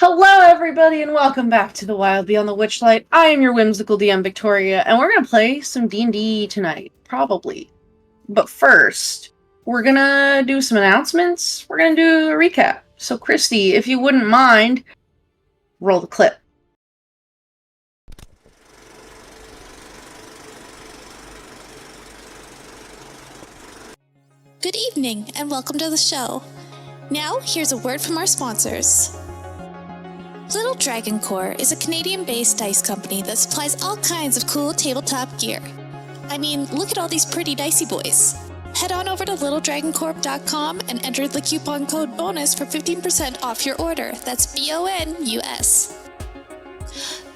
Hello, everybody, and welcome back to the Wild Beyond the Witchlight. I am your whimsical DM, Victoria, and we're gonna play some D&D tonight, probably. But first, we're gonna do some announcements. We're gonna do a recap. So, Kristy, if you wouldn't mind, roll the clip. Good evening, and welcome to the show. Now, here's a word from our sponsors. Little Dragon Core is a Canadian-based dice company that supplies all kinds of cool tabletop gear. I mean, look at all these pretty dicey boys. Head on over to littledragoncorp.com and enter the coupon code BONUS for 15% off your order. That's BONUS.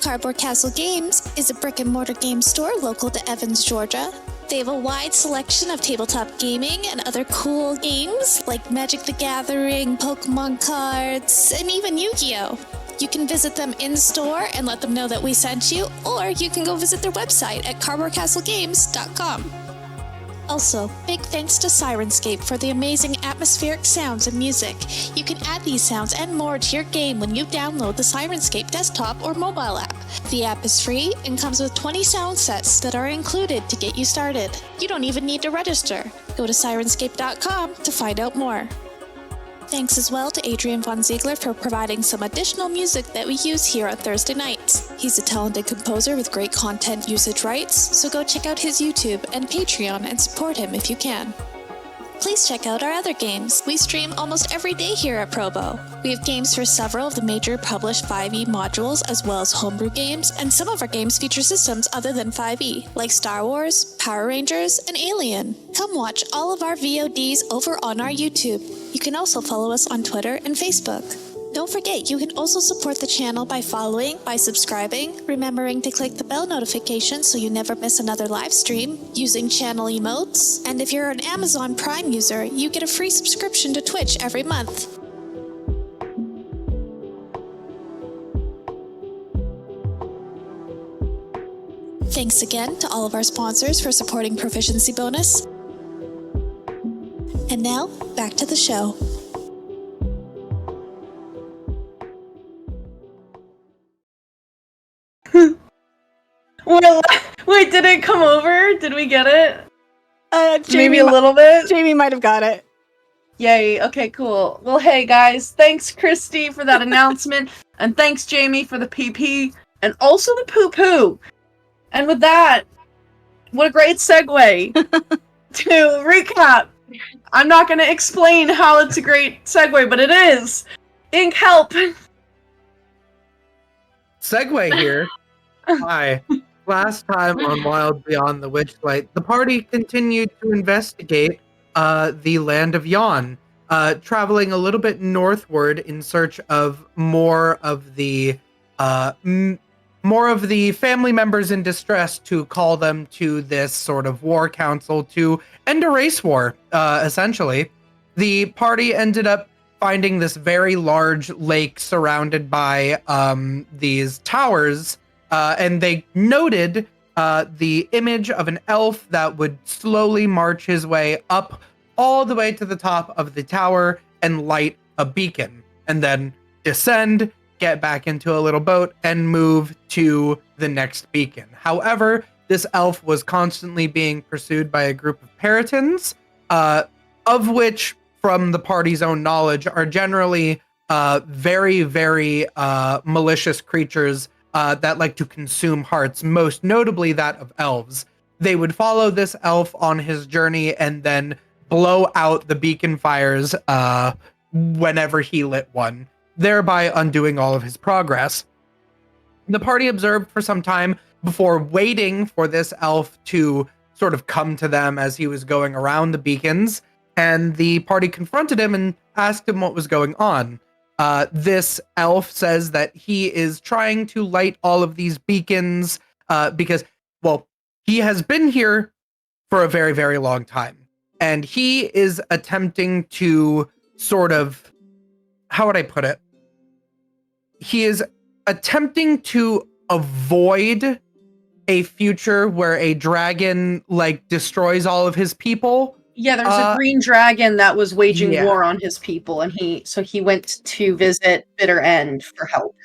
Cardboard Castle Games is a brick-and-mortar game store local to Evans, Georgia. They have a wide selection of tabletop gaming and other cool games like Magic the Gathering, Pokemon cards, and even Yu-Gi-Oh! You can visit them in-store and let them know that we sent you, or you can go visit their website at cardboardcastlegames.com. Also, big thanks to Syrinscape for the amazing atmospheric sounds and music. You can add these sounds and more to your game when you download the Syrinscape desktop or mobile app. The app is free and comes with 20 sound sets that are included to get you started. You don't even need to register. Go to Syrinscape.com to find out more. Thanks as well to Adrian Von Ziegler for providing some additional music that we use here on Thursday nights. He's a talented composer with great content usage rights, so go check out his YouTube and Patreon and support him if you can. Please check out our other games. We stream almost every day here at Provo. We have games for several of the major published 5e modules as well as homebrew games, and some of our games feature systems other than 5e, like Star Wars, Power Rangers, and Alien. Come watch all of our VODs over on our YouTube. You can also follow us on Twitter and Facebook. Don't forget, you can also support the channel by following, by subscribing, remembering to click the bell notification so you never miss another live stream, using channel emotes, and if you're an Amazon Prime user, you get a free subscription to Twitch every month. Thanks again to all of our sponsors for supporting Proficiency Bonus. And now, back to the show. Well, wait, did it come over? Did we get it? Jamie Maybe a little bit? Jamie might have got it. Yay, okay, cool. Well, hey guys, thanks Kristy for that announcement, and thanks Jamie for the PP, and also the poo-poo. And with that, what a great segue to recap. I'm not going to explain how it's a great segue, but it is. Ink, help! Segue here. Hi. Last time on Wild Beyond the Witchlight, the party continued to investigate the land of Yon, traveling a little bit northward in search of more of the family members in distress to call them to this sort of war council to end a race war, essentially. The party ended up finding this very large lake surrounded by these towers, and they noted the image of an elf that would slowly march his way up all the way to the top of the tower and light a beacon, and then descend, get back into a little boat, and move to the next beacon. However, this elf was constantly being pursued by a group of Peritons, of which, from the party's own knowledge, are generally very, very malicious creatures that like to consume hearts, most notably that of elves. They would follow this elf on his journey and then blow out the beacon fires whenever he lit one, thereby undoing all of his progress. The party observed for some time before waiting for this elf to sort of come to them as he was going around the beacons, and the party confronted him and asked him what was going on. This elf says that he is trying to light all of these beacons because, well, he has been here for a very, very long time. And he is attempting to sort of, how would I put it? He is attempting to avoid a future where a dragon, like, destroys all of his people Yeah, there was a green dragon that was waging yeah. war on his people, and he went to visit Bitter End for help.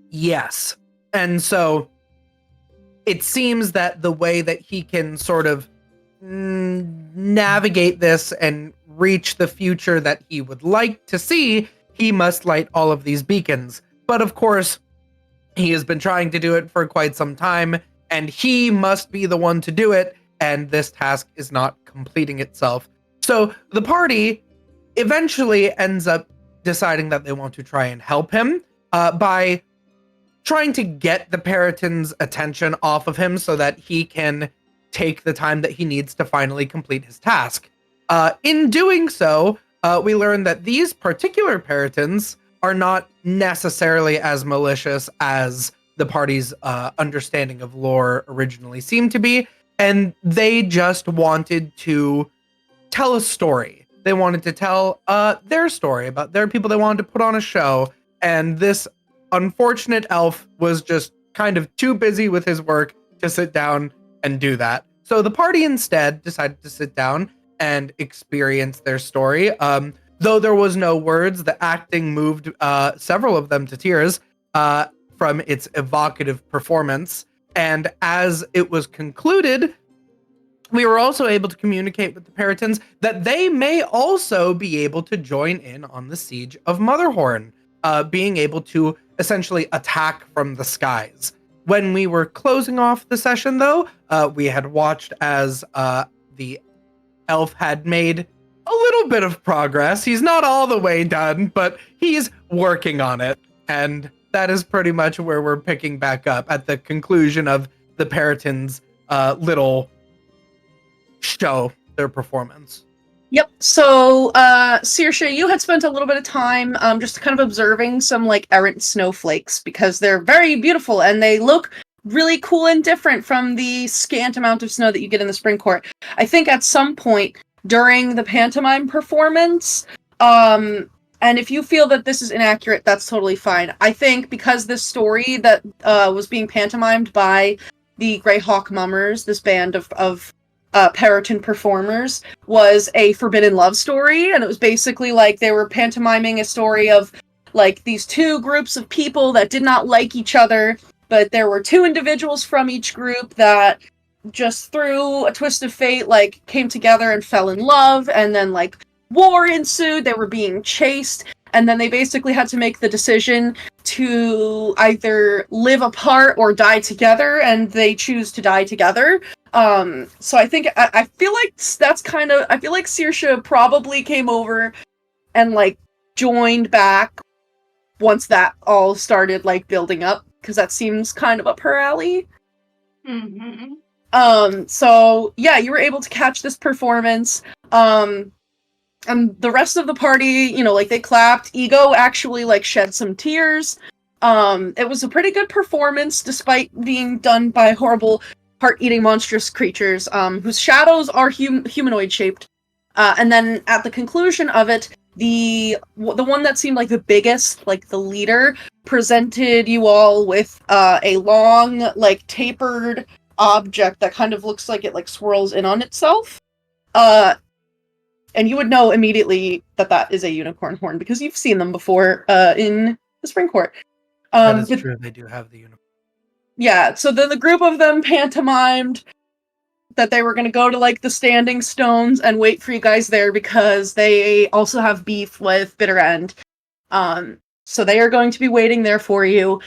Yes. And so it seems that the way that he can sort of navigate this and reach the future that he would like to see, he must light all of these beacons. But of course, he has been trying to do it for quite some time, and he must be the one to do it, and this task is not completing itself. So the party eventually ends up deciding that they want to try and help him by trying to get the Periton's attention off of him so that he can take the time that he needs to finally complete his task. In doing so, we learn that these particular Peritons are not necessarily as malicious as the party's understanding of lore originally seemed to be, and they just wanted to tell a story. They wanted to tell their story about their people. They wanted to put on a show, and this unfortunate elf was just kind of too busy with his work to sit down and do that. So the party instead decided to sit down and experience their story. Though there was no words, the acting moved several of them to tears from its evocative performance. And as it was concluded, we were also able to communicate with the Peritons that they may also be able to join in on the siege of Motherhorn, being able to essentially attack from the skies. When we were closing off the session, though, we had watched as the elf had made a little bit of progress. He's not all the way done, but he's working on it. And that is pretty much where we're picking back up at the conclusion of the Peritons' little show, their performance. Yep. So, Saoirse, you had spent a little bit of time just kind of observing some like errant snowflakes because they're very beautiful and they look really cool and different from the scant amount of snow that you get in the spring court. I think at some point during the pantomime performance, and if you feel that this is inaccurate, that's totally fine. I think because this story that was being pantomimed by the Greyhawk Mummers, this band of Periton performers, was a forbidden love story, and it was basically like they were pantomiming a story of like these two groups of people that did not like each other, but there were two individuals from each group that just through a twist of fate like came together and fell in love, and then like war ensued. They were being chased, and then they basically had to make the decision to either live apart or die together, and they choose to die together. So I think I feel like that's kind of, I feel like Saoirse probably came over and like joined back once that all started like building up, because that seems kind of up her alley. Mm-hmm. So yeah, you were able to catch this performance. And the rest of the party, you know, like they clapped. Ego actually like shed some tears. It was a pretty good performance despite being done by horrible heart-eating monstrous creatures whose shadows are humanoid shaped. And then at the conclusion of it, the one that seemed like the biggest, like the leader, presented you all with a long, like tapered object that kind of looks like it like swirls in on itself. And you would know immediately that that is a unicorn horn because you've seen them before in the Spring Court. That is true. They do have the unicorn. Yeah, so then the group of them pantomimed that they were going to go to like the Standing Stones and wait for you guys there because they also have beef with Bitter End. So they are going to be waiting there for you.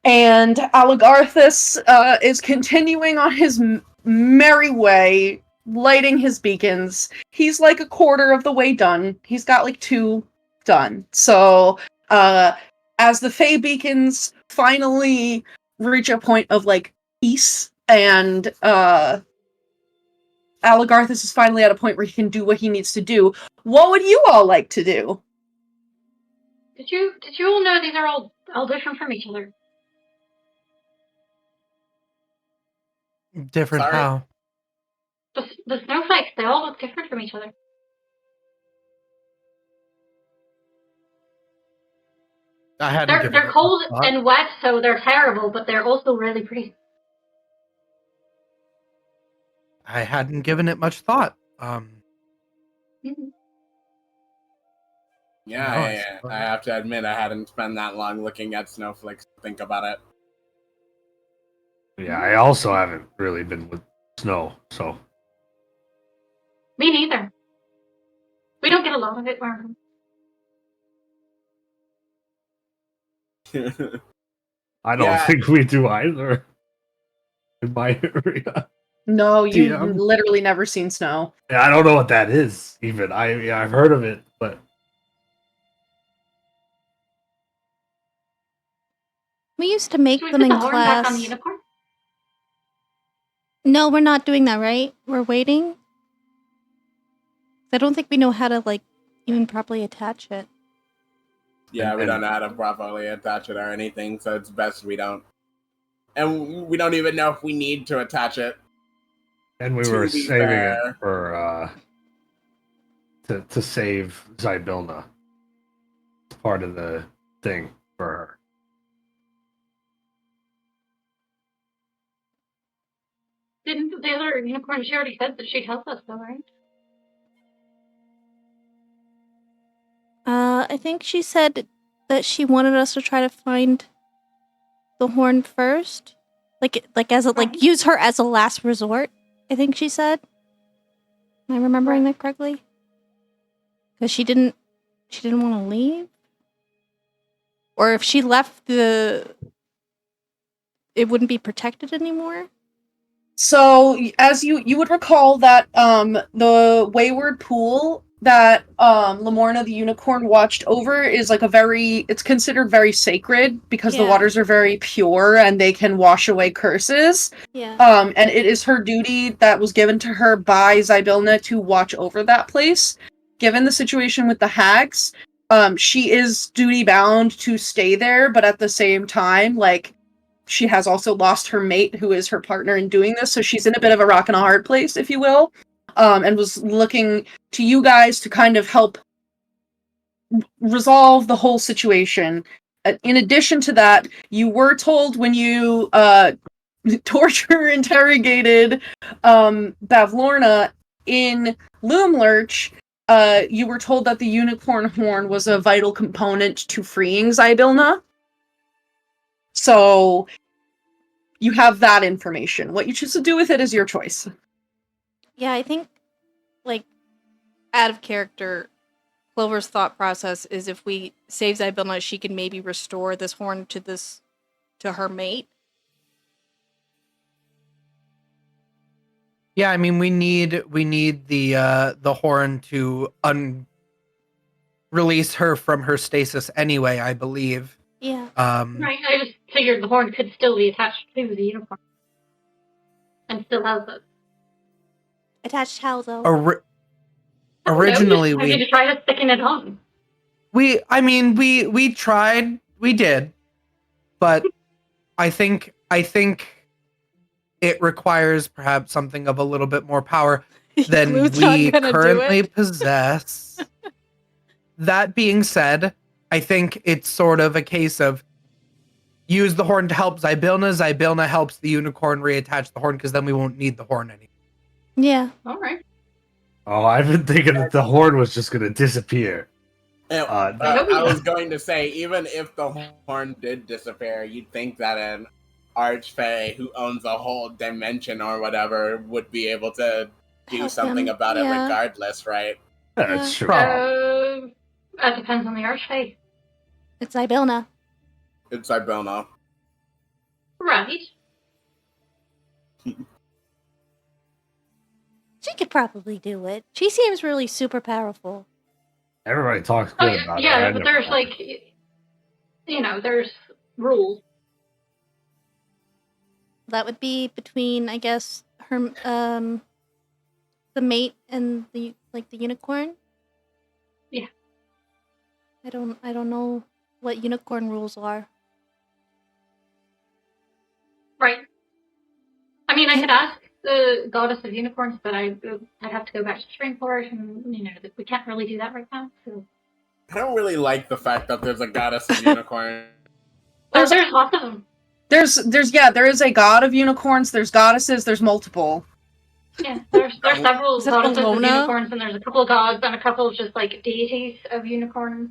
And Aligarthus is continuing on his merry way, lighting his beacons. He's like a quarter of the way done. He's got like 2 done. So as the Fey beacons finally reach a point of like peace, and Aligarthus is finally at a point where he can do what he needs to do, what would you all like to do? Did you all know these are all different from each other? Different Sorry? how? The snowflakes, they all look different from each other. I hadn't given They're it cold much thought. and wet, so they're terrible, but they're also really pretty. I hadn't given it much thought. Mhm. Yeah, No, I have to admit I hadn't spent that long looking at snowflakes to think about it. Yeah, I also haven't really been with snow, so Me neither. We don't get a lot of it where I don't Yeah. think we do either in my area. No, you've DM. literally never seen snow. Yeah, I don't know what that is. Even I've heard of it, but We used to make Should we them put in the horn back on the class. unicorn? No, we're not doing that, right? We're waiting. I don't think we know how to like even properly attach it. Yeah, we And- don't know how to properly attach it or anything, so it's best we don't. And we don't even know if we need to attach it. and we To were be saving fair. it for to save Zybilna. It's part of the thing for her. Didn't the other unicorn, she already said that she'd help us though, right? I think she said that she wanted us to try to find the horn first, like as a like use her as a last resort. I think she said. Am I remembering that correctly? Because she didn't want to leave, or if she left, it wouldn't be protected anymore. So, as you would recall that the Wayward Pool that Lamorna the Unicorn watched over is like it's considered very sacred because the Yeah. waters are very pure and they can wash away curses. Yeah. And it is her duty that was given to her by Zybilna to watch over that place. Given the situation with the hags, she is duty bound to stay there, but at the same time, like, she has also lost her mate, who is her partner in doing this, so she's in a bit of a rock and a hard place, if you will, and was looking to you guys to kind of help resolve the whole situation. In addition to that, you were told when you interrogated Bavlorna in Loomlurch, you were told that the unicorn horn was a vital component to freeing Zybilna. So you have that information. What you choose to do with it is your choice. Yeah, I think, like, out of character, Clover's thought process is if we save Zybilna, she can maybe restore this horn to her mate. Yeah, I mean, we need the horn to release her from her stasis anyway, I believe. Yeah. Right, I just figured the horn could still be attached to the unicorn. And still has it. Attached how though? Originally, Have you tried sticking it on? we tried, we did, but I think it requires perhaps something of a little bit more power than Glue's not we gonna do currently it. possess. That being said, I think it's sort of a case of use the horn to help Zybilna. Zybilna helps the unicorn reattach the horn because then we won't need the horn anymore. Yeah. Alright. Oh, I've been thinking that the horn was just gonna disappear. I was going to say, even if the horn did disappear, you'd think that an archfey who owns a whole dimension or whatever would be able to do Help something him, about it yeah. regardless, right? That's true. That depends on the archfey. It's Zybilna. It's Zybilna. Right. She could probably do it. She seems really super powerful. Everybody talks Oh, good about it. yeah, I but never there's tried. there's rules. That would be between, I guess, her the mate and the unicorn. Yeah. I don't know what unicorn rules are. Right. I mean, I could ask the goddess of unicorns, but I'd have to go back to Springport, and we can't really do that right now. So. I don't really like the fact that there's a goddess of unicorn. Well, there's lots of them. There is a god of unicorns, there's goddesses, there's multiple. Yeah, there's several Is that goddesses of Alona? unicorns, and there's a couple of gods and a couple of just like deities of unicorns,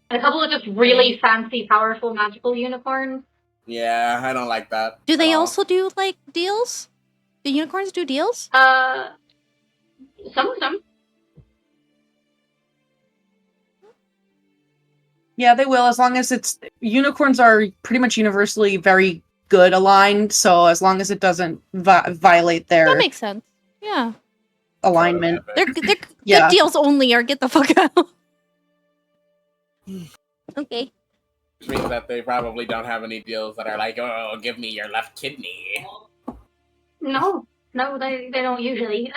and a couple of just really fancy, powerful, magical unicorns. Yeah, I don't like that. Do they at all. also do like deals? Do unicorns do deals? Some of them. Yeah, they will, as long as it's... Unicorns are pretty much universally very good aligned, so as long as it doesn't violate That their makes sense. Yeah. alignment. They're Yeah. good deals only, or get the fuck out. Okay. Which means that they probably don't have any deals that are like, oh, give me your left kidney. No, they don't usually.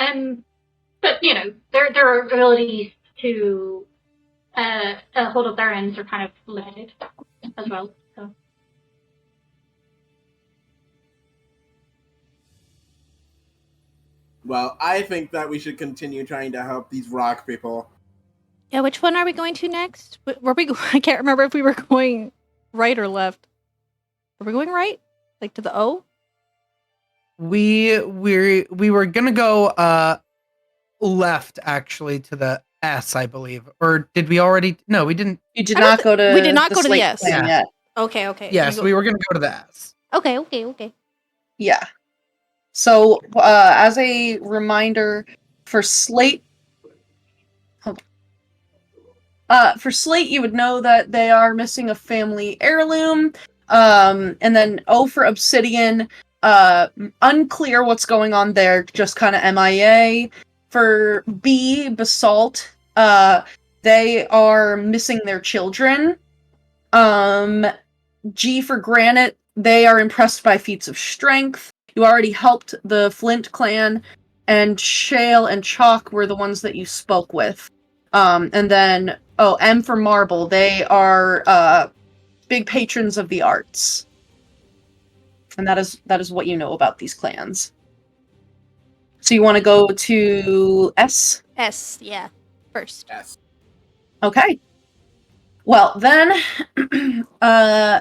But you know, their abilities to hold up their ends are kind of limited as well. So. Well, I think that we should continue trying to help these rock people. Yeah, which one are we going to next? Were we? I can't remember if we were going right or left. Were we going right? Like to the O? We were gonna go left actually to the S, I believe. Or did we already? No, we didn't. You did not go to... we did not go to the Slate S. Clan Yeah. yet. Okay. Yes, we were gonna go to the S. Okay. Yeah. So, as a reminder, for Slate, you would know that they are missing a family heirloom. And then O for Obsidian, unclear what's going on there, just kind of MIA. For B, Basalt, they are missing their children. G for Granite, they are impressed by feats of strength. You already helped the Flint clan, and Shale and Chalk were the ones that you spoke with. And then, M for Marble, they are big patrons of the arts. And that is what you know about these clans. So you want to go to S? S, yeah. First. Yes. Okay. Well, then,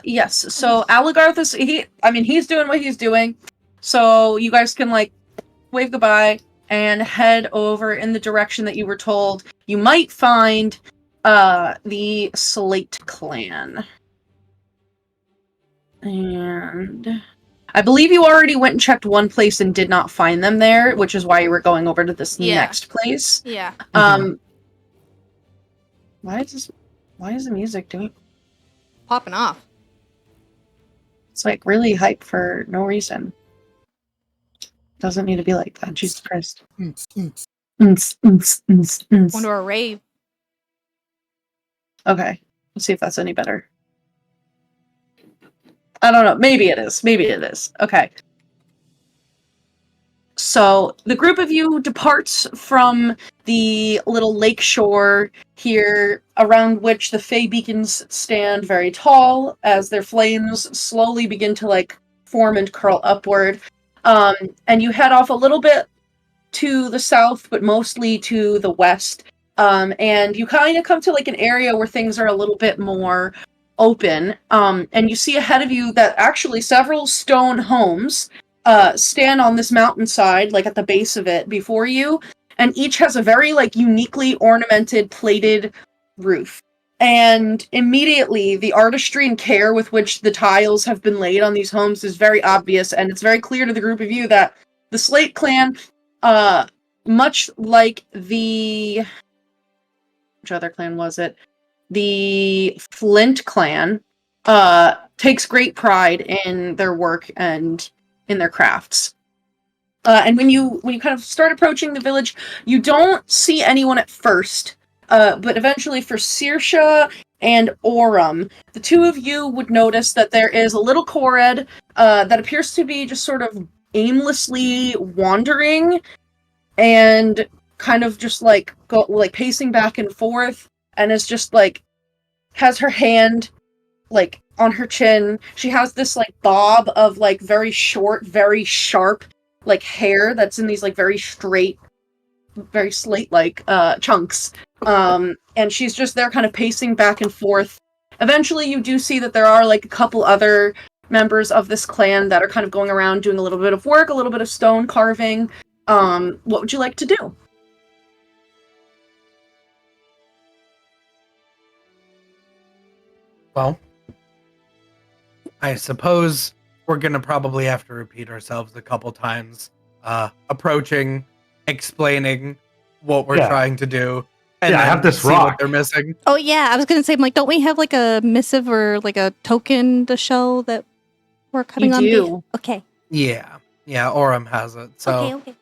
yes. So Aligarth is... he's doing what he's doing. So you guys can, wave goodbye and head over in the direction that you were told. You might find the Slate clan. And I believe you already went and checked one place and did not find them there, which is why you were going over to this next place. Yeah. Why is the music doing... Popping off. It's really hype for no reason. Doesn't need to be like that. Jesus Christ. Going to a rave. Okay. Let's see if that's any better. I don't know. Maybe it is. Okay. So the group of you departs from the little lake shore here, around which the Fey beacons stand very tall as their flames slowly begin to form and curl upward. And you head off a little bit to the south, but mostly to the west. And you kind of come to an area where things are a little bit more open. And you see ahead of you that actually several stone homes stand on this mountainside, at the base of it before you. And each has a very uniquely ornamented, plated roof. And immediately, the artistry and care with which the tiles have been laid on these homes is very obvious, and it's very clear to the group of you that the Slate clan, much like the... Which other clan was it? The Flint clan, takes great pride in their work and in their crafts. And when you kind of start approaching the village, you don't see anyone at first. But eventually for Saoirse and Aurum, the two of you would notice that there is a little Kored that appears to be just sort of aimlessly wandering and kind of just pacing back and forth, and is just has her hand on her chin. She has this bob of very short, very sharp hair that's in these very straight, very slate-like chunks. And she's just there kind of pacing back and forth. Eventually you do see that there are a couple other members of this clan that are kind of going around doing a little bit of work, a little bit of stone carving. What would you like to do? Well, I suppose we're gonna probably have to repeat ourselves a couple times, approaching, explaining what we're trying to do, and I then have this see what rock. they're missing. Oh yeah, I was gonna say, I'm like, don't we have like a missive or like a token to show that we're coming You on? do. Okay. Yeah, Aurum has it. So, Okay.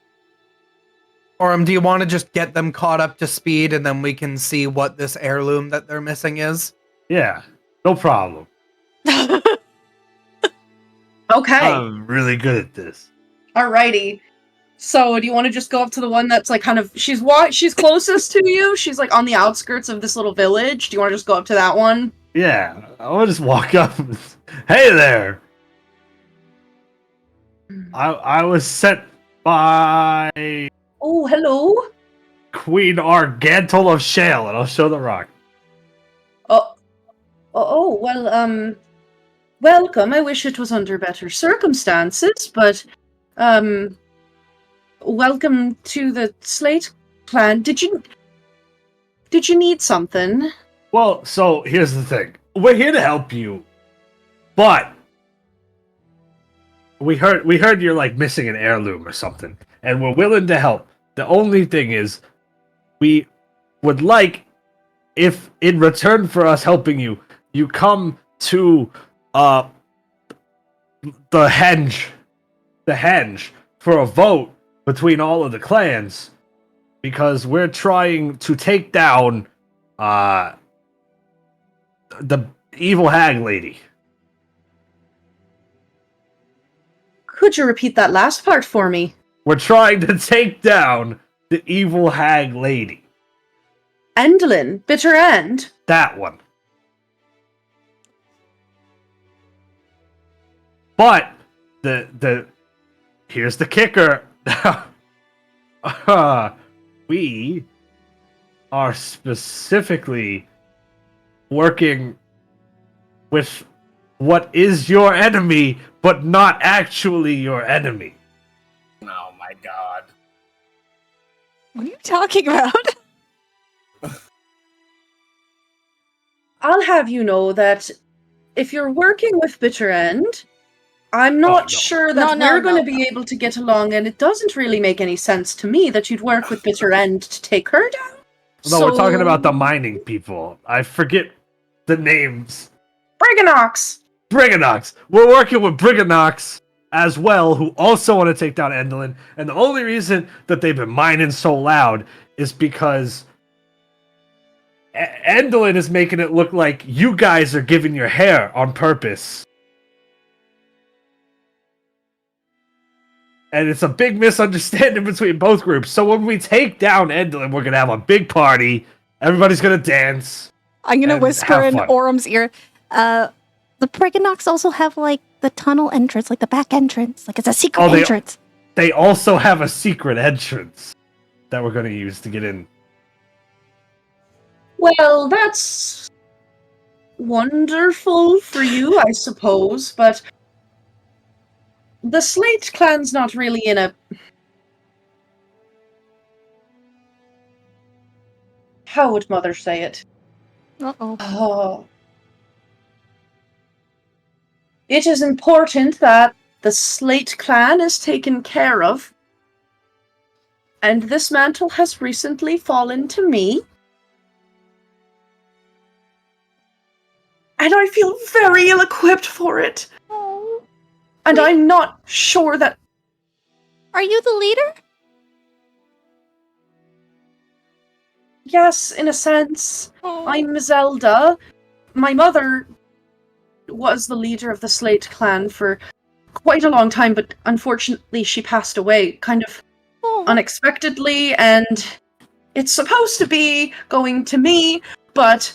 Aurum, do you want to just get them caught up to speed, and then we can see what this heirloom that they're missing is? Yeah, no problem. Okay. I'm really good at this. Alrighty. So, do you want to just go up to the one that's like kind of she's closest to you? She's like on the outskirts of this little village. Do you want to just go up to that one? Yeah, I'll just walk up. And, hey there. I was sent by Oh, hello. Queen Argantle of Shale, and I'll show the rock. Well, welcome. I wish it was under better circumstances, but, welcome to the Slate clan. Did you need something? Well, so here's the thing. We're here to help you, but we heard you're like missing an heirloom or something, and we're willing to help. The only thing is, we would like, if in return for us helping you, you come to the henge for a vote between all of the clans, because we're trying to take down the evil hag lady. Could you repeat that last part for me? We're trying to take down the evil hag lady. Endlin, Bitter End. That one. But the here's the kicker. We are specifically working with what is your enemy, but not actually your enemy. Oh my god. What are you talking about? I'll have you know that if you're working with Bitter End, I'm not sure that we're going to be able to get along, and it doesn't really make any sense to me that you'd work with Bitter End to take her down. No, we're talking about the mining people. I forget the names. Briganox! Briganox! We're working with Briganox as well, who also want to take down Endlin, and the only reason that they've been mining so loud is because Endlin is making it look like you guys are giving your hair on purpose. And it's a big misunderstanding between both groups. So when we take down Endlin, we're going to have a big party. Everybody's going to dance. I'm going to whisper in fun. Aurum's ear. The Briganox also have, like, the tunnel entrance, like the back entrance. Like, it's a secret entrance. They also have a secret entrance that we're going to use to get in. Well, that's wonderful for you, I suppose, but the Slate clan's not really in a... How would Mother say it? Uh-oh. Oh. It is important that the Slate clan is taken care of, and this mantle has recently fallen to me. And I feel very ill-equipped for it. Oh. And I'm not sure that... Are you the leader? Yes, in a sense. Oh. I'm Zelda. My mother was the leader of the Slate clan for quite a long time, but unfortunately she passed away kind of unexpectedly, and it's supposed to be going to me, but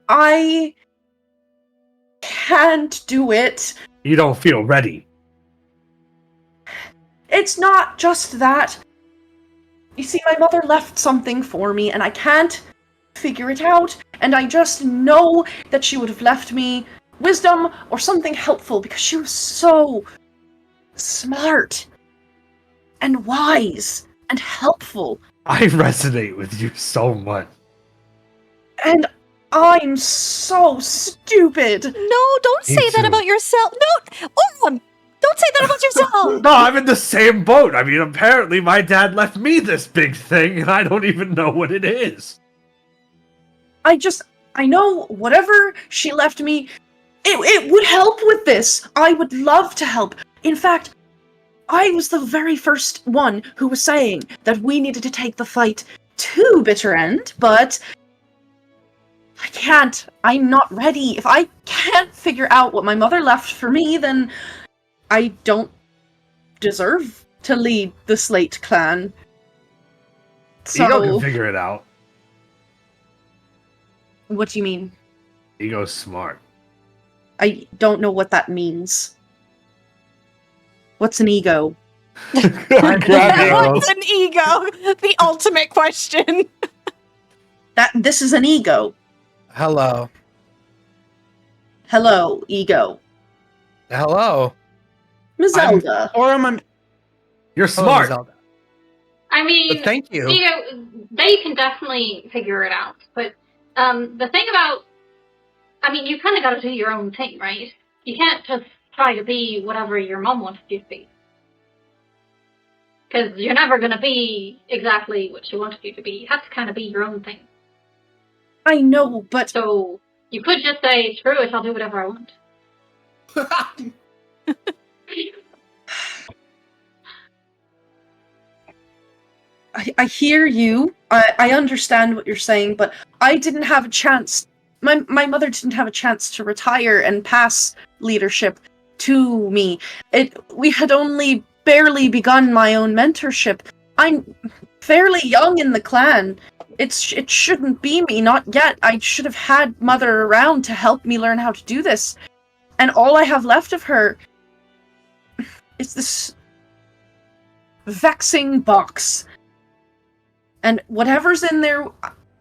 I can't do it. You don't feel ready. It's not just that. You see, my mother left something for me, and I can't figure it out, and I just know that she would have left me wisdom or something helpful, because she was so smart. and wise and helpful. I resonate with you so much. And I'm so stupid. No, don't Me say that too. about yourself. No, Aurum, don't say that about yourself. No, I'm in the same boat. I mean, apparently my dad left me this big thing, and I don't even know what it is. I know whatever she left me, it would help with this. I would love to help. In fact, I was the very first one who was saying that we needed to take the fight to Bitter End, but I can't. I'm not ready. If I can't figure out what my mother left for me, then I don't deserve to lead the Slate clan. Ego So, can figure it out. what do you mean? Ego's smart. I don't know what that means. What's an ego? I'm grabbing What's an ego? The ultimate question. This is an ego. Hello. Hello, ego. Hello. Ms. I'm- Zelda. Aurum, You're hello, smart. Zelda. I mean, But thank you. they can definitely figure it out. But the thing about, I mean, you kind of got to do your own thing, right? You can't just try to be whatever your mom wants you to be. Because you're never going to be exactly what she wanted you to be. You have to kind of be your own thing. I know, but So you could just say, screw it, I'll do whatever I want. I hear you. I understand what you're saying, but I didn't have a chance. My mother didn't have a chance to retire and pass leadership to me. We had only barely begun my own mentorship. I'm fairly young in the clan. It shouldn't be me, not yet. I should have had mother around to help me learn how to do this. And all I have left of her is this vexing box. And whatever's in there,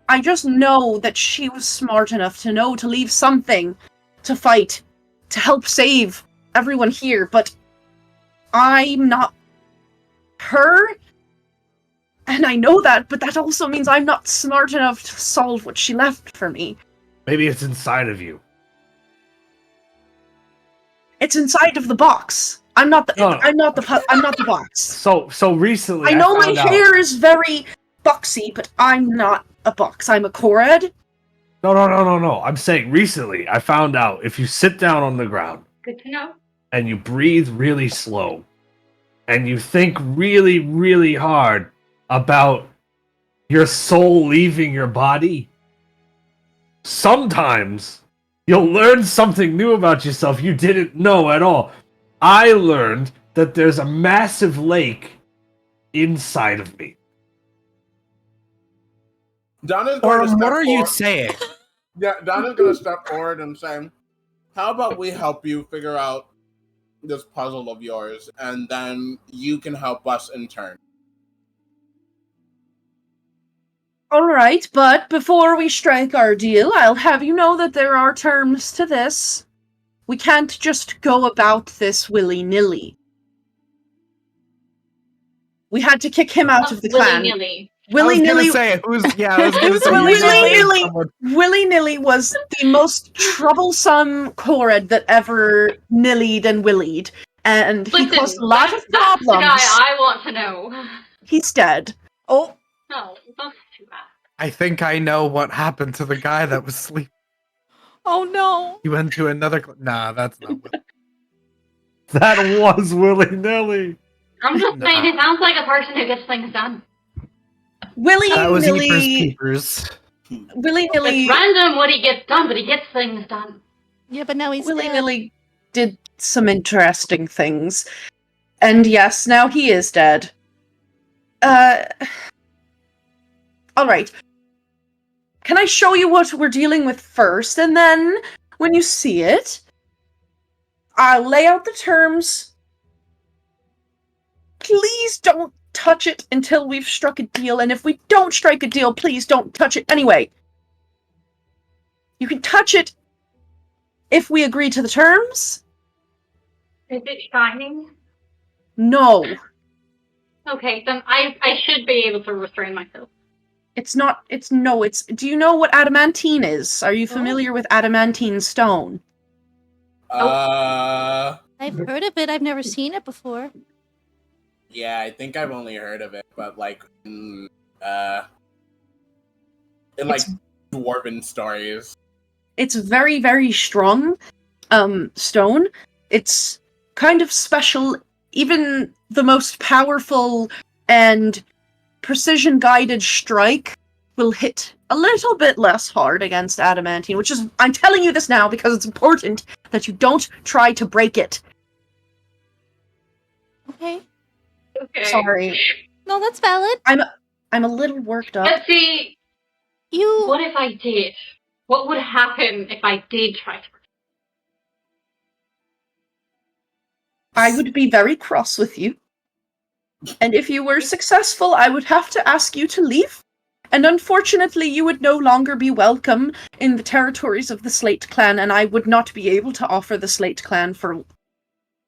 I just know that she was smart enough to know to leave something to fight, to help save everyone here, but I'm not her, and I know that, but that also means I'm not smart enough to solve what she left for me. Maybe it's inside of you. It's inside of the box. I'm not the box. So recently, I know my found out- hair is very boxy, but I'm not a box. I'm a Korred. No. I'm saying recently, I found out if you sit down on the ground Good to know. and you breathe really slow, and you think really, really hard about your soul leaving your body, sometimes you'll learn something new about yourself you didn't know at all. I learned that there's a massive lake inside of me. Donna's going to Aurum, step what are you forward. saying? Yeah, Donna's going to step forward and say, how about we help you figure out this puzzle of yours, and then you can help us in turn. Alright, but before we strike our deal, I'll have you know that there are terms to this. We can't just go about this willy-nilly. We had to kick him out of the clan. Willy-nilly. I was Willy-nilly. gonna say who's yeah. I was gonna Who's say willy-nilly? someone- Willy-nilly was the most troublesome Korred that ever nillied and willied, and he Listen, caused a lot of that's the guy problems. I want to know. He's dead. Oh, No, that's too bad. I think I know what happened to the guy that was sleeping. oh no. He went to another. Nah, that's not. What... That was willy-nilly. I'm just No. saying, he sounds like a person who gets things done. That was Eaters Willy-nilly. Keepers. Willy-nilly. It's random what he gets done, but he gets things done. Yeah, but now he's dead. Willy-nilly did some interesting things. And yes, now he is dead. Alright. Can I show you what we're dealing with first, and then, when you see it, I'll lay out the terms. Please don't touch it until we've struck a deal, and if we don't strike a deal, please don't touch it anyway. You can touch it if we agree to the terms. Is it shining? No. Okay, then I should be able to restrain myself. Do you know what adamantine is? Are you familiar with adamantine stone? I've heard of it. I've never seen it before. Yeah, I think I've only heard of it, but like in like dwarven stories. It's very, very strong stone. It's kind of special. Even the most powerful and precision-guided strike will hit a little bit less hard against adamantine, which is, I'm telling you this now because it's important that you don't try to break it. Okay. Okay. Sorry. No, that's valid. I'm a little worked up. Let's see. You. What if I did? What would happen if I did try to? I would be very cross with you. And if you were successful, I would have to ask you to leave. And unfortunately, you would no longer be welcome in the territories of the Slate clan, and I would not be able to offer the Slate clan for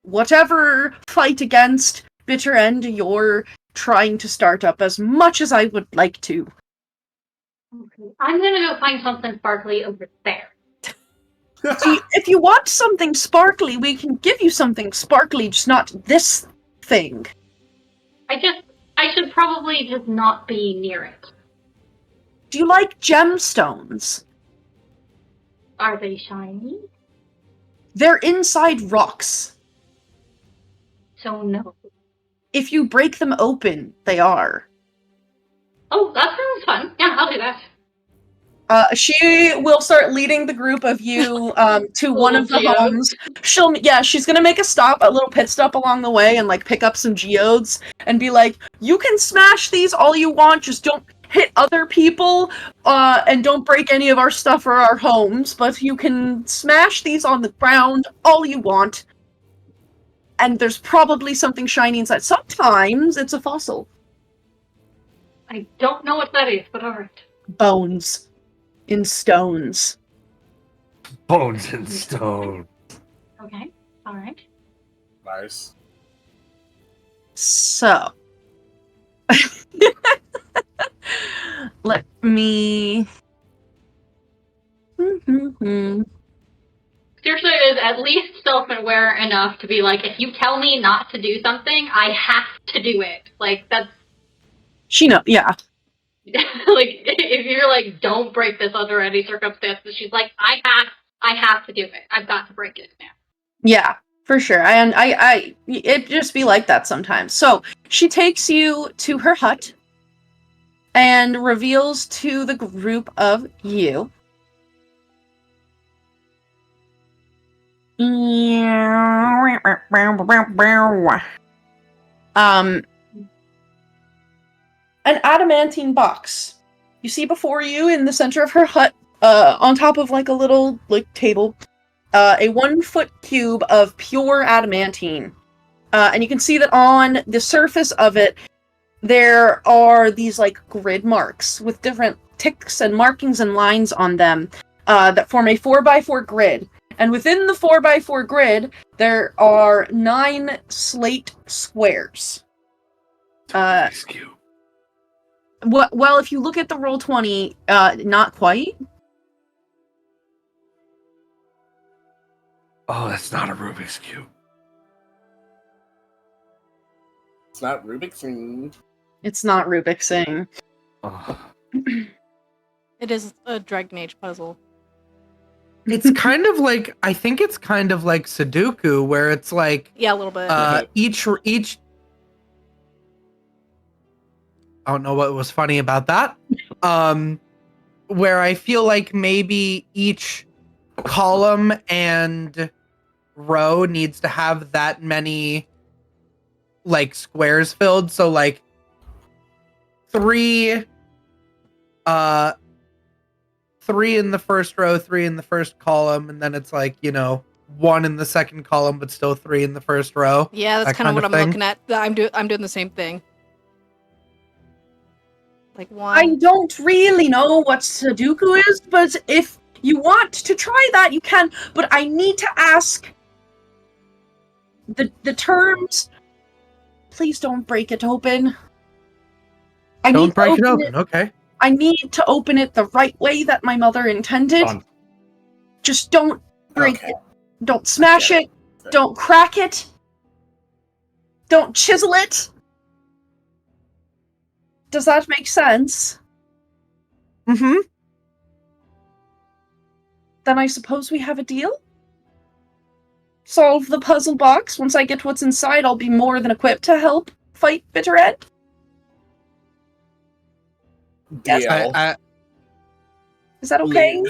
whatever fight against bitter end you're trying to start up, as much as I would like to. Okay. I'm gonna go find something sparkly over there. See, if you want something sparkly, we can give you something sparkly, just not this thing. I should probably just not be near it. Do you like gemstones? Are they shiny? They're inside rocks. So no. If you break them open, they are. Oh, that sounds fun. Yeah, I'll do that. She will start leading the group of you to one of the homes. She's gonna make a little pit stop along the way and like pick up some geodes and be like, you can smash these all you want, just don't hit other people, and don't break any of our stuff or our homes, but you can smash these on the ground all you want. And there's probably something shiny inside. Sometimes it's a fossil. I don't know what that is, but alright. Bones. In stones. Bones and stone. Okay, alright. Nice. So. Let me. Saoirse is at least self-aware enough to be like, if you tell me not to do something, I have to do it. Like, that's... She knows, yeah. Like, if you're like, don't break this under any circumstances, she's like, I have to do it. I've got to break it now. Yeah, for sure. And it just be like that sometimes. So she takes you to her hut and reveals to the group of you. An adamantine box. You see before you in the center of her hut, on top of like a little like table, a 1 foot cube of pure adamantine. And you can see that on the surface of it, there are these like grid marks with different ticks and markings and lines on them that form a 4x4 grid. And within the 4x4 grid, there are 9 slate squares. Well, if you look at the Roll20, not quite. Oh, that's not a Rubik's Cube. It's not Rubik's Cube. It's not Rubik's thing. Oh. It is a Dragon Age puzzle. It's kind of like, I think it's kind of like Sudoku, where it's like, Yeah, a little bit. each. I don't know what was funny about that. Where I feel like maybe each column and row needs to have that many like squares filled. So like 3 in the first row, 3 in the first column, and then it's like, 1 in the second column, but still 3 in the first row. Yeah, that's kind of what I'm thing. looking at. I'm doing the same thing. Like 1. I don't really know what Sudoku is, but if you want to try that, you can. But I need to ask the terms Please don't break it open. I Don't need break to it open open. Okay. I need to open it the right way that my mother intended. Done. Just don't break Okay. it. Don't smash Okay. it. Don't crack it. Don't chisel it. Does that make sense? Mm-hmm. Then I suppose we have a deal? Solve the puzzle box. Once I get what's inside, I'll be more than equipped to help fight Bitter End. Yes. Deal. Is that okay?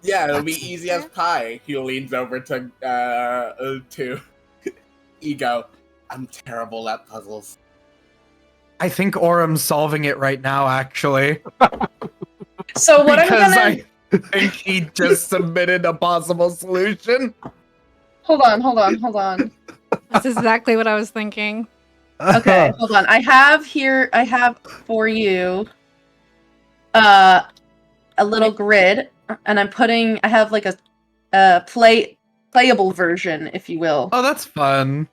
Yeah, it'll be easy as pie. He leans over to Ego. I'm terrible at puzzles. I think Aurum's solving it right now, actually. So what Because I'm gonna... I think he just submitted a possible solution. Hold on. That's exactly what I was thinking. Okay, hold on. I have for you a little grid, and I have like a playable version, if you will. Oh, that's fun.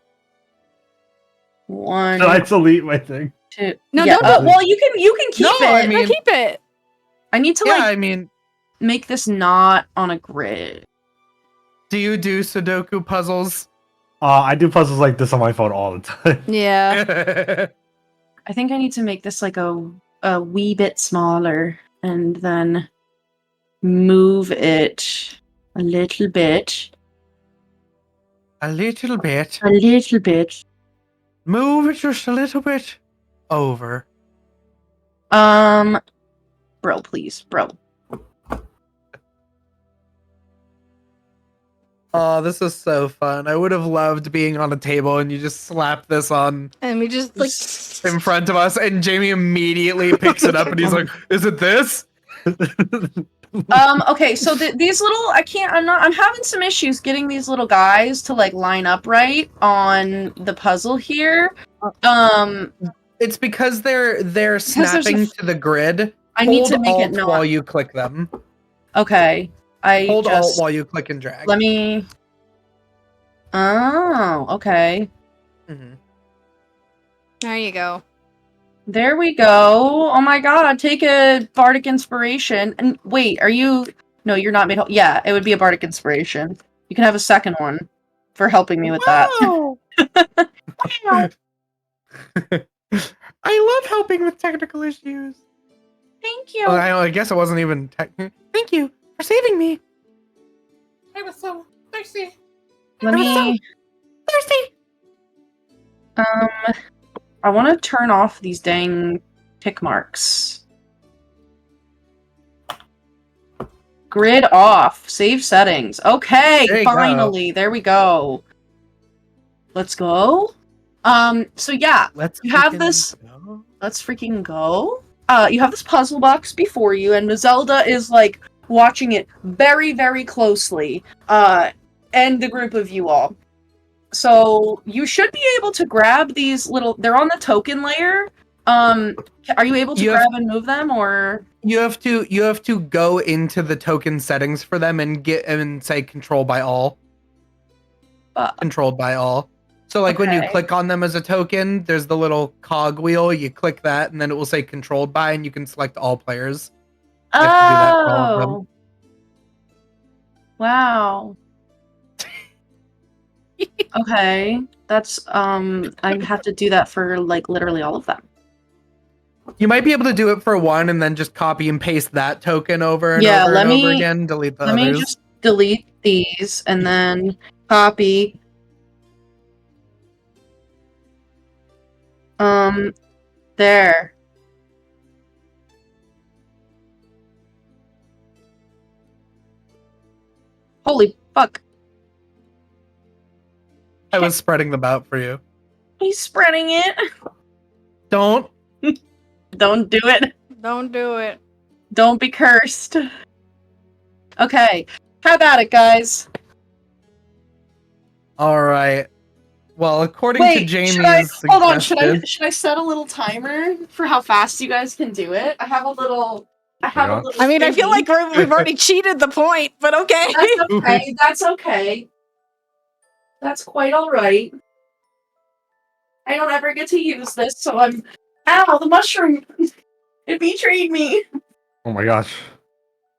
1, So I delete my thing. 2. No, yeah, don't well, you can keep No, it. I mean- Keep it. I need to Yeah, like I mean, make this not on a grid. do you do Sudoku puzzles? I do puzzles like this on my phone all the time. Yeah. I think I need to make this like a wee bit smaller and then move it a little bit. A little bit. A little bit. Move it just a little bit over. Bro, please, bro. Oh, this is so fun. I would have loved being on a table and you just slap this on And we just like in front of us, and Jamie immediately picks it up and he's like, "Is it this?" Okay, so these little, I'm having some issues getting these little guys to like line up right on the puzzle here. It's because they're snapping to the grid. I need to Hold make it Alt not. while you click them. Okay, Hold Alt while you click and drag. Let me. Oh, okay. Mhm. there you go. There we go. Oh my god, take a bardic inspiration. And wait, are you... No, you're not made whole. Yeah, it would be a bardic inspiration. You can have a second one for helping me with that. Wow. I love helping with technical issues. Thank you. Well, I guess it wasn't even Thank you for saving me. I was so thirsty. Let me... Thirsty. I want to turn off these dang tick marks. Grid off. Save settings. Okay, There you finally. There we go. Let's go. So yeah, Let's You have freaking this- go. let's freaking go. You have this puzzle box before you, and Zelda is like watching it very, very closely. And the group of you all. So you should be able to grab these little. They're on the token layer. Are you able to You grab have- and move them, or? You have to go into the token settings for them and say control by all. Controlled by all. So like when you Okay. click on them as a token, there's the little cog wheel. You click that, and then it will say controlled by, and you can select all players. You have to do that for all of them. Oh. Wow. Okay. That's I have to do that for like literally all of them. You might be able to do it for one, and then just copy and paste that token over and Yeah, over let and over me- again. Delete the Let me others. just delete these and then copy. There. Holy fuck. I was spreading them out for you. He's spreading it. Don't. Don't do it. Don't do it. Don't be cursed. Okay. How about it, guys? All right. Well, according to Jamie's should I, hold on, suggestion, should I set a little timer for how fast you guys can do it? I have a little I mean, I feel thingy. like we've already cheated the point, but okay. That's okay. That's okay. That's quite all right. I don't ever get to use this, so I'm... Ow, the mushroom! It betrayed me! Oh my gosh.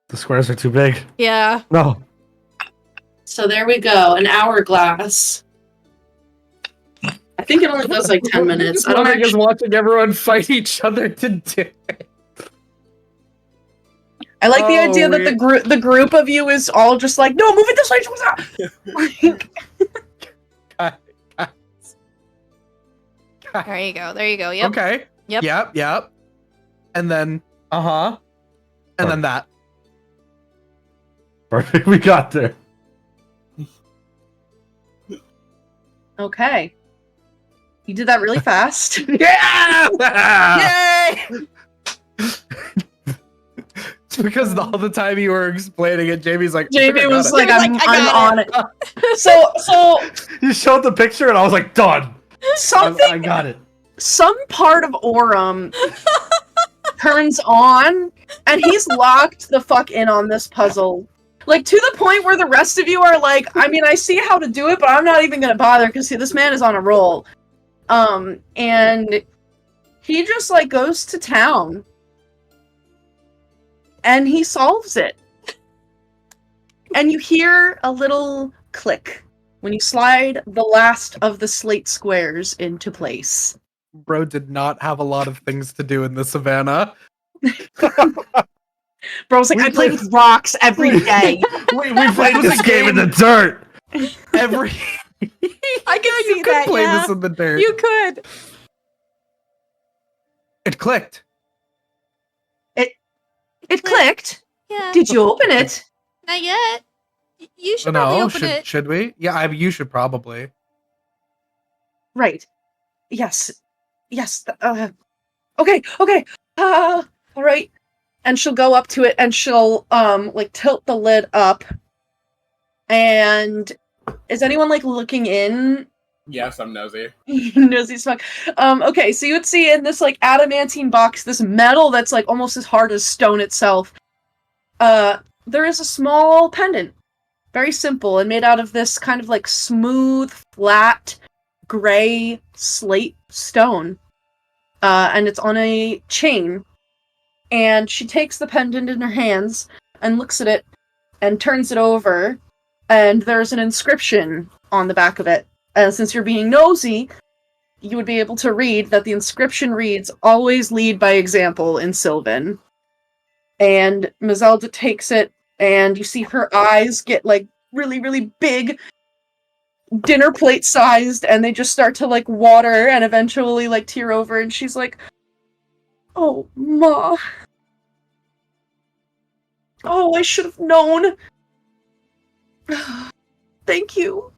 The squares are too big. Yeah. No. So there we go, an hourglass. I think it only goes like 10 minutes. I don't Just actually... watching everyone fight each other to do it. I like the idea that weird. the group of you is all just like, no, move it this way, There you go. There you go. Yep. Okay. Yep. Yep. And then, and then that. Perfect. We got there. Okay. You did that really fast. Yeah! Yay! It's because all the time you were explaining it, Jamie's like, Jamie was like, I I'm got on it. So You showed the picture and I was like, done. I got it. some part of Aurum turns on, and he's locked the fuck in on this puzzle. Like, to the point where the rest of you are like, I mean, I see how to do it, but I'm not even gonna bother, because see, this man is on a roll. And he just, like, goes to town. And he solves it. And you hear a little click when you slide the last of the slate squares into place. Bro did not have a lot of things to do in the savannah. Bro's like, I play with rocks every day. We played this game in the dirt. Every I can see you could that. play Yeah. this in the dirt. You could. It clicked. It clicked. Yeah. Did you open it? Not yet. You should probably No, open it. should we? Yeah, you should probably. Right. Yes. Yes. Okay. All right. And she'll go up to it and she'll like tilt the lid up. And is anyone like looking in? Yes, I'm nosy. Nosy as fuck. Okay, so you would see in this like adamantine box this metal that's like almost as hard as stone itself. There is a small pendant. Very simple and made out of this kind of like smooth, flat, gray slate stone. And it's on a chain. And she takes the pendant in her hands and looks at it and turns it over. And there's an inscription on the back of it. Since you're being nosy, you would be able to read that the inscription reads, "Always lead by example" in Sylvan. And Mazelda takes it, and you see her eyes get, like, really, really big, dinner plate sized, and they just start to, like, water and eventually, like, tear over, and she's like, "Oh, Ma. Oh, I should have known. Thank you.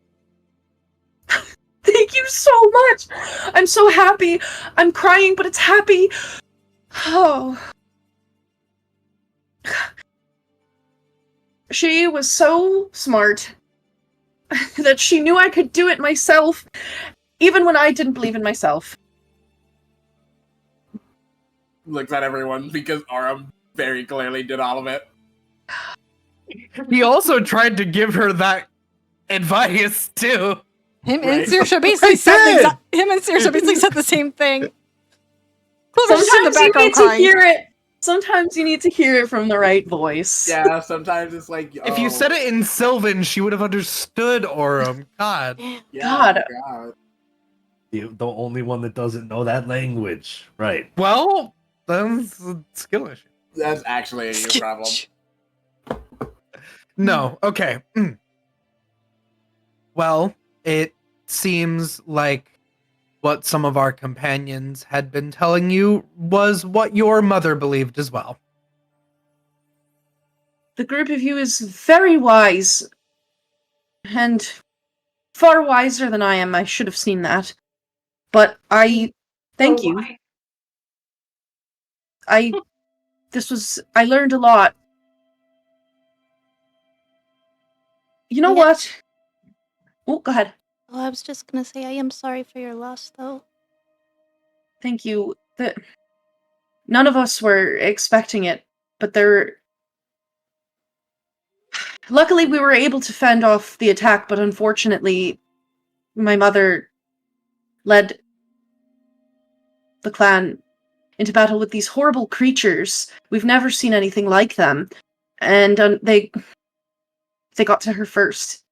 Thank you so much. I'm so happy. I'm crying, but it's happy. Oh. She was so smart that she knew I could do it myself, even when I didn't believe in myself." Looks at everyone because Aurum very clearly did all of it. He also tried to give her that advice too. Him Right. and Saoirse basically said the same thing. Clover's just in the Sometimes you background need to crying. hear it. Sometimes you need to hear it from the right voice. Yeah, sometimes it's like, If you said it in Sylvan, she would have understood Aurum. God. God. The only one that doesn't know that language. Right. Well, that's a skill issue. That's actually a you problem. No. Okay. Well, it seems like what some of our companions had been telling you was what your mother believed as well. The group of you is very wise. And far wiser than I am. I should have seen that. But I thank you. Why? I learned a lot. You know Yeah. what? Oh, go ahead. Oh, I was just gonna say I am sorry for your loss, though. Thank you. None of us were expecting it, but luckily we were able to fend off the attack, but unfortunately my mother led the clan into battle with these horrible creatures. We've never seen anything like them. And they got to her first.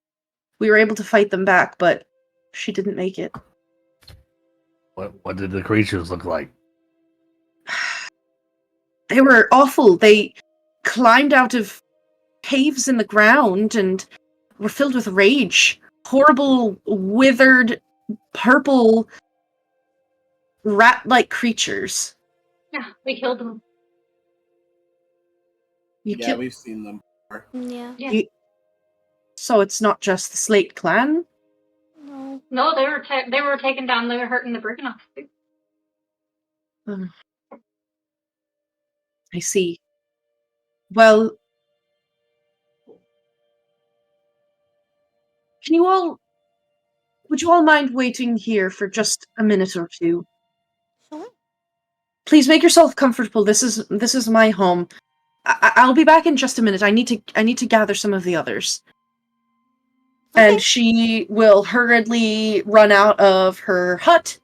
We were able to fight them back, but she didn't make it. What did the creatures look like? They were awful. They climbed out of caves in the ground and were filled with rage. Horrible, withered, purple, rat-like creatures. Yeah, we killed them. Yeah, we've seen them before. Yeah. So it's not just the Slate clan? No. No, they were taken down. They were hurting the Briganox too. I see. Well, would you all mind waiting here for just a minute or two? Sure. Please make yourself comfortable. This is my home. I'll be back in just a minute. I need to gather some of the others. Okay. And she will hurriedly run out of her hut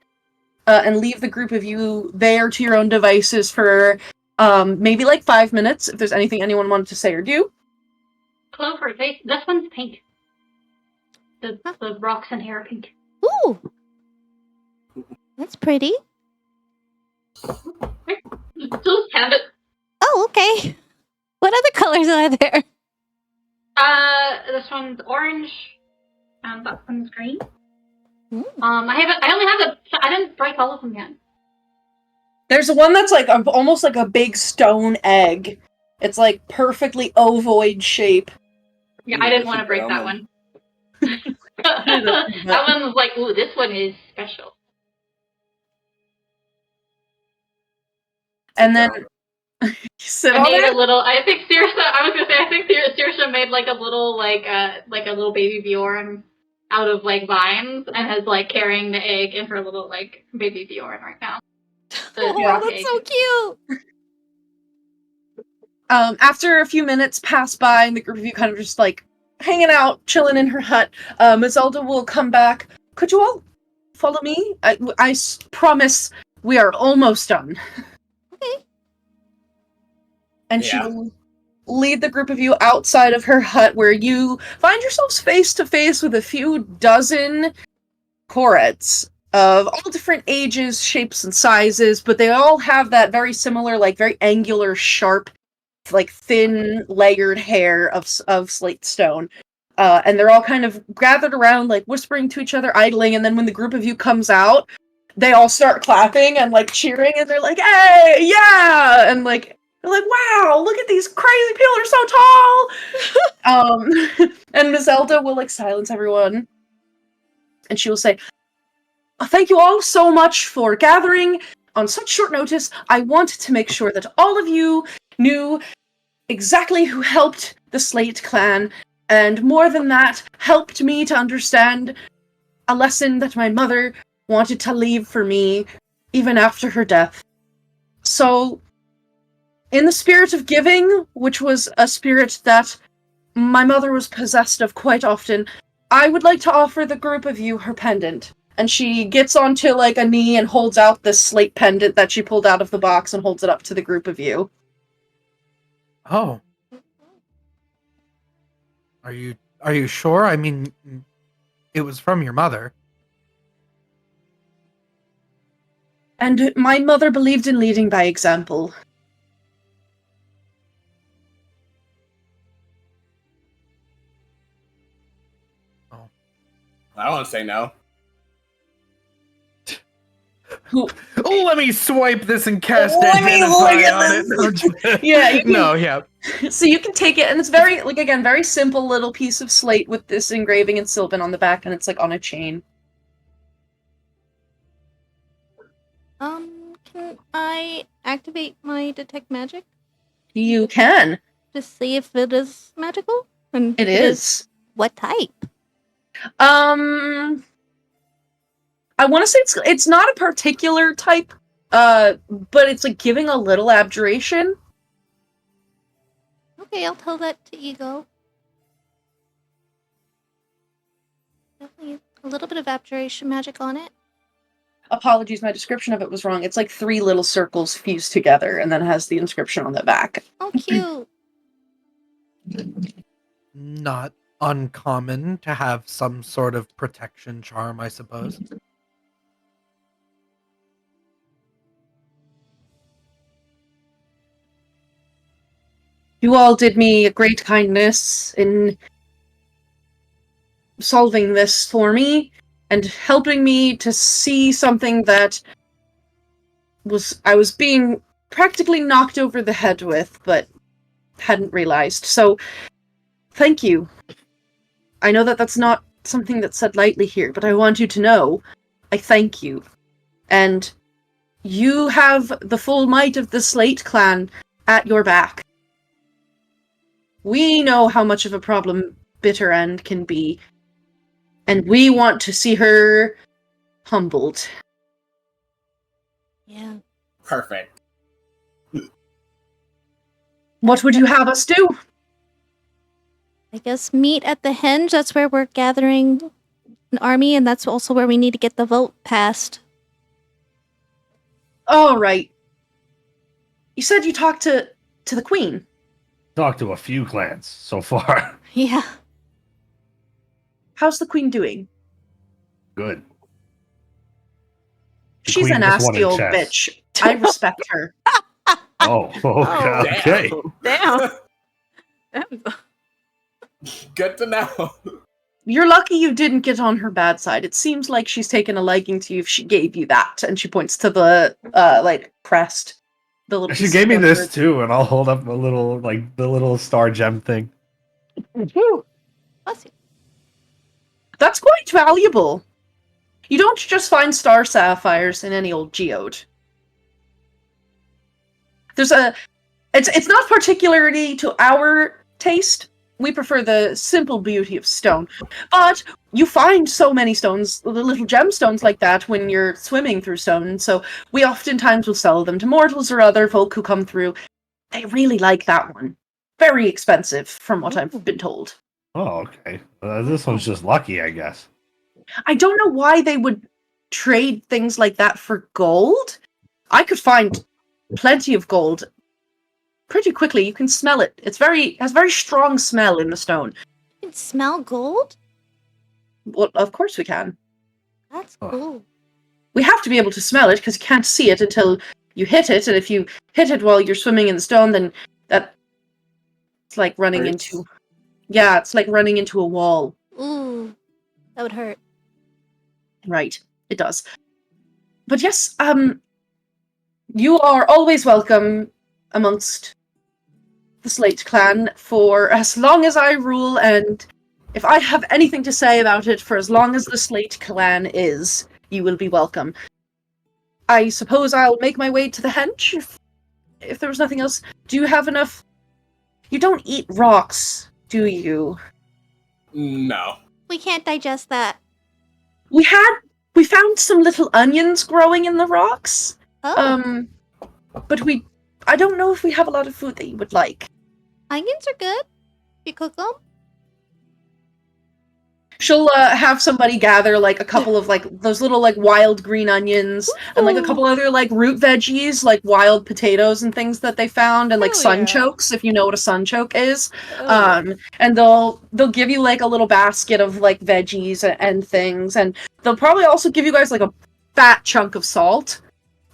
and leave the group of you there to your own devices for maybe like 5 minutes, if there's anything anyone wanted to say or do. Clover, this one's pink. The rocks and hair are pink. Ooh. That's pretty. Just hand it. Oh, okay. What other colors are there? This one's orange, and that one's green. Mm. I didn't break all of them yet. There's one that's like almost like a big stone egg. It's like perfectly ovoid shape. Yeah, I didn't want to break that one. That one was like, ooh, this one is special. And then you sit I on made it. I think Saoirse made like a little baby Bjorn out of like vines and is like carrying the egg in her little like baby Bjorn right now. Oh, that's so cute. After a few minutes pass by and the group of you kind of just like hanging out, chilling in her hut, Zelda will come back. Could you all follow me? I promise we are almost done. Okay. And she will lead the group of you outside of her hut where you find yourselves face to face with a few dozen Korets of all different ages, shapes, and sizes, but they all have that very similar, like very angular, sharp, like thin, layered hair of slate stone. And they're all kind of gathered around, like whispering to each other, idling, and then when the group of you comes out, they all start clapping and like cheering, and they're like, "Hey, yeah!" And like they're like, "Wow, look at these crazy people! They're so tall!" And Miss Zelda will like silence everyone, and she will say, "Thank you all so much for gathering on such short notice. I want to make sure that all of you knew exactly who helped the Slate clan, and more than that, helped me to understand a lesson that my mother wanted to leave for me even after her death. So, in the spirit of giving, which was a spirit that my mother was possessed of quite often, I would like to offer the group of you her pendant." And she gets onto like a knee and holds out this slate pendant that she pulled out of the box and holds it up to the group of you. Oh. Are you sure? I mean, it was from your mother. And my mother believed in leading by example. Oh. I won't say no. Who? Oh, let me swipe this and cast Let me identify look at on this. it. Yeah, you can- No, yeah. So you can take it, and it's very, like, again, very simple little piece of slate with this engraving and Sylvan on the back, and it's, like, on a chain. Can I activate my detect magic You can. to see if it is magical? And It if is. What type? I want to say it's not a particular type, but it's, like, giving a little abjuration. Okay, I'll tell that to Ego. Definitely a little bit of abjuration magic on it. Apologies, my description of it was wrong. It's like 3 little circles fused together and then has the inscription on the back. Oh, cute. Not uncommon to have some sort of protection charm, I suppose. You all did me a great kindness in solving this for me and helping me to see something that I was being practically knocked over the head with, but hadn't realized. So, thank you. I know that that's not something that's said lightly here, but I want you to know I thank you. And you have the full might of the Slate clan at your back. We know how much of a problem Bitter End can be, and we want to see her humbled. Yeah. Perfect. What would you have us do? I guess meet at the henge. That's where we're gathering an army, and that's also where we need to get the vote passed. All right. You said you talked to the queen. Talked to a few clans so far. Yeah. How's the queen doing? Good. The She's a queen just won nasty in old chess. bitch. I respect her. Oh, okay. Damn. Good to know. You're lucky you didn't get on her bad side. It seems like she's taken a liking to you if she gave you that. And she points to the, crest. The little She piece gave of me this paper. too, and I'll hold up the little star gem thing. Bless you. That's quite valuable. You don't just find star sapphires in any old geode. It's not particularly to our taste. We prefer the simple beauty of stone. But you find so many stones, the little gemstones like that when you're swimming through stone. So we oftentimes will sell them to mortals or other folk who come through. They really like that one. Very expensive, from what I've been told. Oh, okay. This one's just lucky, I guess. I don't know why they would trade things like that for gold. I could find plenty of gold pretty quickly. You can smell it. Has very strong smell in the stone. You can smell gold? Well, of course we can. That's Oh. cool. We have to be able to smell it because you can't see it until you hit it, and if you hit it while you're swimming in the stone, then it's like running Hurts. into... Yeah, it's like running into a wall. Ooh. That would hurt. Right, it does. But yes, you are always welcome amongst the Slate clan for as long as I rule, and if I have anything to say about it for as long as the Slate clan is, you will be welcome. I suppose I'll make my way to the henge if there was nothing else. Do you have enough? You don't eat rocks, do you? No. We can't digest that. We found some little onions growing in the rocks. Oh. But I don't know if we have a lot of food that you would like. Onions are good. You cook them? She'll have somebody gather like a couple of like those little like wild green onions and like a couple other like root veggies, like wild potatoes and things that they found, and like Hell yeah. sunchokes, if you know what a sunchoke is. And they'll give you like a little basket of like veggies and things, and they'll probably also give you guys like a fat chunk of salt,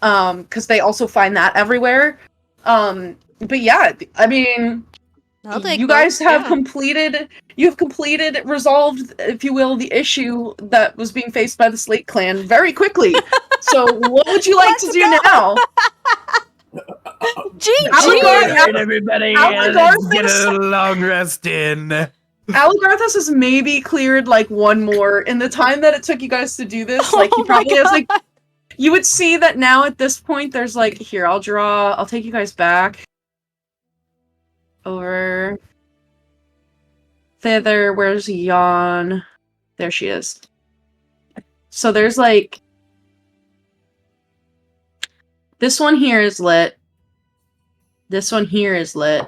because they also find that everywhere. But yeah, I mean, I'll take you guys both, have yeah. resolved, if you will, the issue that was being faced by the Slate clan very quickly. So what would you like Let's to do go. now? GG! Alright, everybody, let's get Algarthus- a long rest in. Algarthus has maybe cleared like one more in the time that it took you guys to do this. Like he Oh my probably has like, God. you would see that now at this point there's like, here, I'll take you guys back. Over thither, where's Yon? There she is. So there's like, this one here is lit. This one here is lit.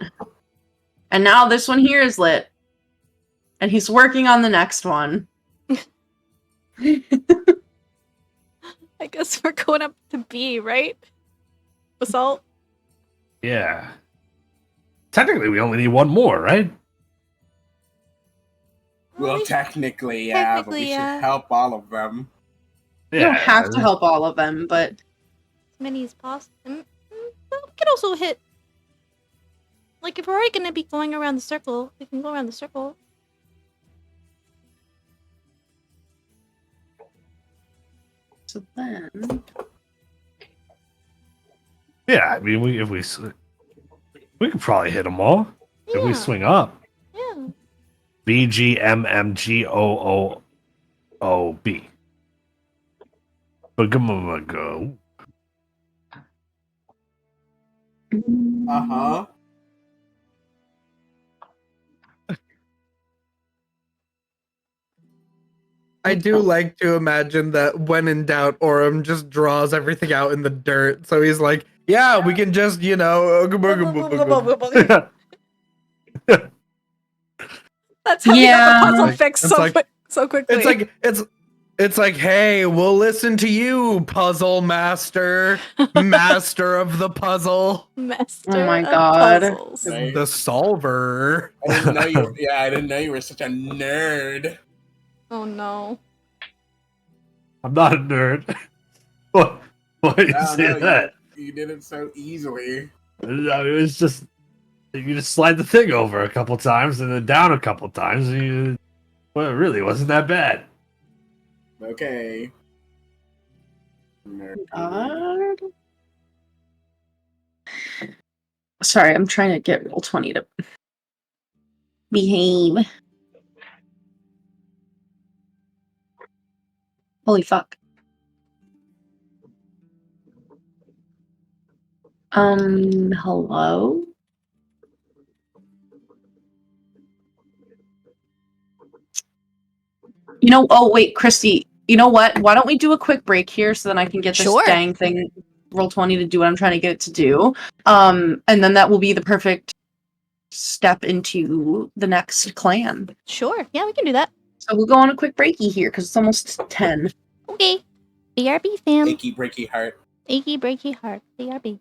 And now this one here is lit. And he's working on the next one. I I guess we're going up to B, right? Basalt? Yeah. Technically, we only need one more, right? Well, technically, yeah, but we should help all of them. You don't have to help all of them, but As many as possible. We could also hit. Like, if we're already going to be going around the circle, we can go around the circle. so then Yeah, I mean, we could probably hit them all if we Yeah. swing up. Yeah. BGMMGOOOB. Go. Uh-huh. I do like to imagine that when in doubt, Aurum just draws everything out in the dirt. So he's like, yeah, we can just, That's how we got the puzzle fixed It's like- so quickly. it's like, hey, we'll listen to you, puzzle master, master of the puzzle, Master Oh my of God. puzzles. Right. the solver. I didn't know you. Yeah, I didn't know you were such a nerd. Oh no. I'm not a nerd. Why do you say No, that? You did it so easily. I mean, it was just you just slide the thing over a couple times and then down a couple times. And well, it really wasn't that bad. Okay. Nerd. God. Sorry, I'm trying to get Roll20 to behave. Holy fuck. Hello? Oh wait, Kristy, you know what? Why don't we do a quick break here so then I can get this Sure. dang thing, Roll20, to do what I'm trying to get it to do. And then that will be the perfect step into the next clan. Sure. Yeah, we can do that. So we'll go on a quick breaky here because it's almost 10. Okay. BRB fam. Achy breaky heart. Achy breaky heart. BRB.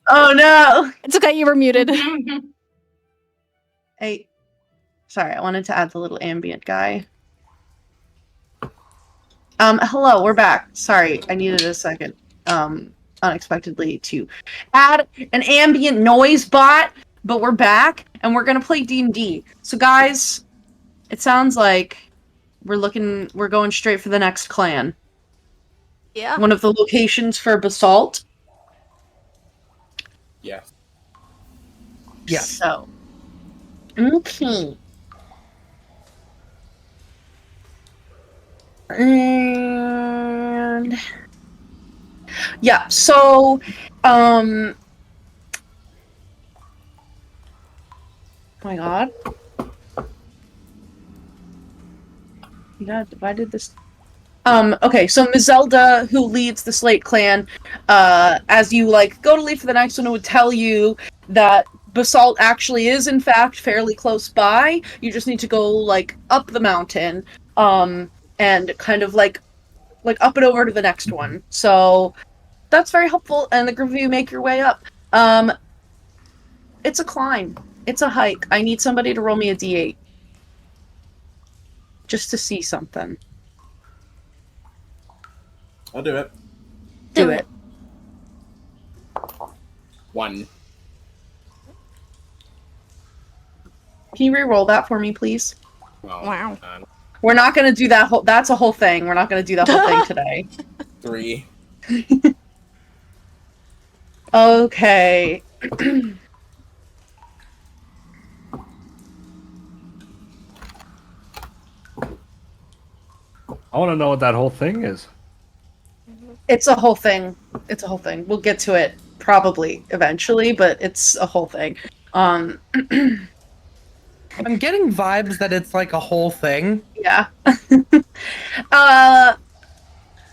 Oh no! It's okay, you were muted. Hey, sorry, I wanted to add the little ambient guy. Hello, we're back. Sorry, I needed a second, unexpectedly to add an ambient noise bot, but we're back, and we're gonna play D&D. So guys, it sounds like we're going straight for the next clan. Yeah. One of the locations for Basalt. Yes. Yes. So, okay. And yeah, so oh my god. Yeah, why did this okay, so Mizelda, who leads the Slate clan, as you go to leave for the next one, it would tell you that Basalt actually is in fact fairly close by. You just need to go up the mountain, and kind of up and over to the next one. So that's very helpful, and the group of you make your way up. It's a climb. It's a hike. I need somebody to roll me a d8. Just to see something. I'll do it. Do it. 1. Can you re-roll that for me, please? Well, Wow. We're not gonna do that whole. That's a whole thing. We're not gonna do that whole thing today. 3. Okay. I want to know what that whole thing is. It's a whole thing. It's a whole thing. We'll get to it probably eventually, but it's a whole thing. I'm getting vibes that it's like a whole thing. Yeah.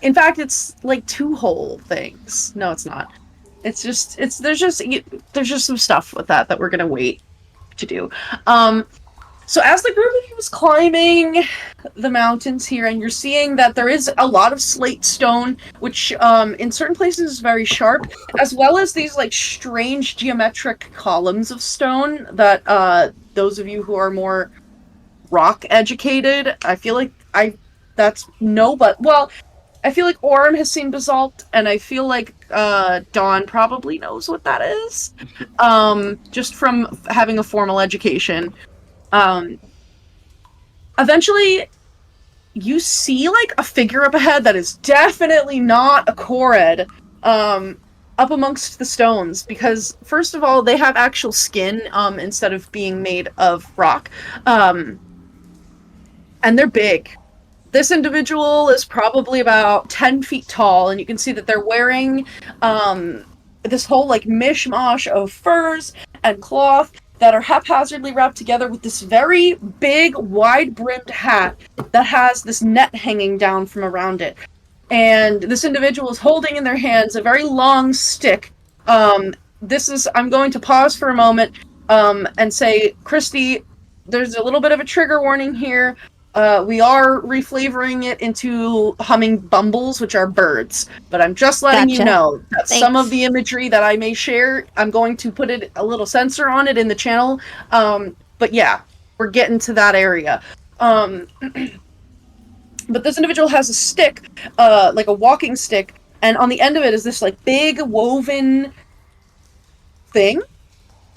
In fact, it's like 2 whole things. No, it's not. It's just there's just some stuff with that we're gonna wait to do. So as the group of you is climbing the mountains here, and you're seeing that there is a lot of slate stone, which in certain places is very sharp, as well as these strange geometric columns of stone that those of you who are more rock educated, I feel like I feel like Aurum has seen basalt, and I feel like Dawn probably knows what that is, just from having a formal education. Eventually, you see a figure up ahead that is definitely not a Korid, up amongst the stones, because first of all, they have actual skin, instead of being made of rock, and they're big. This individual is probably about 10 feet tall, and you can see that they're wearing this whole mishmash of furs and cloth that are haphazardly wrapped together with this very big, wide-brimmed hat that has this net hanging down from around it. And this individual is holding in their hands a very long stick. I'm going to pause for a moment and say, Kristy, there's a little bit of a trigger warning here. We are reflavoring it into humming bumbles, which are birds. But I'm just letting you know that some of the imagery that I may share, I'm going to put a little censor on it in the channel. But yeah, we're getting to that area. But this individual has a stick, like a walking stick, and on the end of it is this big woven thing.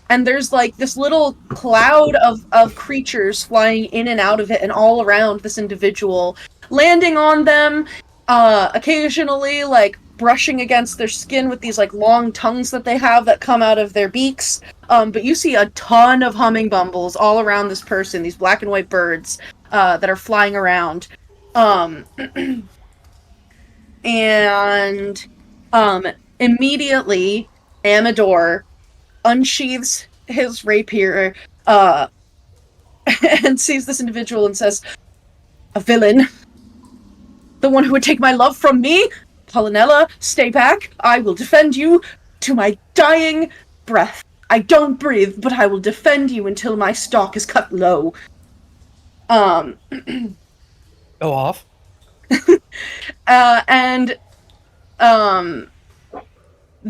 And there's this little cloud of creatures flying in and out of it and all around this individual, landing on them, occasionally brushing against their skin with these long tongues that they have that come out of their beaks. But you see a ton of humming bumbles all around this person, these black and white birds that are flying around. And immediately Amador unsheathes his rapier and sees this individual and says, "A villain. The one who would take my love from me? Polynella, stay back. I will defend you to my dying breath. I don't breathe, but I will defend you until my stalk is cut low." Go off.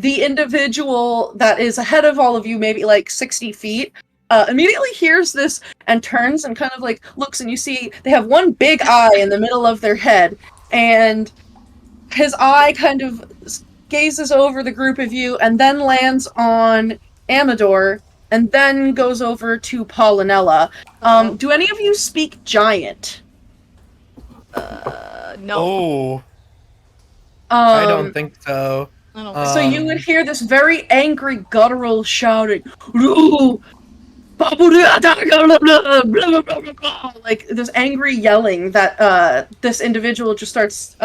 the individual that is ahead of all of you, maybe like 60 feet, immediately hears this and turns and kind of like looks, and you see they have one big eye in the middle of their head, and his eye kind of gazes over the group of you and then lands on Amador and then goes over to Paulinella. Do any of you speak Giant? No. Oh, I don't think so. I don't think So you would hear this very angry guttural shouting, like this angry yelling that this individual just starts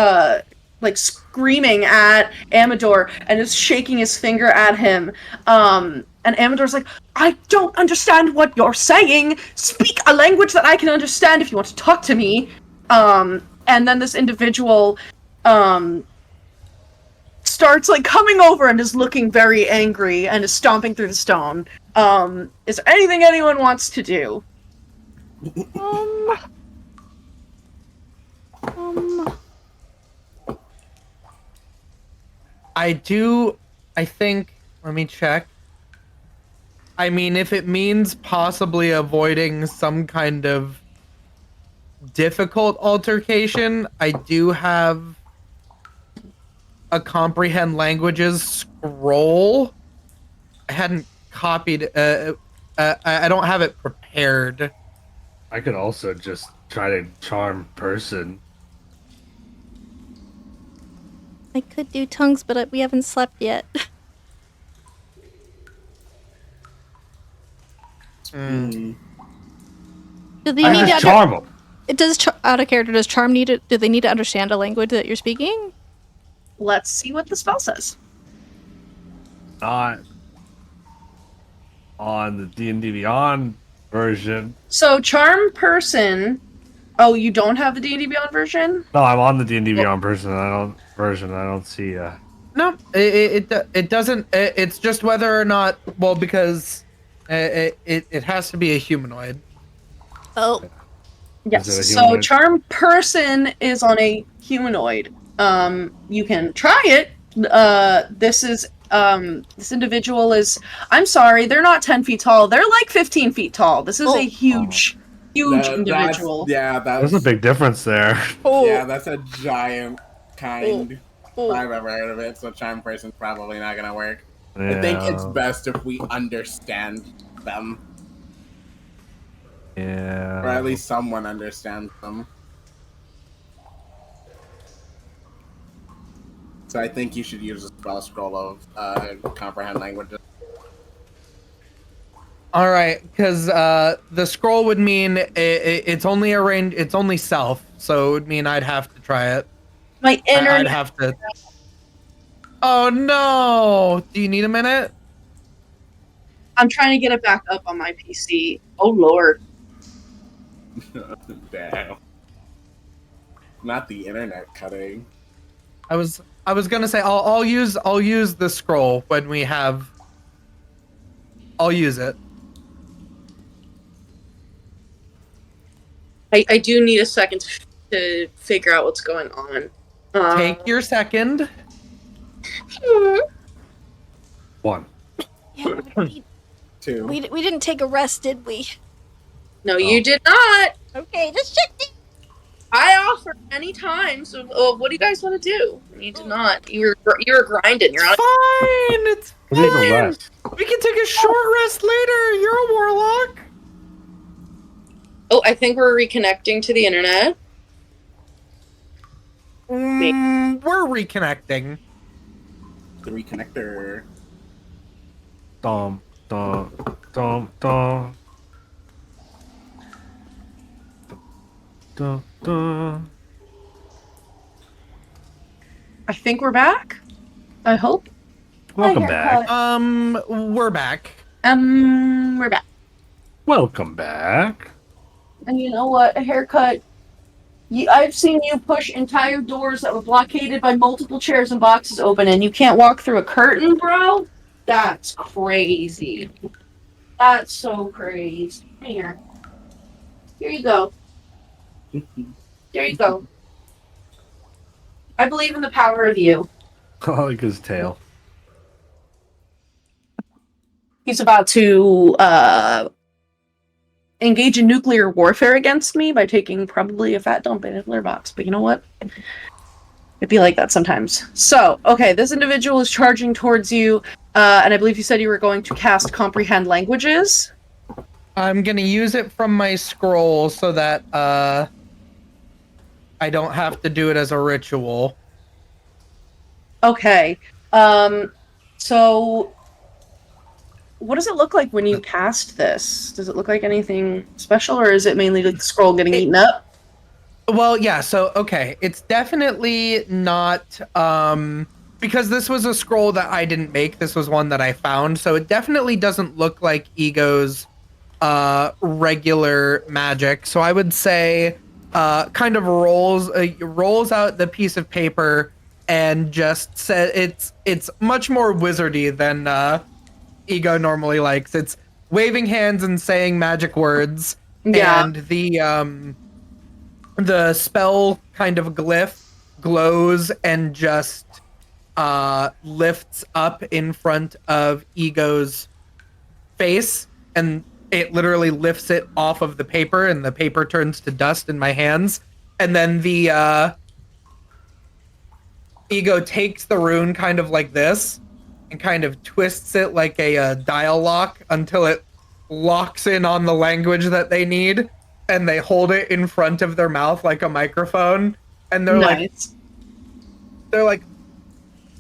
like screaming at Amador and is shaking his finger at him. And Amador's like, I don't understand what you're saying. Speak a language that I can understand if you want to talk to me. And then this individual starts like coming over and is looking very angry and is stomping through the stone. Is there anything anyone wants to do? I think, let me check. I mean, if it means possibly avoiding some kind of difficult altercation, I do have a comprehend languages scroll. I hadn't copied, I don't have it prepared. I could also just try to charm person. I could do tongues, but we haven't slept yet. Do they I need just to charm them. It does out of character. Does charm need to? Do they need to understand a language that you're speaking? Let's see what the spell says. Not on the D&D Beyond version. So charm person. Oh, you don't have the D&D Beyond version? No, I'm on the D&D Beyond version. I don't see. No, it doesn't. It's just whether or not. Well, because it has to be a humanoid. Oh, Yes. Is it a So humanoid? charm person is on a humanoid. You can try it. This individual is. I'm sorry, they're not 10 feet tall. They're like 15 feet tall. This is a huge individual. There's a big difference there. Yeah, that's a giant kind. I've ever heard of it, so charm person's probably not gonna work. I think it's best if we understand them. Yeah. Or at least someone understands them. So I think you should use a spell scroll of comprehend languages. All right, because the scroll would mean it's only a range. It's only self, so it would mean I'd have to try it. My internet. I'd have to. Oh no! Do you need a minute? I'm trying to get it back up on my PC. Oh lord. Damn. Not the internet cutting. I was gonna say I'll use the scroll when we have. I'll use it. I do need a second to figure out what's going on. Take your second. One. yeah. Two. We didn't take a rest, did we? No, you did not. Okay, just checking. I offered any time. So, what do you guys want to do? You did not. You were grinding. You're on. Fine. It's We need a fine. rest. We can take a short rest later. You're a warlock. Oh, I think we're reconnecting to the internet. We're reconnecting. The reconnector. Dum dum dum dum. Dum dum. I think we're back. I hope. Welcome back. We're back. We're back. Welcome back. And you know what? A haircut. I've seen you push entire doors that were blockaded by multiple chairs and boxes open, and you can't walk through a curtain, bro? That's crazy. That's so crazy. Here. Here you go. There you go. I believe in the power of you. I like his tail. he's about to engage in nuclear warfare against me by taking probably a fat dump in a litter box. But you know what? It'd be like that sometimes. So, okay, this individual is charging towards you, and I believe you said you were going to cast Comprehend Languages. I'm gonna use it from my scroll so that I don't have to do it as a ritual. Okay. So what does it look like when you cast this? Does it look like anything special, or is it mainly like the scroll getting eaten up? Well, yeah, so okay, it's definitely not because this was a scroll that I didn't make. This was one that I found, so it definitely doesn't look like Ego's regular magic. So I would say kind of rolls out the piece of paper and just said it's much more wizardy than Ego normally likes. It's waving hands and saying magic words, and the spell kind of glyph glows and just lifts up in front of Ego's face, and it literally lifts it off of the paper, and the paper turns to dust in my hands. And then the Ego takes the rune kind of like this and kind of twists it like a dial lock until it locks in on the language that they need, and they hold it in front of their mouth like a microphone, and they're like,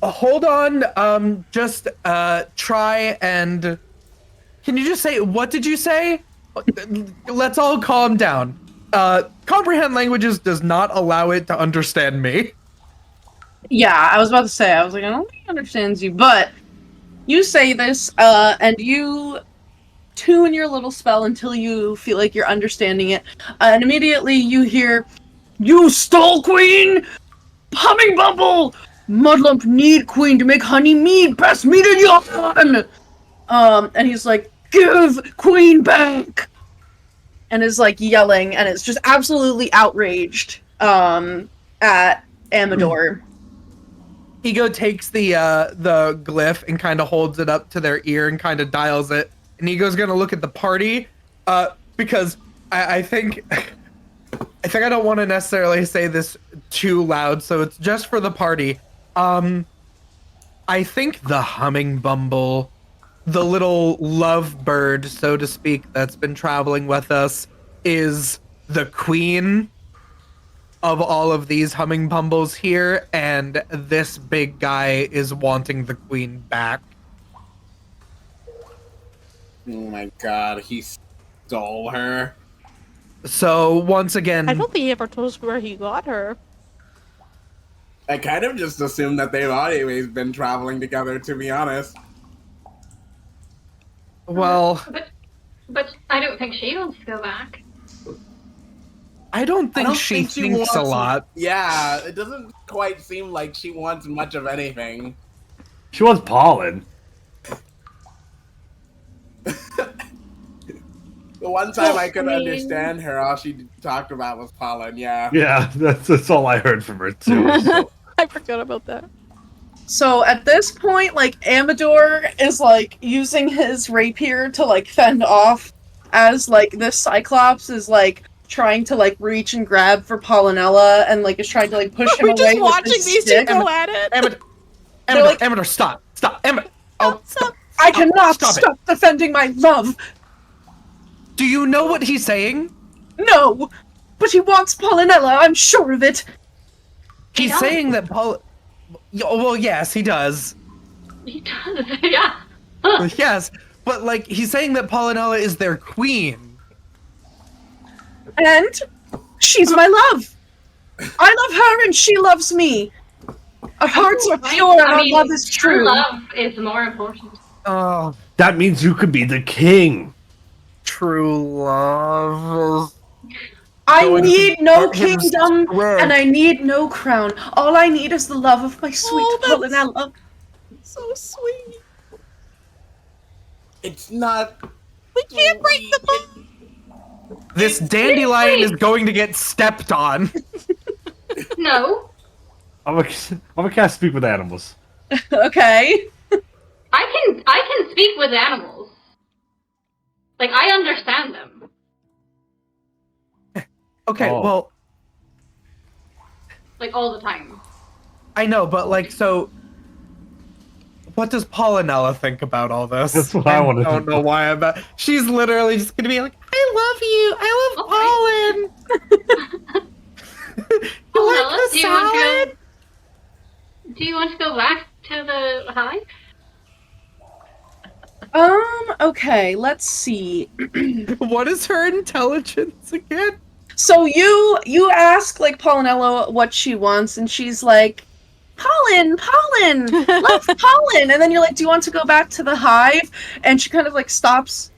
hold on, just try and can you just say, what did you say? Let's all calm down. Comprehend Languages does not allow it to understand me. Yeah, I was about to say, I was like, I don't think he understands you, but you say this, and you tune your little spell until you feel like you're understanding it, and immediately you hear, "You stole queen! Humming bubble! Mudlump need queen to make honey mead, best mead in yon!" And he's like, "Give queen back!" And is like yelling, and it's just absolutely outraged, at Amador. Ego takes the glyph and kind of holds it up to their ear and kind of dials it. And Ego's gonna look at the party, because I think I don't want to necessarily say this too loud, so it's just for the party. I think the humming bumble, the little lovebird, so to speak, that's been traveling with us, is the queen of all of these humming bumbles here, and this big guy is wanting the queen back. Oh my god, he stole her. So once again, I don't think he ever told us where he got her. I kind of just assumed that they've always been traveling together, to be honest. well, But I don't think she wants to go back. I don't think she thinks wants a lot. Yeah, it doesn't quite seem like she wants much of anything. She wants pollen. The one time I could understand her, all she talked about was pollen, yeah. Yeah, that's all I heard from her, too. So. I forgot about that. So at this point, like, Amador is, like, using his rapier to, like, fend off as, like, this Cyclops is, like, trying to, like, reach and grab for Pollinella and, like, is trying to, like, push him away. We're just with watching his these two stick. go at it. Amador, stop. Amador, Stop. I cannot stop stop defending my love! do you know what he's saying? No! But he wants Pollinella, I'm sure of it! He's saying that well, yes, he does. He does, yeah. Yes, but, like, he's saying that Pollinella is their queen. And she's my love! I love her and she loves me! Our hearts are pure and our love is true! Love is more important. Oh, That means you could be the king. true love. I Going need to no hurt him kingdom, square. and I need no crown. All I need is the love of my sweet Pollinella. So sweet. It's not... We can't break the bond. This dandelion is going to get stepped on. No, I'm gonna cast Speak with Animals. Okay. I can speak with animals. Like, I understand them. Okay, Oh. well, Like, all the time. I know, but like, so what does Paulinella think about all this? That's what I wanted to don't know why she's literally just gonna be like, I love Paulin. You like Paulinella, the salad? do you want to go back to the hive? Okay, let's see. What is her intelligence again? So you ask like Paulinella what she wants, and she's like, Pollen, love pollen. And then you're like, do you want to go back to the hive? And she kind of like stops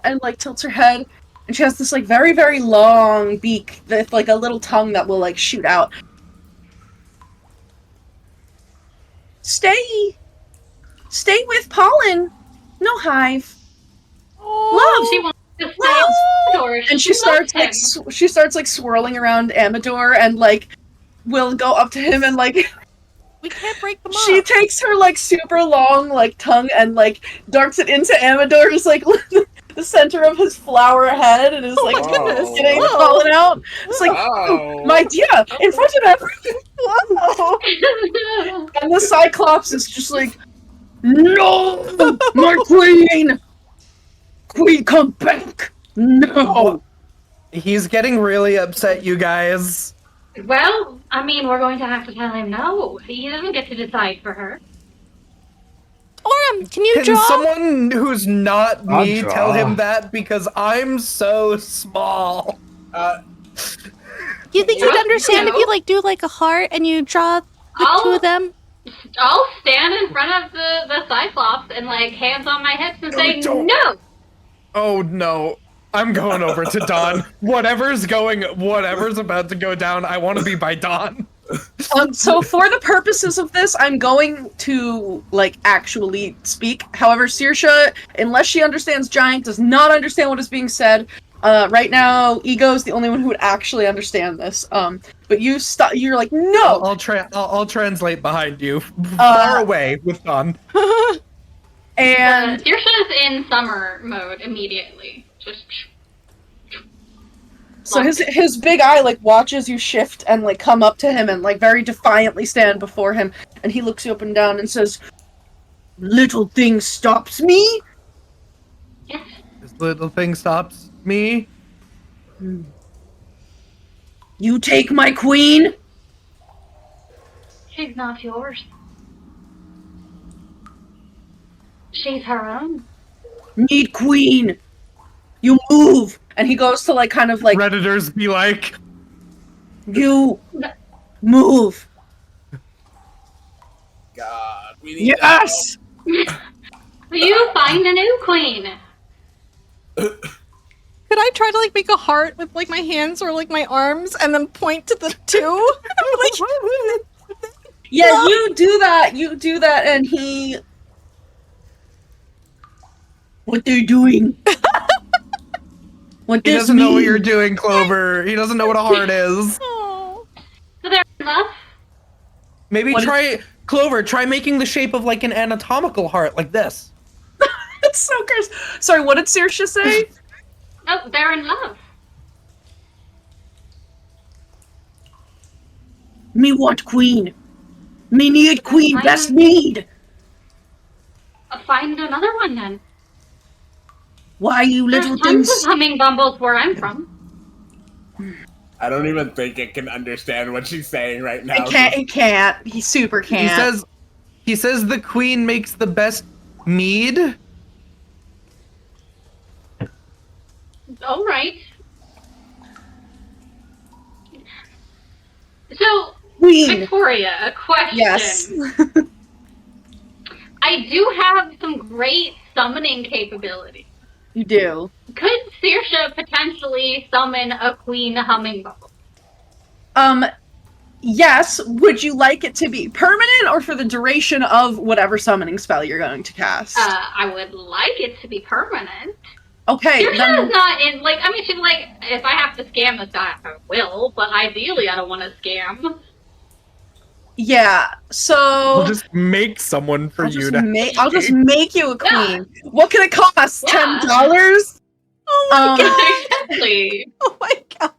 and like tilts her head, and she has this like very, very long beak with like a little tongue that will like shoot out. Stay with pollen. No hive. Love. She wants to stay Love. outdoors. And she starts like him. she starts like swirling around Amador and like will go up to him and like We can't break them she up. takes her like super long like tongue and like darts it into Amador, just like the center of his flower head, and is like my goodness. getting Whoa. falling out. It's like, Oh. my dear, in front of everyone. Whoa. And the Cyclops is just like, no, my queen, come back, no. He's getting really upset, you guys. Well, I mean, we're going to have to tell him no. He doesn't get to decide for her. Aurum, can you Can draw? someone who's not I'll me draw. tell him that, because I'm so small? Do you think he'd Yeah, understand if no. you like do like a heart and you draw the I'll- two of them? I'll stand in front of the Cyclops and like hands on my hips and say don't. no. Oh no. I'm going over to Dawn. Whatever's about to go down, I want to be by Dawn. So for the purposes of this, I'm going to like actually speak. However, Saoirse, unless she understands Giant, does not understand what is being said. Right now, Ego is the only one who would actually understand this. But you're like, no. I'll translate behind you, far away with Dawn. And Saoirse is in summer mode immediately. Just so his big eye like watches you shift and like come up to him and like very defiantly stand before him, and he looks you up and down and says, "Little thing stops me." yes. This little thing stops me. You take my queen. She's not yours. She's her own. Need queen. You move. And he goes to like kind of like, Predators be like, you move. God, we need Yes. You find a new queen. Could I try to like make a heart with like my hands or like my arms and then point to the two? Like, Yeah, you do that, and he... What they're doing? What he this doesn't know what mean? you're doing, Clover. He doesn't know what a heart is. oh. So they're in love. Maybe What try making the shape of like an anatomical heart, like this. That's so gross. Sorry, what did Saoirse say? No, they're in love. Me want queen. Me need queen. Best need. Find another one then. Why you little There's tons things? of humming bumbles where I'm from. I don't even think it can understand what she's saying right now. It can't. He super can't. He says the queen makes the best mead. All right. So, Queen. Victoria, a question. Yes. I do have some great summoning capability. You do. Could Saoirse potentially summon a queen humming bubble? Yes. Would you like it to be permanent or for the duration of whatever summoning spell you're going to cast? I would like it to be permanent. Okay, Saoirse then is not in, like, I mean, she's like, if I have to scam this guy, I will, but ideally I don't want to scam. yeah. So I'll just make someone for I'll you just to. make you a queen. What can it cost? Yeah. $10? Oh my god! Exactly. Oh my god!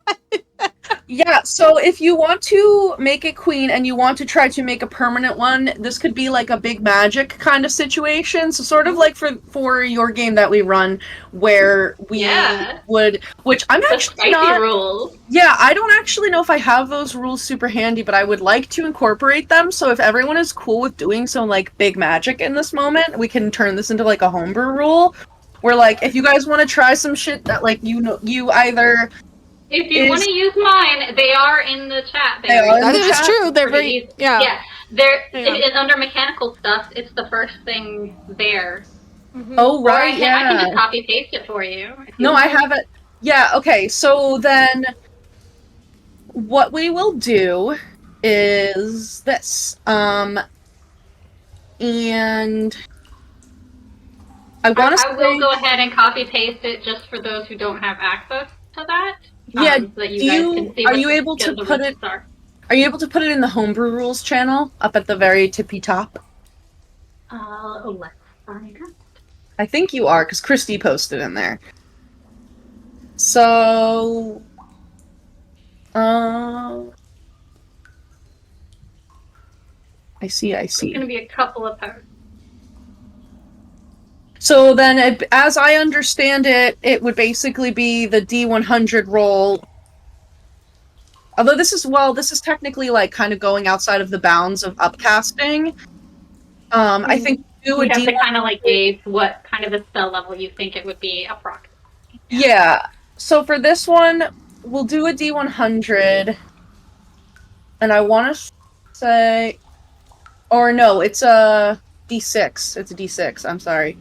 Yeah, so if you want to make it queen and you want to try to make a permanent one, this could be like a big magic kind of situation. So sort of like for your game that we run, where we Yeah. would, which I'm The actually spicy not. rules. Yeah, I don't actually know if I have those rules super handy, but I would like to incorporate them. So if everyone is cool with doing some like big magic in this moment, we can turn this into like a homebrew rule. Where like if you guys want to try some shit that like you either. If you want to use mine, they are in the chat. They are in That the is chat. true. They're Pretty very easy. yeah. They're Yeah. It's under mechanical stuff. It's the first thing there. Mhm. Oh Or I right, can yeah. just copy paste it for you. if you No, I want. have it. Yeah, okay. So then what we will do is this. And I want to I will go ahead and copy paste it just for those who don't have access to that. Yeah, so that you guys can see are what you able to the put rules it are. Are you able to put it in the homebrew rules channel up at the very tippy top? Let's find out. I think you are, because Kristy posted in there. So I see. It's going to be a couple of posts. So then, as I understand it, it would basically be the D100 roll. Although this is technically like kind of going outside of the bounds of upcasting. I think do a You have to D100. kind of like gauge what kind of a spell level you think it would be approximately. Yeah. So for this one, we'll do a D100. And I want to say, or no, it's a D6. It's a D6. I'm sorry.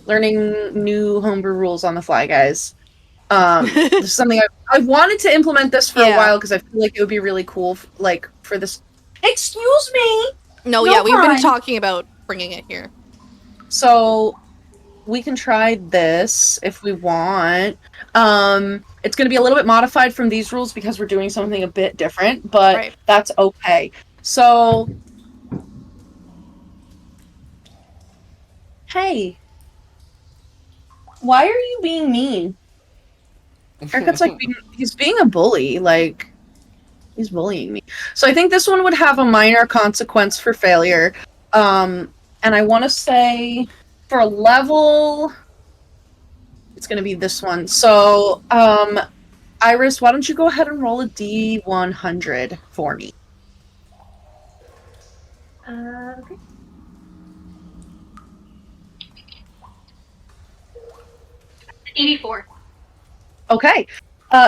Learning new homebrew rules on the fly, guys. This is something I wanted to implement this for a while because I feel like it would be really cool, like for this. Excuse me. No, No yeah, we've been crime. talking about bringing it here. So we can try this if we want. It's going to be a little bit modified from these rules because we're doing something a bit different, but that's okay. So, hey, why are you being mean? Eric's like he's being a bully, like he's bullying me. So I think this one would have a minor consequence for failure. And I want to say for a level, it's going to be this one. So, Iris, why don't you go ahead and roll a D100 for me? Okay. $84. Okay.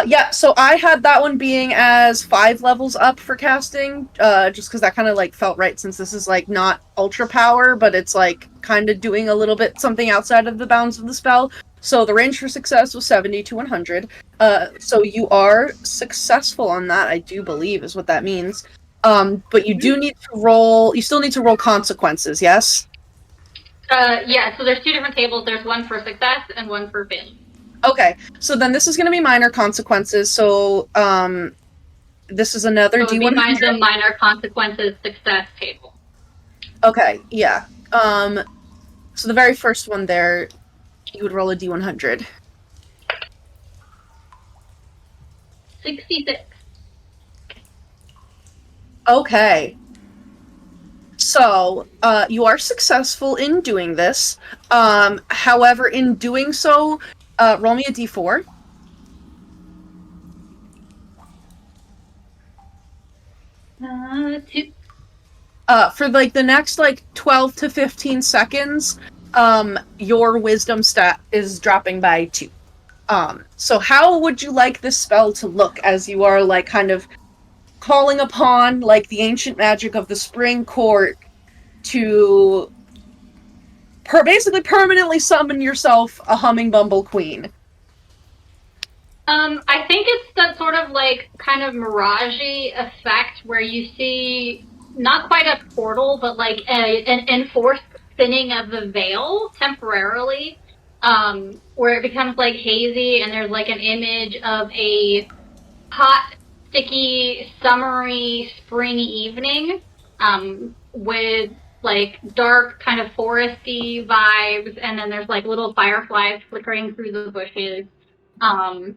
Yeah, so I had that one being as 5 levels up for casting, just because that kind of like felt right since this is like not ultra power, but it's like kind of doing a little bit something outside of the bounds of the spell. So the range for success was 70 to 100. So you are successful on that, I do believe is what that means. But you do need to roll, you still need to roll consequences, yes? Yeah, so there's 2 different tables. There's one for success and one for failure. Okay, so then this is going to be minor consequences. So, this is another So it would D100. be the minor consequences success table. Okay, yeah. So the very first one there, you would roll a D100. 66. Okay. So, you are successful in doing this. However, in doing so, roll me a D4. Two. For like the next like 12 to 15 seconds, your wisdom stat is dropping by 2. So how would you like this spell to look as you are like kind of calling upon like the ancient magic of the Spring Court to basically permanently summon yourself a humming bumble queen? I think it's that sort of like kind of mirage-y effect where you see not quite a portal, but like an enforced thinning of the veil temporarily, where it becomes like hazy and there's like an image of a hot, sticky, summery, spring evening, with like dark kind of foresty vibes, and then there's like little fireflies flickering through the bushes. And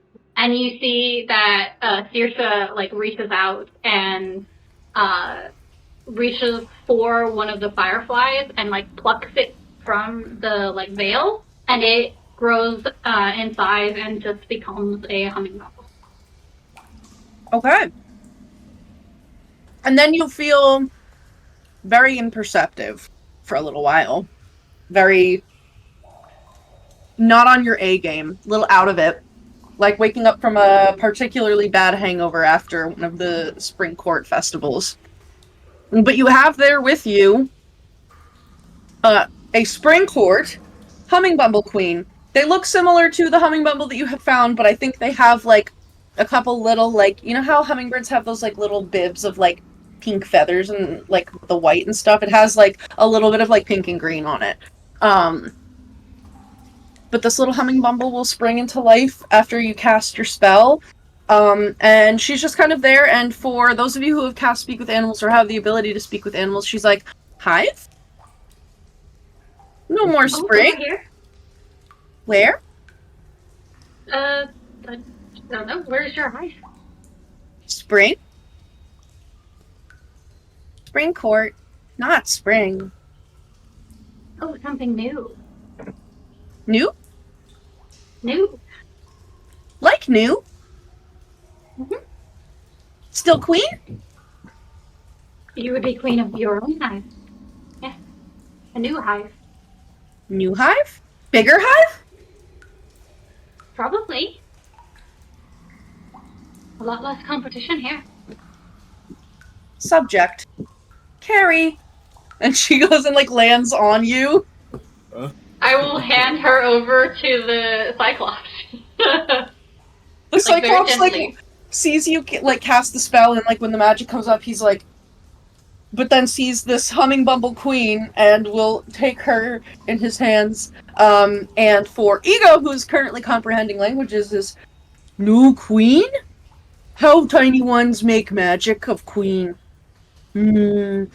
you see that Saoirse like reaches out and reaches for one of the fireflies and like plucks it from the like veil, and it grows in size and just becomes a hummingbird. Okay. And then you feel very imperceptive for a little while. Very not on your A game, a little out of it. Like waking up from a particularly bad hangover after one of the spring court festivals. But you have there with you a spring court hummingbumble queen. They look similar to the hummingbumble that you have found, but I think they have like a couple little like, you know how hummingbirds have those like little bibs of like pink feathers and like the white and stuff? It has like a little bit of like pink and green on it. But this little hummingbumble will spring into life after you cast your spell. And she's just kind of there, and for those of you who have cast Speak with Animals or have the ability to speak with animals, she's like, Hive? No more spring? Here. Where? I don't know. Where's your hive? Spring? Spring court. Not spring. Oh, something new. New? New. Like new? Mm-hmm. Still queen? You would be queen of your own hive. Yeah. A new hive. New hive? Bigger hive? Probably. A lot less competition here. Subject. Carrie. And she goes and like lands on you. I will hand her over to the Cyclops. The Like, Cyclops very like gently. sees you like cast the spell, and like when the magic comes up, he's like, but then sees this hummingbumble queen and will take her in his hands. And for Ego, who's currently comprehending languages, is new queen? How tiny ones make magic of queen. Ooh,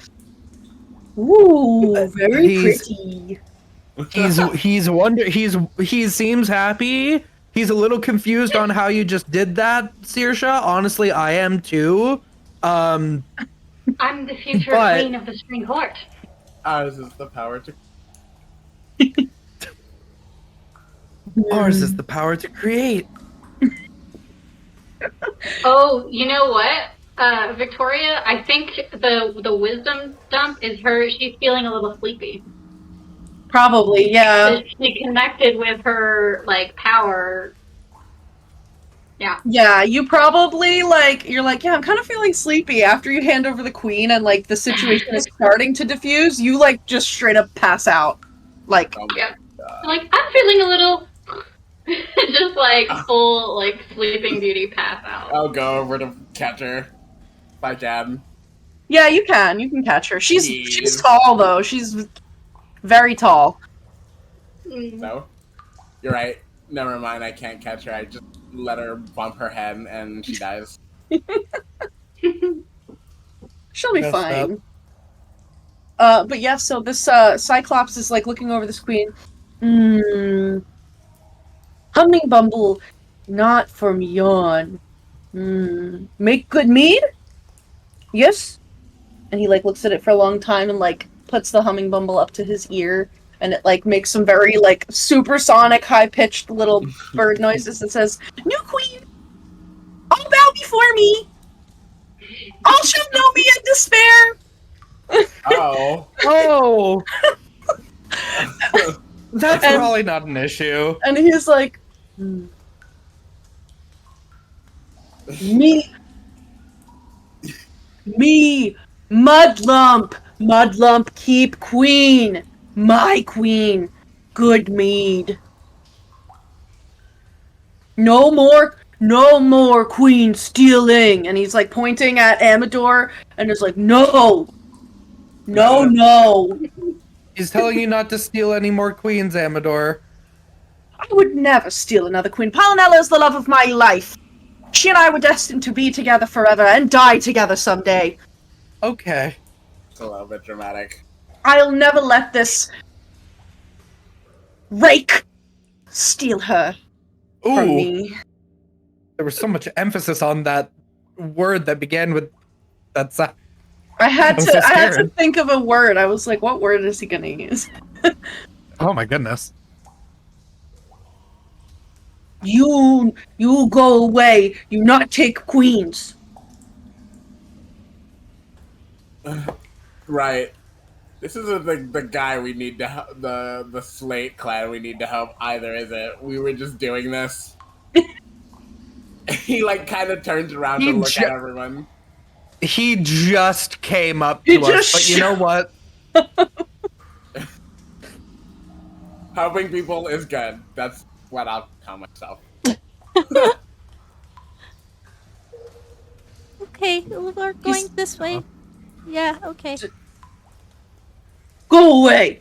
very pretty. He seems happy. He's a little confused on how you just did that, Saoirse. Honestly, I am too. I'm the future But- queen of the spring court. Ours is the power to. Ours is the power to create. Oh, you know what? Victoria, I think the wisdom dump is her. She's feeling a little sleepy. Probably, yeah. So she connected with her like power. Yeah. Yeah, you probably, like, you're like, yeah, I'm kind of feeling sleepy after you hand over the queen and, like, the situation is starting to diffuse, you, like, just straight up pass out. Like, Yeah. Like, I'm feeling a little just like full like sleeping beauty pass out. I'll go over to catch her. Bye, Jab. yeah, you can catch her. She's Jeez. tall, though. She's very tall. Mm. No? You're right. Never mind, I can't catch her. I just let her bump her head and she dies. She'll be Messed fine. But yeah, so this Cyclops is like looking over this queen. Hummingbumble, not from yon. Make good mead? Yes? And he like looks at it for a long time and like puts the hummingbumble up to his ear, and it like makes some very like supersonic high-pitched little bird noises and says, New queen! All bow before me! All shall know me in despair! Oh. Oh, that's And- probably not an issue. And he's like, Me, Mudlump, keep queen, my queen, good mead. No more queen stealing. And he's like pointing at Amador and is like, no. He's telling you not to steal any more queens, Amador. I would never steal another queen. Pollinella is the love of my life. She and I were destined to be together forever and die together someday. Okay. It's a little bit dramatic. I'll never let this rake steal her. from Ooh. me. There was so much emphasis on that word that began with that sound. I had I'm to so I had to scared. think of a word. I was like, what word is he gonna use? Oh my goodness. You go away. You not take queens. Right. This isn't the guy we need to help, the Slate clan we need to help either, is it? We were just doing this. He like kind of turns around to look at everyone. He just came up He to us, just but you know what? Helping people is good. That's what I'll tell myself. Okay, we're going this way. Yeah, okay. Go away.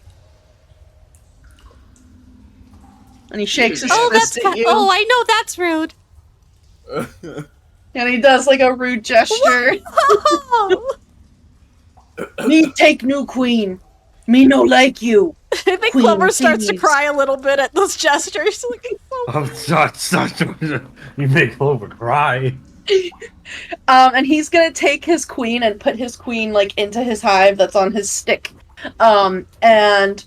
And he shakes his fist at you. Oh, I know that's rude. And he does like a rude gesture. Oh! Me take new queen. Me no like you. I think Queen, Clover starts to please. cry a little bit at those gestures. Like, it's so You make Clover cry. And he's gonna take his queen and put his queen like into his hive that's on his stick. And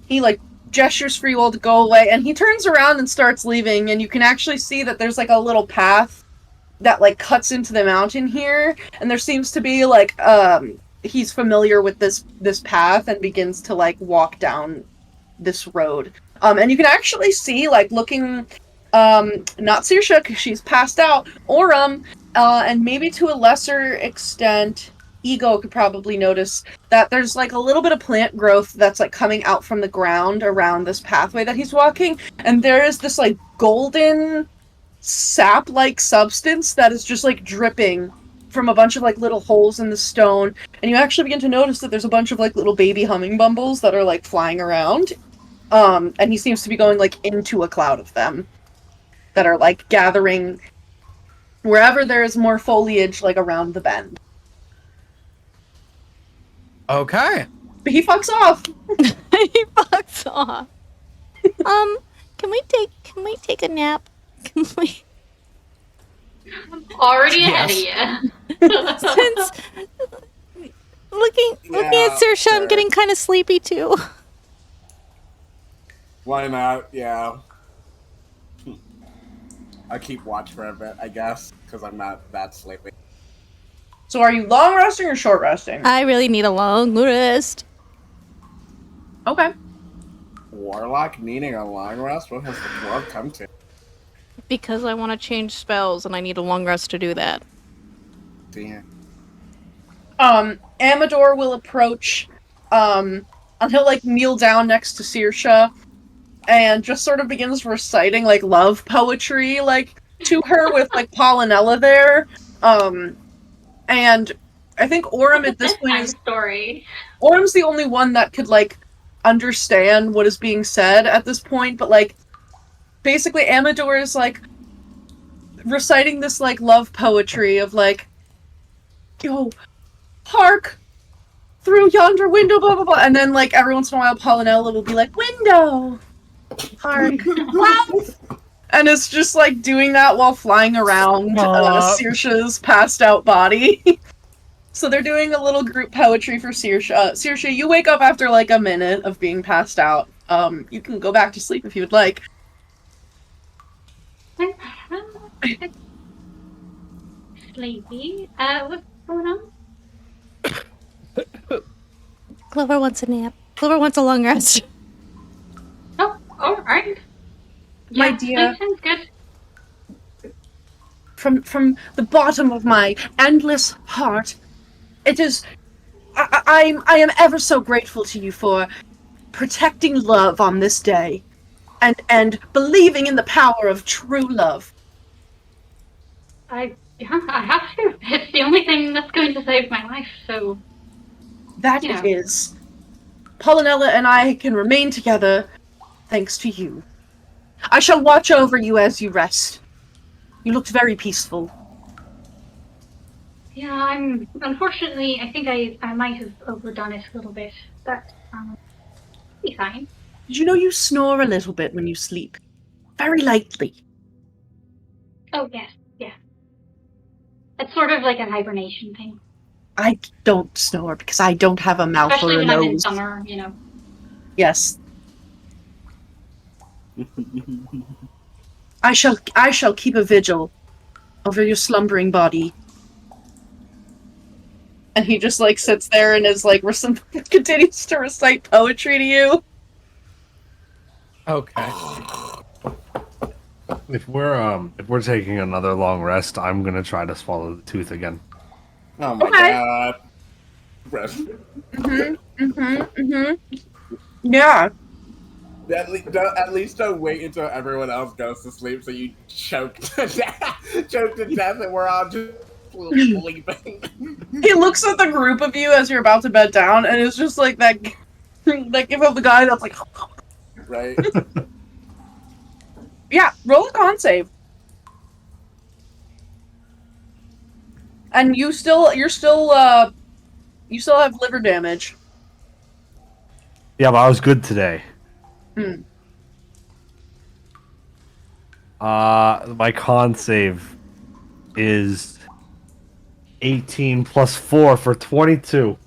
he like gestures for you all to go away, and he turns around and starts leaving, and you can actually see that there's like a little path that like cuts into the mountain here, and there seems to be like he's familiar with this path and begins to like walk down this road. And you can actually see like looking not Saoirse because she's passed out, Aurum, and maybe to a lesser extent Ego could probably notice that there's like a little bit of plant growth that's like coming out from the ground around this pathway that he's walking, and there is this like golden sap-like substance that is just like dripping from a bunch of like little holes in the stone, and you actually begin to notice that there's a bunch of like little baby humming bumbles that are like flying around, and he seems to be going like into a cloud of them that are like gathering wherever there is more foliage like around the bend. Okay. But he fucks off. he fucks off. Can we take a nap? Can we? Already ahead of you. Since looking at Saoirse, sure. I'm getting kind of sleepy too. Why not? Yeah. I'll keep watch for a bit, I guess, because I'm not that sleepy. So are you long resting or short resting? I really need a long rest. Okay. Warlock needing a long rest? What has the dwarf come to? Because I want to change spells and I need a long rest to do that. Damn. Amador will approach, and he'll like kneel down next to Saoirse and just sort of begins reciting like love poetry like to her with like Polynella there. And I think Aurum at this point is story. Aurum's the only one that could like understand what is being said at this point, but like basically Amador is like reciting this like love poetry of like, yo, hark through yonder window, blah blah blah, and then like every once in a while Polynella will be like, window, hark, love, and it's just like doing that while flying around Saoirse's passed out body. So they're doing a little group poetry for Saoirse. Saoirse, you wake up after like a minute of being passed out. You can go back to sleep if you would like. Sleepy. What's going on? Clover wants a nap. Clover wants a long rest. Oh, alright. My Yeah, dear. that sounds good. From the bottom of my endless heart, it is. I am ever so grateful to you for protecting love on this day, and believing in the power of true love. I have to. It's the only thing that's going to save my life, so... That Yeah. it is. Polynella and I can remain together thanks to you. I shall watch over you as you rest. You looked very peaceful. Yeah, unfortunately, I think I might have overdone it a little bit, but, be fine. Did you know you snore a little bit when you sleep? Very lightly. Oh, yes, yeah. It's sort of like a hibernation thing. I don't snore because I don't have a mouth Especially or a when I'm in nose. summer, Yes. I shall keep a vigil over your slumbering body. And he just like sits there and is like continues to recite poetry to you. Okay. If we're taking another long rest, I'm gonna try to swallow the tooth again. Oh my Okay. god. Rest. Yeah. At least don't wait until everyone else goes to sleep so you choke to death and we're all just sleeping. He looks at the group of you as you're about to bed down, and it's just like that gif of the guy that's like, Right? yeah, roll a con save. And you still have liver damage. Yeah, but I was good today. Hmm. My con save is 18 plus 4 for 22.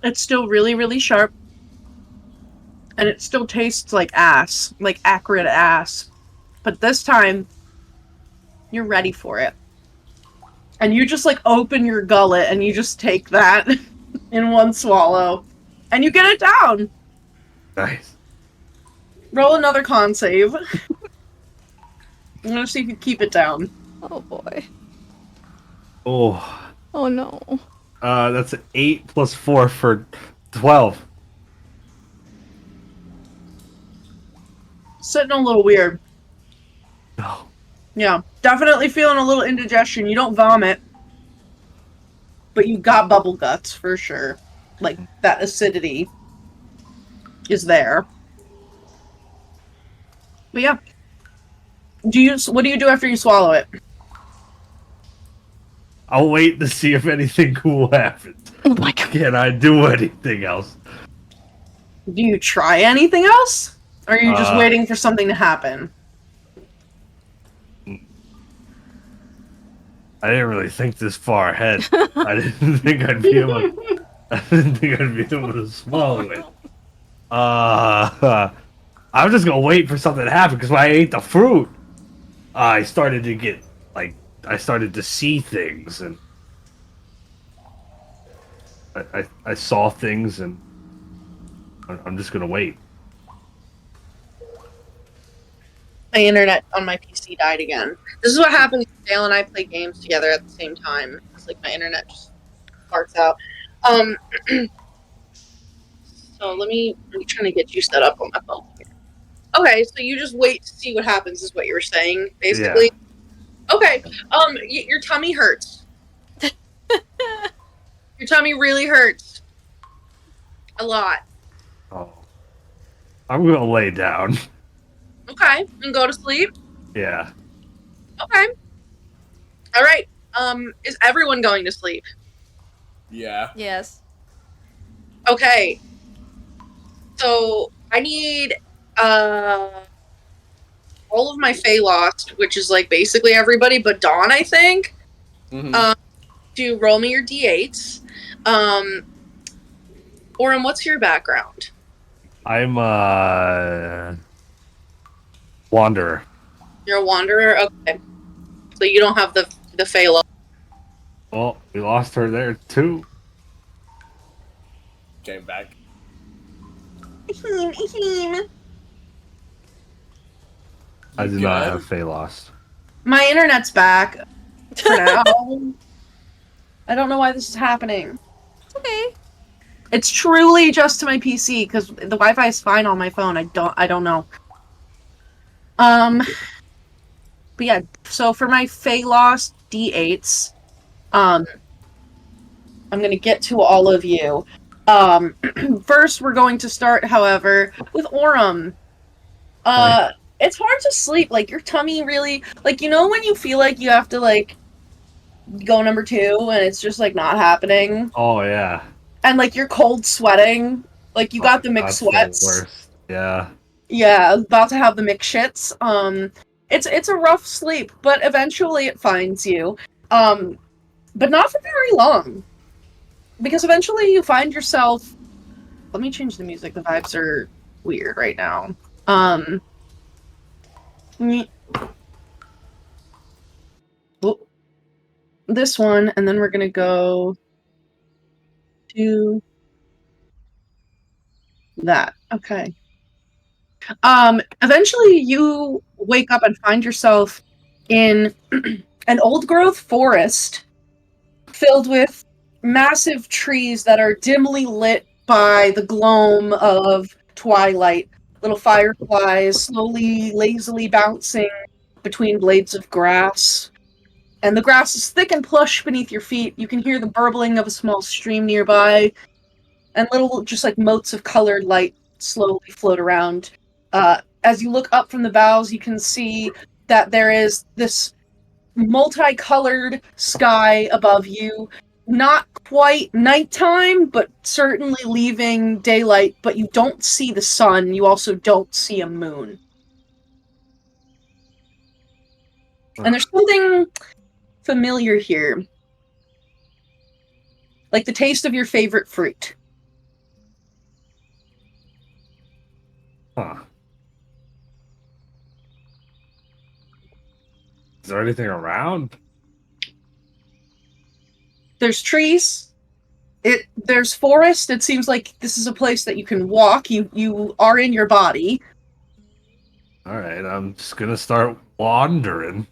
It's still really, really sharp. And it still tastes like ass. Like acrid ass. But this time, you're ready for it. And you just like open your gullet and you just take that in one swallow. And you get it down. Nice. Roll another con save. I'm gonna see if you keep it down. Oh boy. Oh. Oh no. That's 8 plus 4 for 12. Sitting a little weird. No. Yeah, definitely feeling a little indigestion. You don't vomit, but you got bubble guts for sure. Like that acidity is there. But yeah, what do you do after you swallow it? I'll wait to see if anything cool happens. Oh my god. Can I do anything else? Do you try anything else, or are you just waiting for something to happen? I didn't really think this far ahead. I didn't think I'd be able to swallow it. I'm just gonna wait for something to happen because when I ate the fruit, I started to see things and I saw things and I'm just gonna wait. My internet on my PC died again. This is what happens when Dale and I play games together at the same time. It's like my internet just farts out. So I'm trying to get you set up on my phone here. Okay, so you just wait to see what happens is what you were saying, basically. Yeah. Okay, your tummy hurts. Your tummy really hurts. A lot. Oh. I'm gonna lay down. Okay, and go to sleep? Yeah. Okay. Alright, is everyone going to sleep? Yeah. Yes. Okay. So, I need, all of my Fae Lost, which is, like, basically everybody but Dawn, I think, to roll me your d8s. Aurum, what's your background? I'm wanderer. You're a wanderer? Okay. So you don't have the Fae Lost. Well, we lost her there too. Came back. I did not have Fae lost. My internet's back. For now. I don't know why this is happening. It's okay. It's truly just to my PC, because the Wi-Fi is fine on my phone. I don't know. But yeah, so for my Fae Lost D8s, I'm gonna get to all of you. First we're going to start, however, with Aurum. It's hard to sleep, like your tummy really, like, you know when you feel like you have to like go number 2 and it's just like not happening? Oh yeah. And like you're cold sweating, like you got the mixed sweats. The worst. Yeah. Yeah, about to have the mixed shits. It's a rough sleep, but eventually it finds you. But not for very long. Because eventually you find yourself. Let me change the music. The vibes are weird right now. This one, and then we're gonna go to that. Okay. Eventually you wake up and find yourself in an old growth forest filled with massive trees that are dimly lit by the gloam of twilight. Little fireflies slowly, lazily bouncing between blades of grass. And the grass is thick and plush beneath your feet. You can hear the burbling of a small stream nearby, and little, just like motes of colored light slowly float around. As you look up from the boughs, you can see that there is this multicolored sky above you. Not quite nighttime, but certainly leaving daylight, but you don't see the sun. You also don't see a moon. And there's something familiar here. Like the taste of your favorite fruit. Huh. Is there anything around? There's trees. There's forest. It seems like this is a place that you can walk. You are in your body. Alright, I'm just gonna start wandering.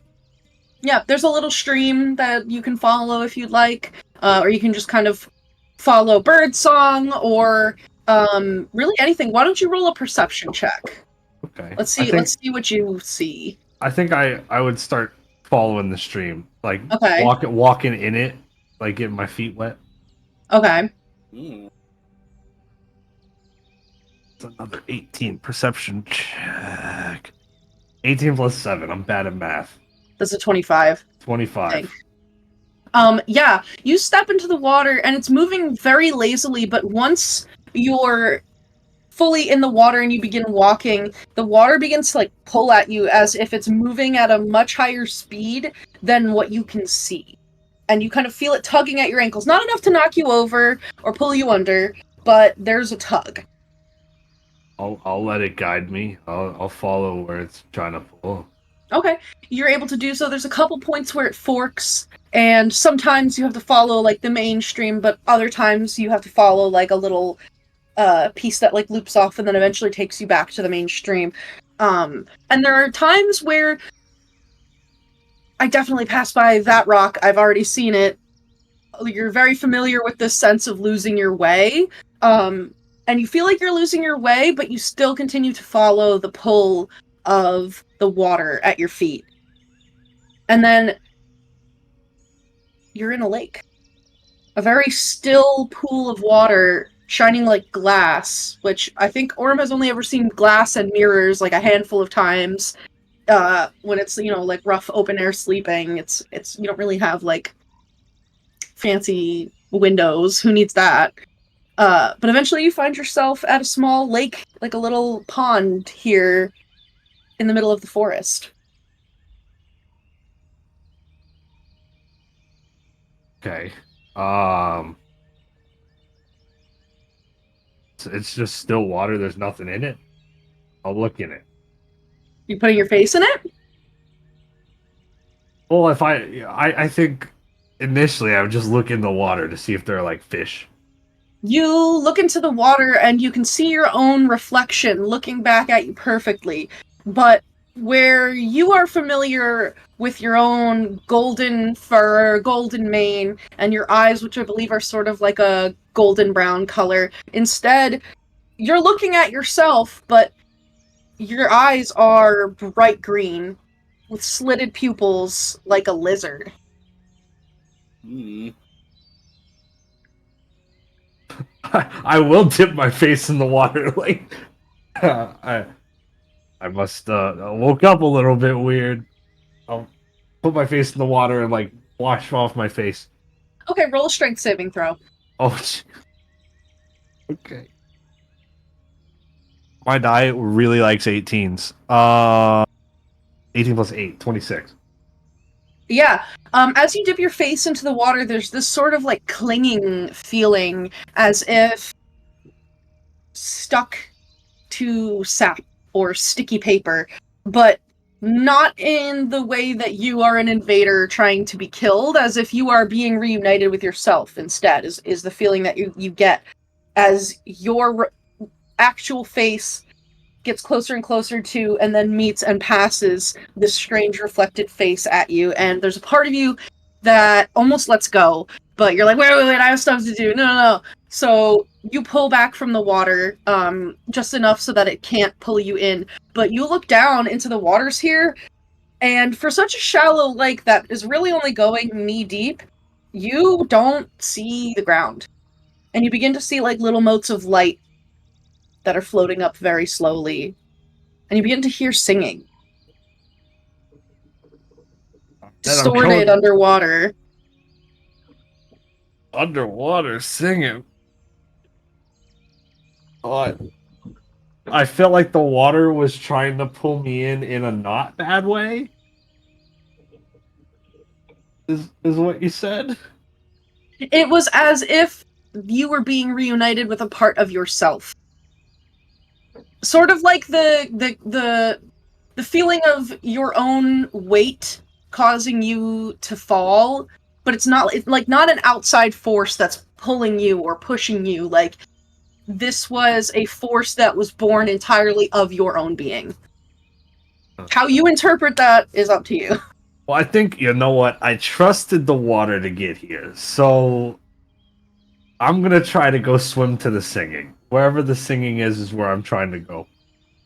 Yeah, there's a little stream that you can follow if you'd like. Or you can just kind of follow birdsong or really anything. Why don't you roll a perception check? Okay. Let's see what you see. I think I would start following the stream. Like Okay. walking in it, like getting my feet wet. Okay. Mm. It's another 18 perception check. 18 plus 7. I'm bad at math. That's a 25. 25. Yeah, you step into the water and it's moving very lazily, but once you're fully in the water and you begin walking, the water begins to like pull at you as if it's moving at a much higher speed than what you can see. And you kind of feel it tugging at your ankles. Not enough to knock you over or pull you under, but there's a tug. I'll let it guide me. I'll follow where it's trying to pull. Okay, you're able to do so. There's a couple points where it forks, and sometimes you have to follow like the mainstream, but other times you have to follow like a little piece that like loops off and then eventually takes you back to the mainstream. And there are times where I definitely pass by that rock. I've already seen it. You're very familiar with this sense of losing your way. And you feel like you're losing your way, but you still continue to follow the pull of the water at your feet. And then you're in a lake. A very still pool of water shining like glass, which I think Aurum has only ever seen glass and mirrors like a handful of times. When it's, you know, like rough open air sleeping, it's you don't really have like fancy windows. Who needs that? But eventually you find yourself at a small lake, like a little pond here in the middle of the forest. Okay. It's just still water. There's nothing in it. I'll look in it. You putting your face in it? Well, if I think initially I would just look in the water to see if there are like fish. You look into the water and you can see your own reflection looking back at you perfectly. But where you are familiar with your own golden fur, golden mane, and your eyes, which I believe are sort of like a golden brown color, instead, you're looking at yourself, but your eyes are bright green with slitted pupils like a lizard. Mm. I will dip my face in the water. Like I must woke up a little bit weird. I'll put my face in the water and like wash off my face. Okay, roll a strength saving throw. Oh, okay. My die really likes 18s. 18 plus 8, 26. Yeah. As you dip your face into the water, there's this sort of like clinging feeling as if stuck to sap or sticky paper, but not in the way that you are an invader trying to be killed, as if you are being reunited with yourself instead, is the feeling that you get as your actual face gets closer and closer to, and then meets and passes this strange reflected face at you, and there's a part of you that almost lets go, but you're like, wait, I have stuff to do. No. So you pull back from the water, just enough so that it can't pull you in, but you look down into the waters here, and for such a shallow lake that is really only going knee deep, you don't see the ground. And you begin to see like little motes of light that are floating up very slowly. And you begin to hear singing. Distorted underwater. Underwater singing. Oh, I felt like the water was trying to pull me in a not bad way. Is what you said? It was as if you were being reunited with a part of yourself. Sort of like the feeling of your own weight causing you to fall, but it's not not an outside force that's pulling you or pushing you. Like, this was a force that was born entirely of your own being. How you interpret that is up to you. Well, I think, you know what? I trusted the water to get here, so I'm gonna try to go swim to the singing. Wherever the singing is where I'm trying to go.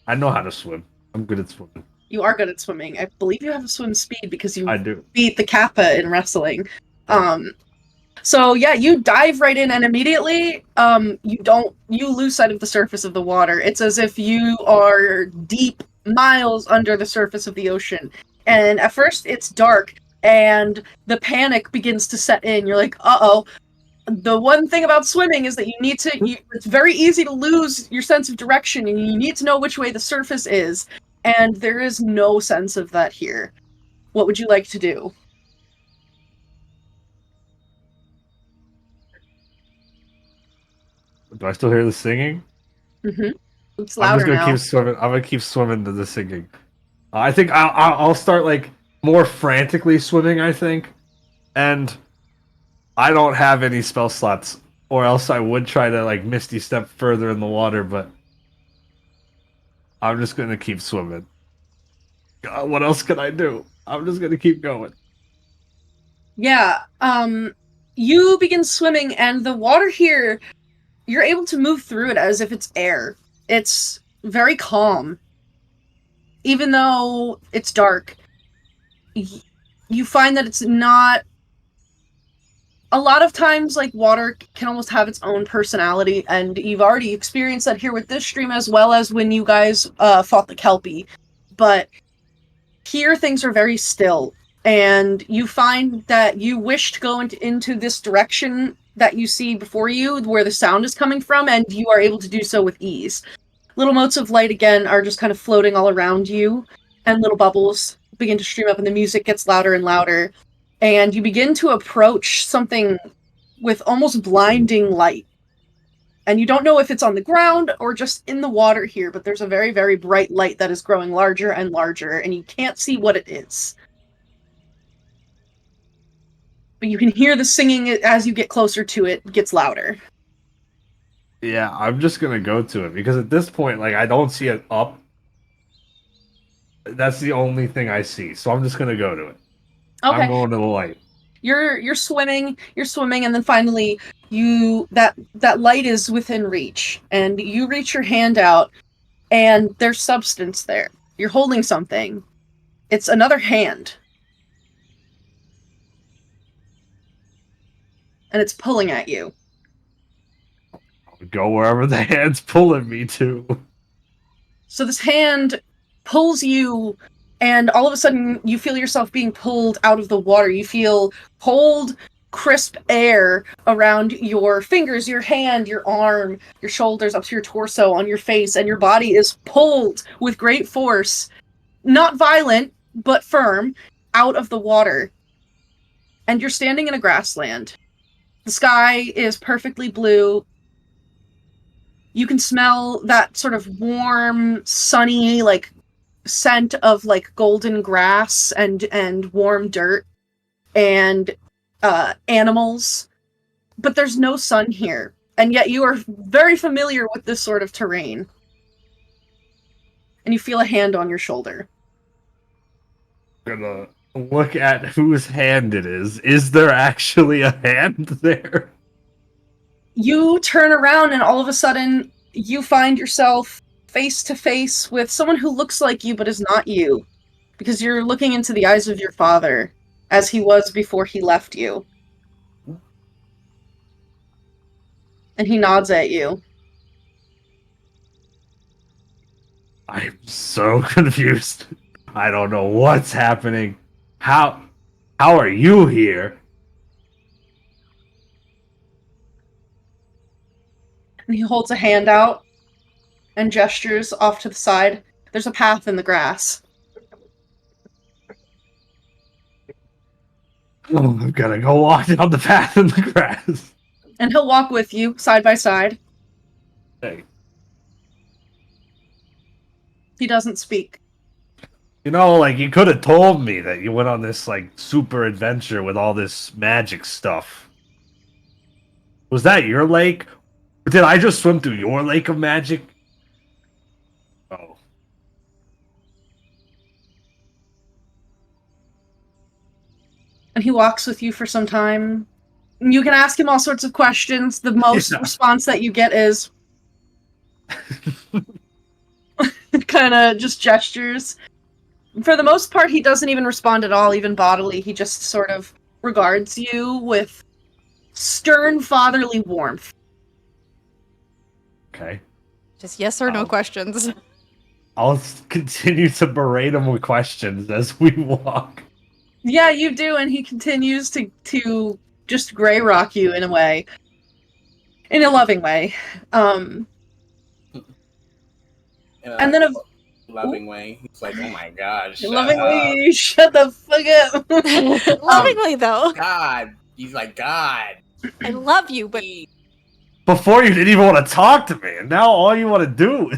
I know how to swim. I'm good at swimming. You are good at swimming. I believe you have a swim speed because I do. beat the Kappa in wrestling. So yeah, you dive right in, and immediately you lose sight of the surface of the water. It's as if you are deep miles under the surface of the ocean. And at first it's dark, and the panic begins to set in. You're like, uh-oh. The one thing about swimming is that it's very easy to lose your sense of direction, and you need to know which way the surface is. And there is no sense of that here. What would you like to do? Do I still hear the singing? Mm-hmm. It's louder now. Keep swimming. I'm gonna keep swimming to the singing. I think I'll start like more frantically swimming. I think, and I don't have any spell slots, or else I would try to like Misty Step further in the water. But I'm just gonna keep swimming. God, what else can I do? I'm just gonna keep going. Yeah. You begin swimming, and the water here, you're able to move through it as if it's air. It's very calm. Even though it's dark, you find that it's not... A lot of times, like, water can almost have its own personality, and you've already experienced that here with this stream, as well as when you guys fought the Kelpie. But here, things are very still, and you find that you wish to go into this direction that you see before you, where the sound is coming from, and you are able to do so with ease. Little motes of light, again, are just kind of floating all around you, and little bubbles begin to stream up, and the music gets louder and louder, and you begin to approach something with almost blinding light. And you don't know if it's on the ground or just in the water here, but there's a very, very bright light that is growing larger and larger, and you can't see what it is. But you can hear the singing as you get closer to it. It gets louder. Yeah, I'm just gonna go to it, because at this point, like, I don't see it up. That's the only thing I see, so I'm just gonna go to it. Okay. I'm going to the light. You're swimming, and then finally that light is within reach, and you reach your hand out, and there's substance there. You're holding something. It's another hand. And it's pulling at you. I'll go wherever the hand's pulling me to. So this hand pulls you, and all of a sudden you feel yourself being pulled out of the water. You feel cold, crisp air around your fingers, your hand, your arm, your shoulders, up to your torso, on your face, and your body is pulled with great force. Not violent, but firm, out of the water. And you're standing in a grassland. The sky is perfectly blue. You can smell that sort of warm, sunny, like, scent of, like, golden grass and warm dirt and animals. But there's no sun here. And yet you are very familiar with this sort of terrain. And you feel a hand on your shoulder. I'm gonna look at whose hand it is. Is there actually a hand there? You turn around and all of a sudden you find yourself face to face with someone who looks like you but is not you. Because you're looking into the eyes of your father as he was before he left you. And he nods at you. I'm so confused. I don't know what's happening. How are you here? And he holds a hand out and gestures off to the side. There's a path in the grass. Oh, I'm gonna go walk down the path in the grass. And he'll walk with you, side by side. Hey. He doesn't speak. You know, like, you could have told me that you went on this, like, super adventure with all this magic stuff. Was that your lake? Or did I just swim through your lake of magic? Oh. And he walks with you for some time. You can ask him all sorts of questions. The most response that you get is kind of just gestures. For the most part, he doesn't even respond at all, even bodily. He just sort of regards you with stern fatherly warmth. Okay. Just yes or no questions. I'll continue to berate him with questions as we walk. Yeah, you do, and he continues to just gray rock you in a way. In a loving way. And then a loving way. He's like, oh my gosh. Lovingly, shut the fuck up. Lovingly, though. God. He's like, God. I love you, but Before you didn't even want to talk to me, and now all you want to do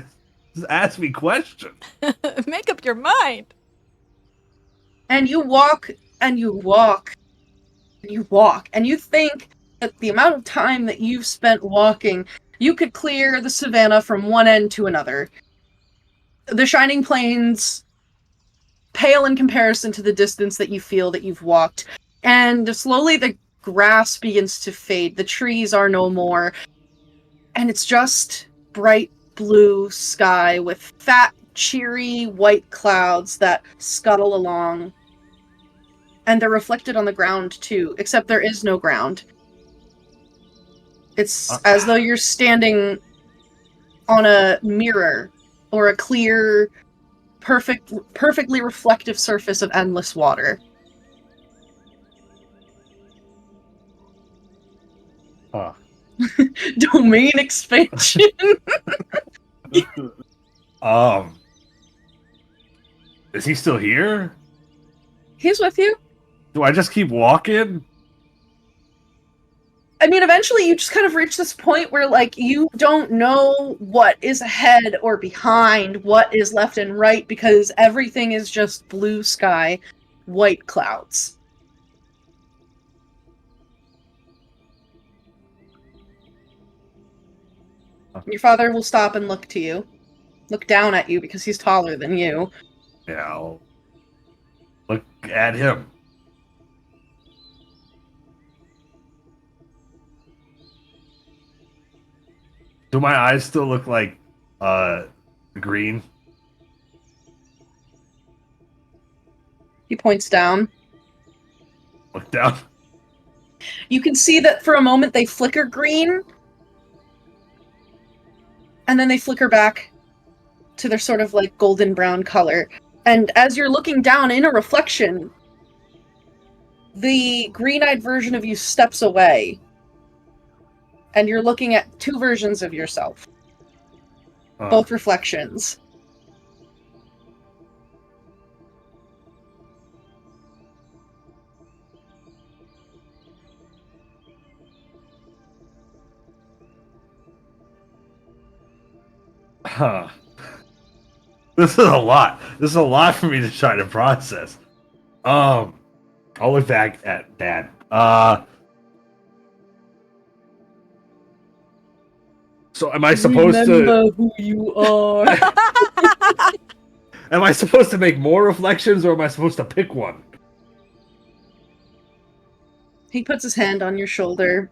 is ask me questions. make up your mind. And you walk, and you walk, and you walk, and you think that the amount of time that you've spent walking, you could clear the savannah from one end to another. The shining plains pale in comparison to the distance that you feel that you've walked. And slowly the grass begins to fade. The trees are no more. And it's just bright blue sky with fat, cheery white clouds that scuttle along. And they're reflected on the ground too, except there is no ground. It's as though you're standing on a mirror or a clear, perfectly reflective surface of endless water. Huh. Domain expansion. Is he still here? He's with you. Do I just keep walking? I mean, eventually you just kind of reach this point where, like, you don't know what is ahead or behind, what is left and right, because everything is just blue sky, white clouds. Your father will stop and look to you. Look down at you because he's taller than you. Yeah, I'll look at him. Do my eyes still look like green? He points down. Look down. You can see that for a moment they flicker green, and then they flicker back to their sort of like golden brown color. And as you're looking down in a reflection, the green-eyed version of you steps away, and you're looking at two versions of yourself. Both reflections. Huh. This is a lot. This is a lot for me to try to process. I'll look back at Dad. So am I supposed to who you are? am I supposed to make more reflections or am I supposed to pick one? He puts his hand on your shoulder.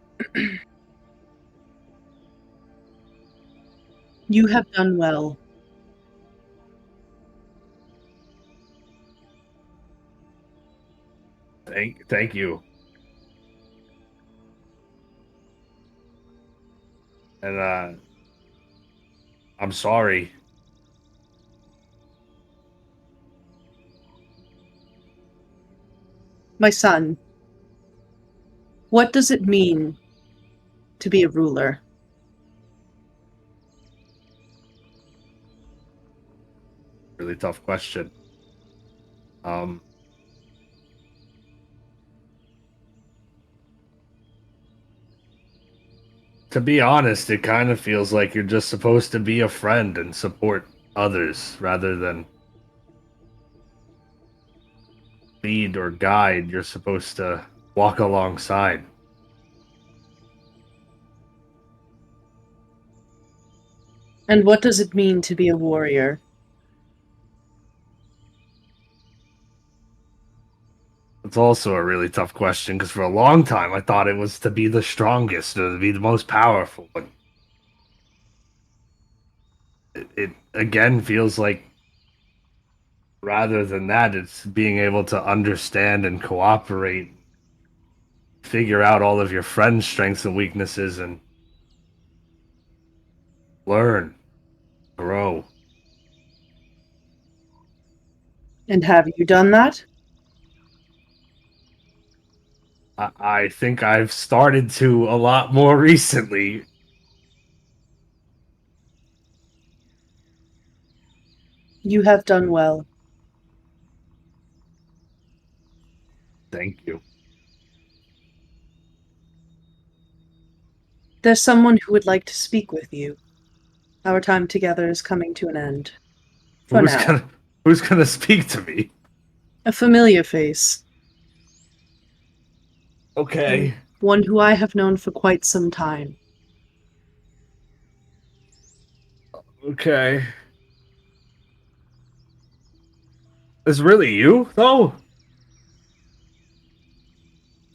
You have done well. Thank you. And I'm sorry. My son, what does it mean to be a ruler? Really tough question. To be honest, it kind of feels like you're just supposed to be a friend and support others rather than lead or guide. You're supposed to walk alongside. And what does it mean to be a warrior? It's also a really tough question because for a long time I thought it was to be the strongest or to be the most powerful. But it again feels like rather than that, it's being able to understand and cooperate, figure out all of your friends' strengths and weaknesses, and learn, grow. And have you done that? I think I've started to a lot more recently. You have done well. Thank you. There's someone who would like to speak with you. Our time together is coming to an end. For now. Who's gonna speak to me? A familiar face. Okay. One who I have known for quite some time. Okay. Is really you, though?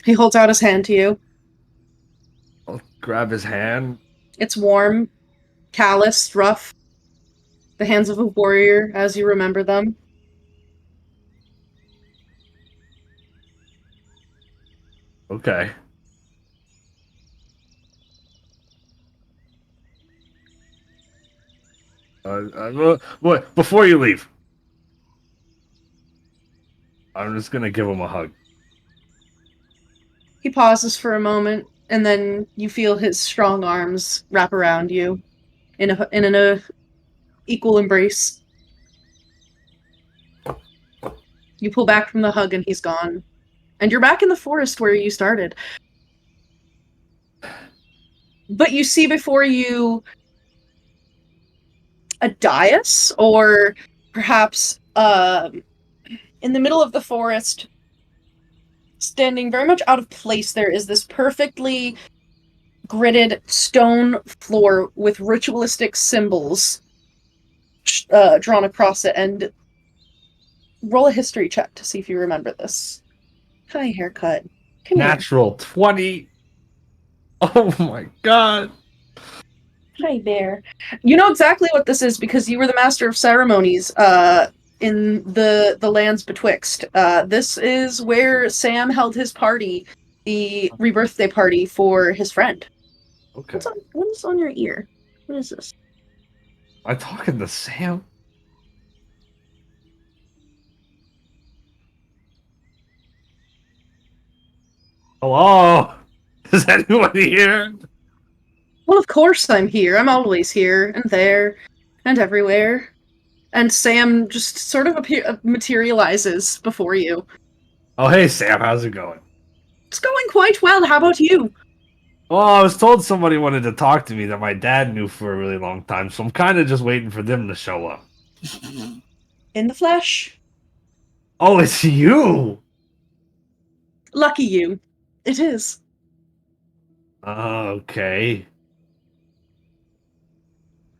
He holds out his hand to you. I'll grab his hand. It's warm, calloused, rough. The hands of a warrior as you remember them. Okay. What? Before you leave, I'm just gonna give him a hug. He pauses for a moment, and then you feel his strong arms wrap around you in an equal embrace. You pull back from the hug, and he's gone. And you're back in the forest where you started. But you see before you a dais, or perhaps in the middle of the forest, standing very much out of place, there is this perfectly gridded stone floor with ritualistic symbols drawn across it. And roll a history check to see if you remember this. Hi, haircut. Come Natural 20. Oh my god. here. Hi, bear. You know exactly what this is because you were the master of ceremonies in the lands betwixt. This is where Sam held his party, the rebirthday party for his friend. Okay. What is on your ear? What is this? Am I talking to Sam? Hello? Is anyone here? Well, of course I'm here. I'm always here and there and everywhere. And Sam just sort of materializes before you. Oh, hey, Sam. How's it going? It's going quite well. How about you? Well, I was told somebody wanted to talk to me that my dad knew for a really long time, so I'm kind of just waiting for them to show up. In the flesh. Oh, it's you! Lucky you. It is. Okay.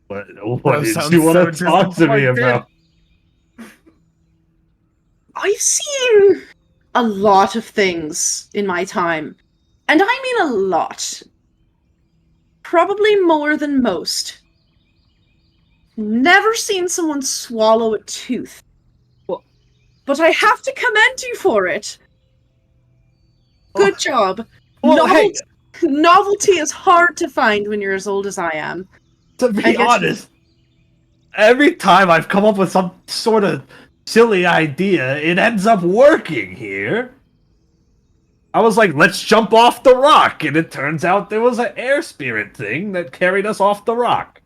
What Bro did sounds you want so to talk to me disappointed. about? I've seen a lot of things in my time. And I mean a lot. Probably more than most. Never seen someone swallow a tooth. But I have to commend you for it. Good job. Well, hey, Novelty is hard to find when you're as old as I am. to be honest, every time I've come up with some sort of silly idea, it ends up working here. I was like, let's jump off the rock, and it turns out there was an air spirit thing that carried us off the rock.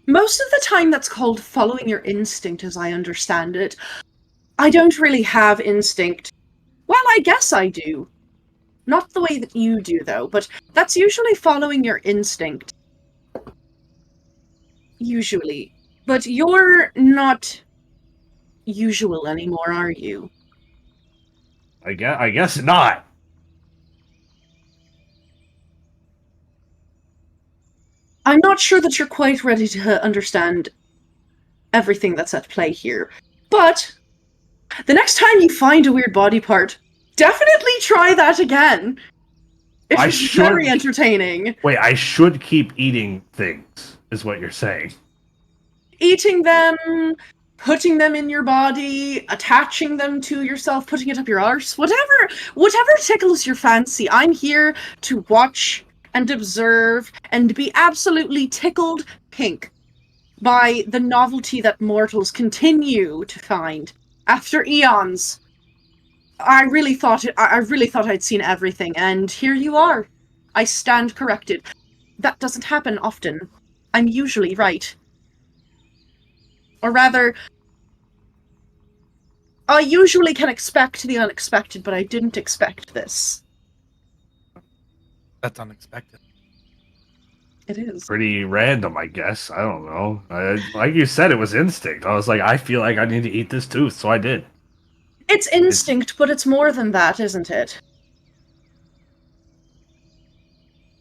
Most of the time that's called following your instinct, as I understand it. I don't really have instinct. Well, I guess I do. Not the way that you do, though, but that's usually following your instinct. Usually. But you're not usual anymore, are you? I guess not. I'm not sure that you're quite ready to understand everything that's at play here. But the next time you find a weird body part, definitely try that again. It's very entertaining. Wait, I should keep eating things, is what you're saying. Eating them, putting them in your body, attaching them to yourself, putting it up your arse, whatever tickles your fancy. I'm here to watch and observe and be absolutely tickled pink by the novelty that mortals continue to find after eons. I really thought I'd seen everything, and here you are. I stand corrected. That doesn't happen often. I'm usually right. Or rather, I usually can expect the unexpected, but I didn't expect this. That's unexpected. It is. Pretty random, I guess. I don't know. Like you said, it was instinct. I was like, I feel like I need to eat this tooth, so I did. It's instinct, but it's more than that, isn't it?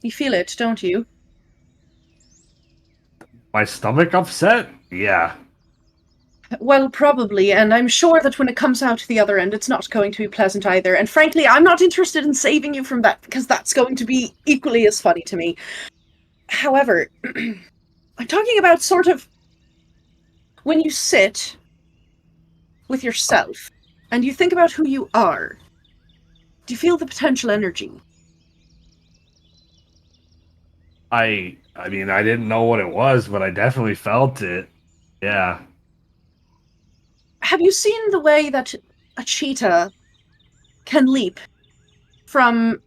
You feel it, don't you? My stomach upset? Yeah. Well, probably, and I'm sure that when it comes out the other end, it's not going to be pleasant either. And frankly, I'm not interested in saving you from that, because that's going to be equally as funny to me. However, I'm talking about sort of when you sit with yourself and you think about who you are. Do you feel the potential energy? I mean, I didn't know what it was, but I definitely felt it. Yeah. Have you seen the way that a cheetah can leap from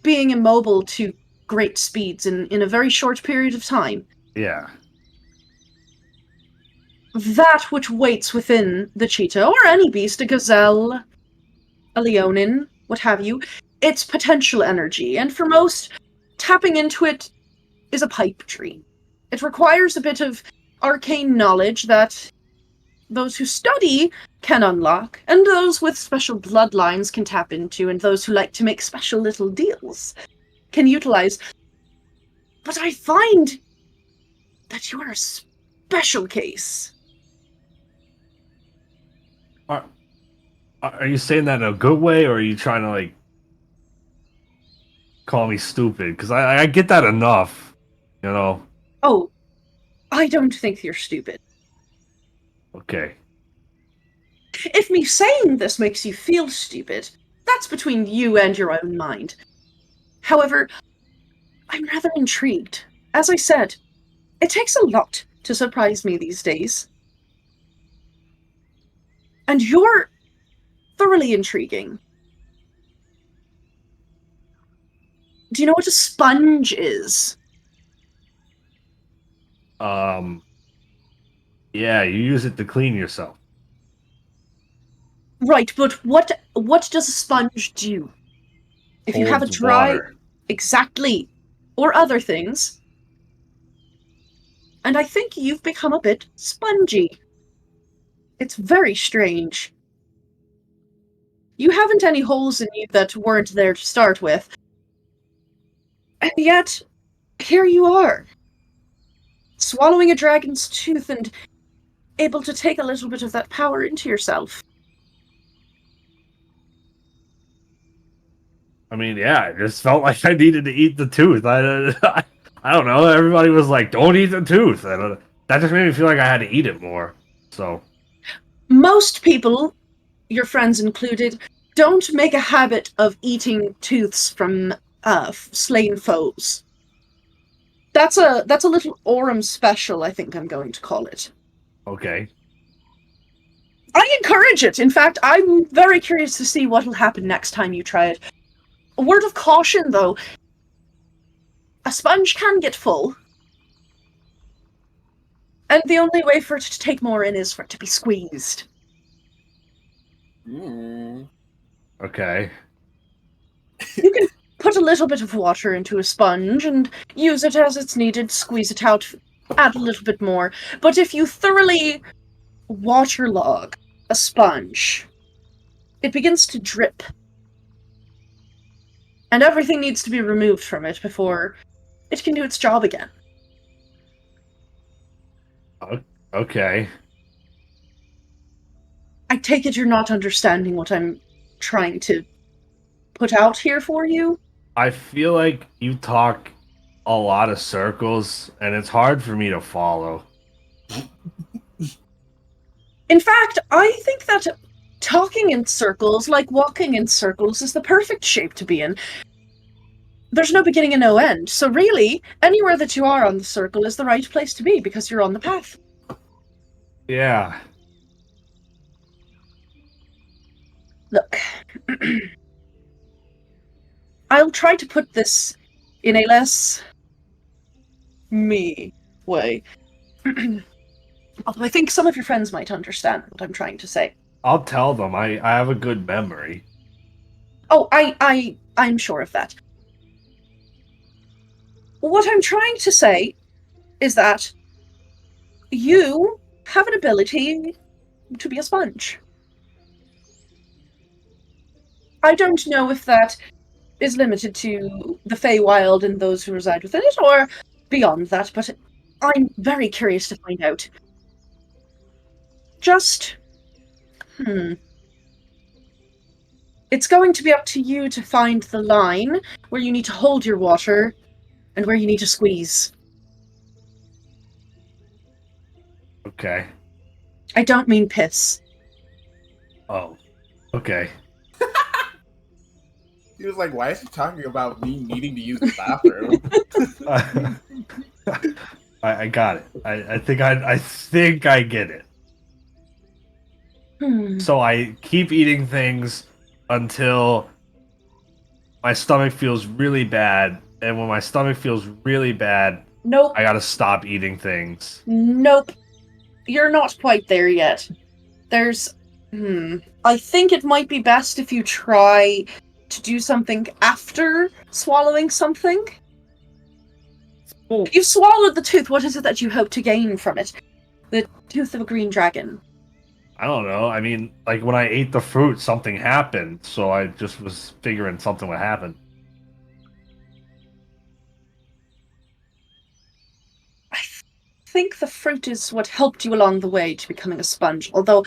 being immobile to great speeds in a very short period of time? Yeah. That which waits within the cheetah, or any beast, a gazelle, a leonin, what have you, its potential energy, and for most, tapping into it is a pipe dream. It requires a bit of arcane knowledge that those who study can unlock, and those with special bloodlines can tap into, and those who like to make special little deals can utilize. But I find that you are a special case. Are you saying that in a good way, or are you trying to, like, call me stupid? Because I get that enough, you know? Oh, I don't think you're stupid. Okay. If me saying this makes you feel stupid, that's between you and your own mind. However, I'm rather intrigued. As I said, it takes a lot to surprise me these days. And you're thoroughly intriguing. Do you know what a sponge is? Yeah, you use it to clean yourself. Right, but what does a sponge do? If you have a Holds dry... water. Exactly. Or other things. And I think you've become a bit spongy. It's very strange. You haven't any holes in you that weren't there to start with. And yet, here you are. Swallowing a dragon's tooth and able to take a little bit of that power into yourself. I mean, yeah, it just felt like I needed to eat the tooth. I don't know. Everybody was like, "Don't eat the tooth," and that just made me feel like I had to eat it more. So, Most people, your friends included, don't make a habit of eating tooths from slain foes. That's a little Aurum special, I think I'm going to call it. okay. I encourage it. In fact, I'm very curious to see what will happen next time you try it. A word of caution, though. A sponge can get full. And the only way for it to take more in is for it to be squeezed. Okay. You can put a little bit of water into a sponge and use it as it's needed, squeeze it out, add a little bit more. But if you thoroughly waterlog a sponge, it begins to drip. And everything needs to be removed from it before it can do its job again. Okay. I take it you're not understanding what I'm trying to put out here for you? I feel like you talk a lot of circles, and it's hard for me to follow. In fact, I think that talking in circles, like walking in circles, is the perfect shape to be in. There's no beginning and no end, so really, anywhere that you are on the circle is the right place to be, because you're on the path. Yeah. Look, I'll try to put this in a less me way. Although I think some of your friends might understand what I'm trying to say. I'll tell them. I have a good memory. Oh, I'm sure of that. What I'm trying to say is that you have an ability to be a sponge. I don't know if that is limited to the Feywild and those who reside within it, or beyond that, but I'm very curious to find out. Just... It's going to be up to you to find the line where you need to hold your water and where you need to squeeze. Okay. I don't mean piss. Oh. Okay. He was like, why is he talking about me needing to use the bathroom? I got it. I think I get it. So I keep eating things until my stomach feels really bad, and when my stomach feels really bad, Nope. I gotta stop eating things. Nope. You're not quite there yet. There's... I think it might be best if you try to do something after swallowing something. Oh. You've swallowed the tooth. What is it that you hope to gain from it? The tooth of a green dragon. I don't know. I mean, like when I ate the fruit, something happened, so I just was figuring something would happen. I think the fruit is what helped you along the way to becoming a sponge. Although,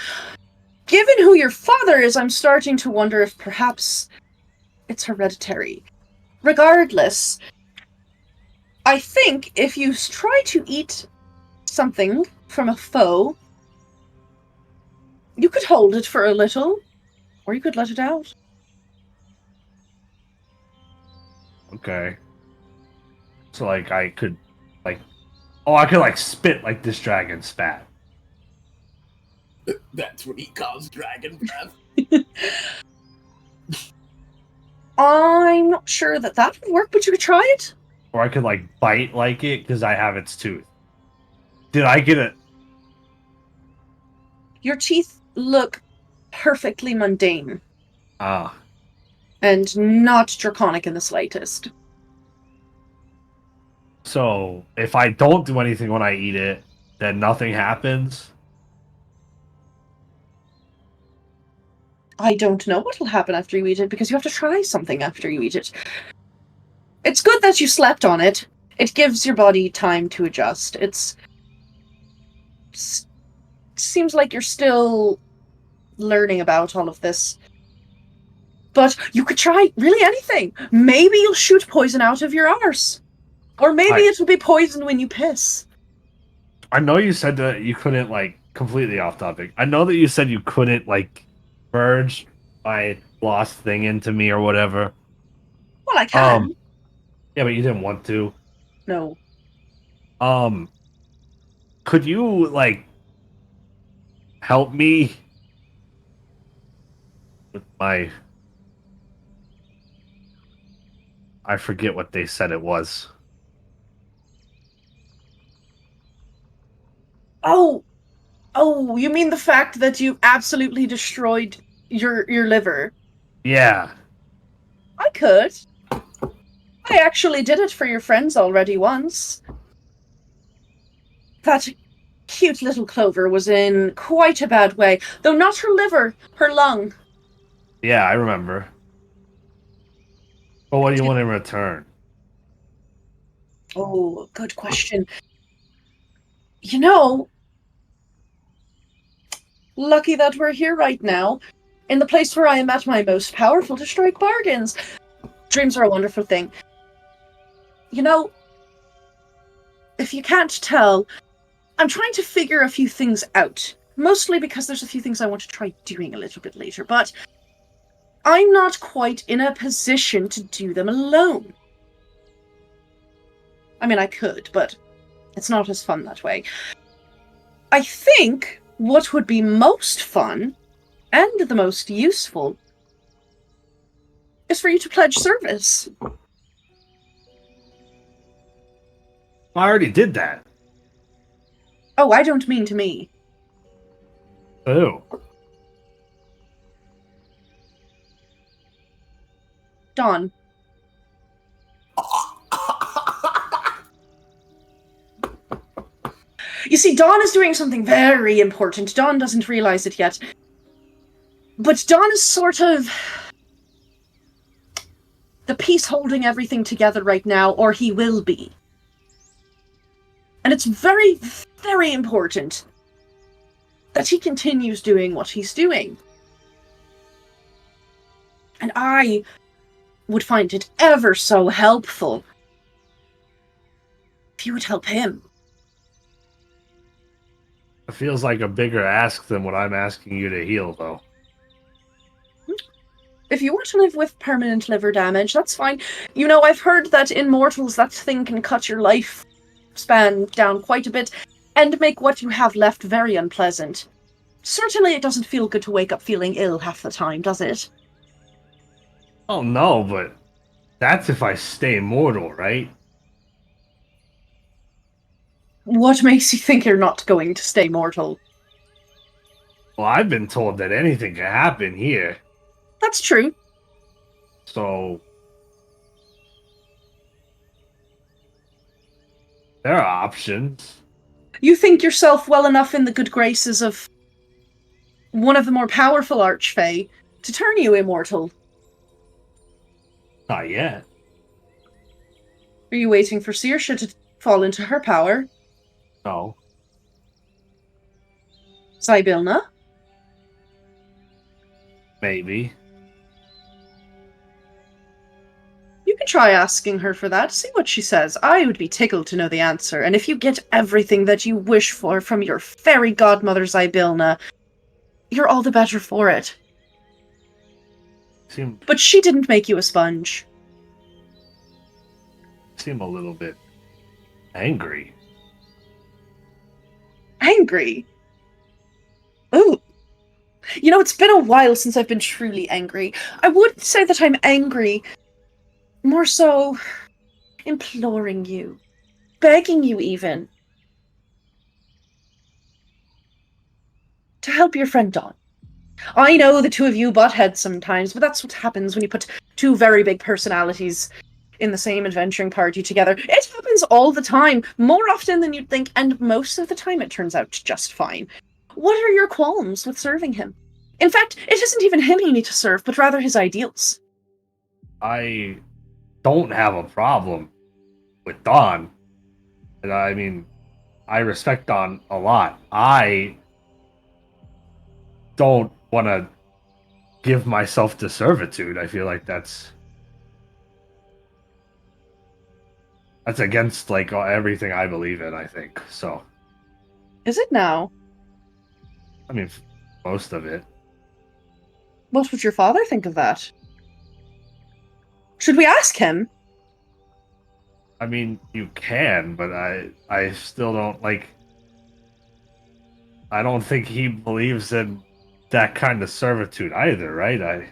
given who your father is, I'm starting to wonder if perhaps it's hereditary. Regardless, I think if you try to eat something from a foe, you could hold it for a little, or you could let it out. Okay. So like I could I could like spit like this dragon spat. That's what he calls dragon breath. I'm not sure that would work, but you could try it. Or I could like bite like it because I have its tooth. Did I get it? Your teeth look perfectly mundane. Ah. And not draconic in the slightest. So, if I don't do anything when I eat it, then nothing happens? I don't know what will happen after you eat it, because you have to try something after you eat it. It's good that you slept on it. It gives your body time to adjust. Seems like you're still learning about all of this. But you could try really anything. Maybe you'll shoot poison out of your arse. Or maybe it'll be poison when you piss. I know you said that you couldn't, completely off topic. I know that you said you couldn't, merge my lost thing into me or whatever. Well, I can. Yeah, but you didn't want to. No. Could you, help me with my... I forget what they said it was. Oh, you mean the fact that you absolutely destroyed your liver? Yeah. I could. I actually did it for your friends already once. That cute little Clover was in quite a bad way. Though not her liver, her lung. Yeah, I remember. But what do you want in return? Oh, good question. You know, lucky that we're here right now, in the place where I am at my most powerful to strike bargains. Dreams are a wonderful thing. You know, if you can't tell, I'm trying to figure a few things out. Mostly because there's a few things I want to try doing a little bit later, but I'm not quite in a position to do them alone. I mean, I could, but it's not as fun that way. I think what would be most fun, and the most useful, is for you to pledge service. I already did that. Oh, I don't mean to me. Oh. Dawn. You see, Dawn is doing something very important. Dawn doesn't realize it yet. But Dawn is sort of the piece holding everything together right now, or he will be. And it's very, very important that he continues doing what he's doing. And I would find it ever so helpful if you would help him. It feels like a bigger ask than what I'm asking you to heal, though. If you want to live with permanent liver damage, that's fine. You know, I've heard that in mortals that thing can cut your lifespan down quite a bit and make what you have left very unpleasant. Certainly it doesn't feel good to wake up feeling ill half the time, does it? Oh, no, but that's if I stay mortal, right? What makes you think you're not going to stay mortal? Well, I've been told that anything can happen here. That's true. So... there are options. You think yourself well enough in the good graces of one of the more powerful Archfey to turn you immortal. Not yet. Are you waiting for Saoirse to fall into her power? No. Zybilna? Maybe. You can try asking her for that, see what she says. I would be tickled to know the answer, and if you get everything that you wish for from your fairy godmother Zybilna, you're all the better for it. But she didn't make you a sponge. Seem a little bit angry. Angry? Ooh. You know, it's been a while since I've been truly angry. I wouldn't say that I'm angry. More so, imploring you. Begging you, even. To help your friend Dawn. I know the two of you butt heads sometimes, but that's what happens when you put two very big personalities in the same adventuring party together. It happens all the time, more often than you'd think, and most of the time it turns out just fine. What are your qualms with serving him? In fact, it isn't even him you need to serve, but rather his ideals. I don't have a problem with Dawn. And I mean, I respect Dawn a lot. I don't want to give myself to servitude. I feel like that's against like everything I believe in, I think. So, Is it now? I mean, most of it. What would your father think of that? Should we ask him? I mean, you can, but I still don't like. I don't think he believes in that kind of servitude either, right?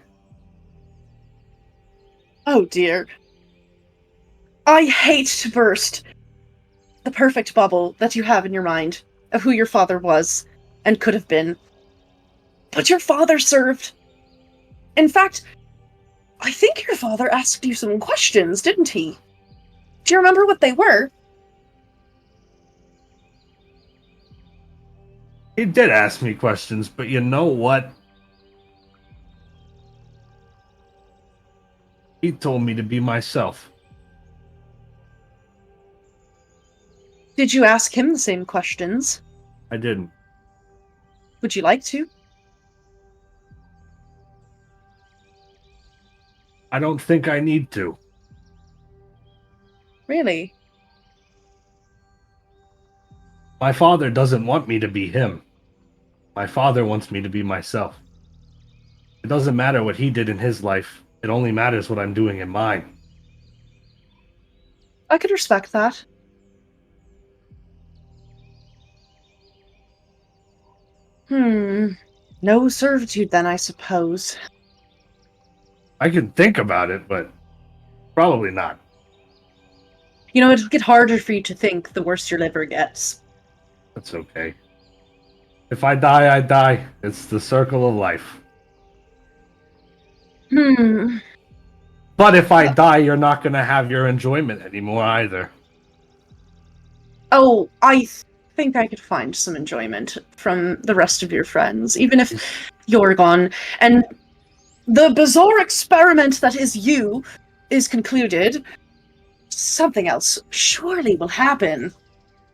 Oh dear. I hate to burst the perfect bubble that you have in your mind of who your father was and could have been. But your father served. In fact, I think your father asked you some questions, didn't he? Do you remember what they were? He did ask me questions, but you know what? He told me to be myself. Did you ask him the same questions? I didn't. Would you like to? I don't think I need to. Really? My father doesn't want me to be him. My father wants me to be myself. It doesn't matter what he did in his life. It only matters what I'm doing in mine. I could respect that. No servitude then, I suppose. I can think about it, but probably not. You know, it'll get harder for you to think the worse your liver gets. That's okay. If I die, I die. It's the circle of life. But if I die, you're not going to have your enjoyment anymore either. Oh, I think I could find some enjoyment from the rest of your friends, even if you're gone. And the bizarre experiment that is you is concluded. Something else surely will happen.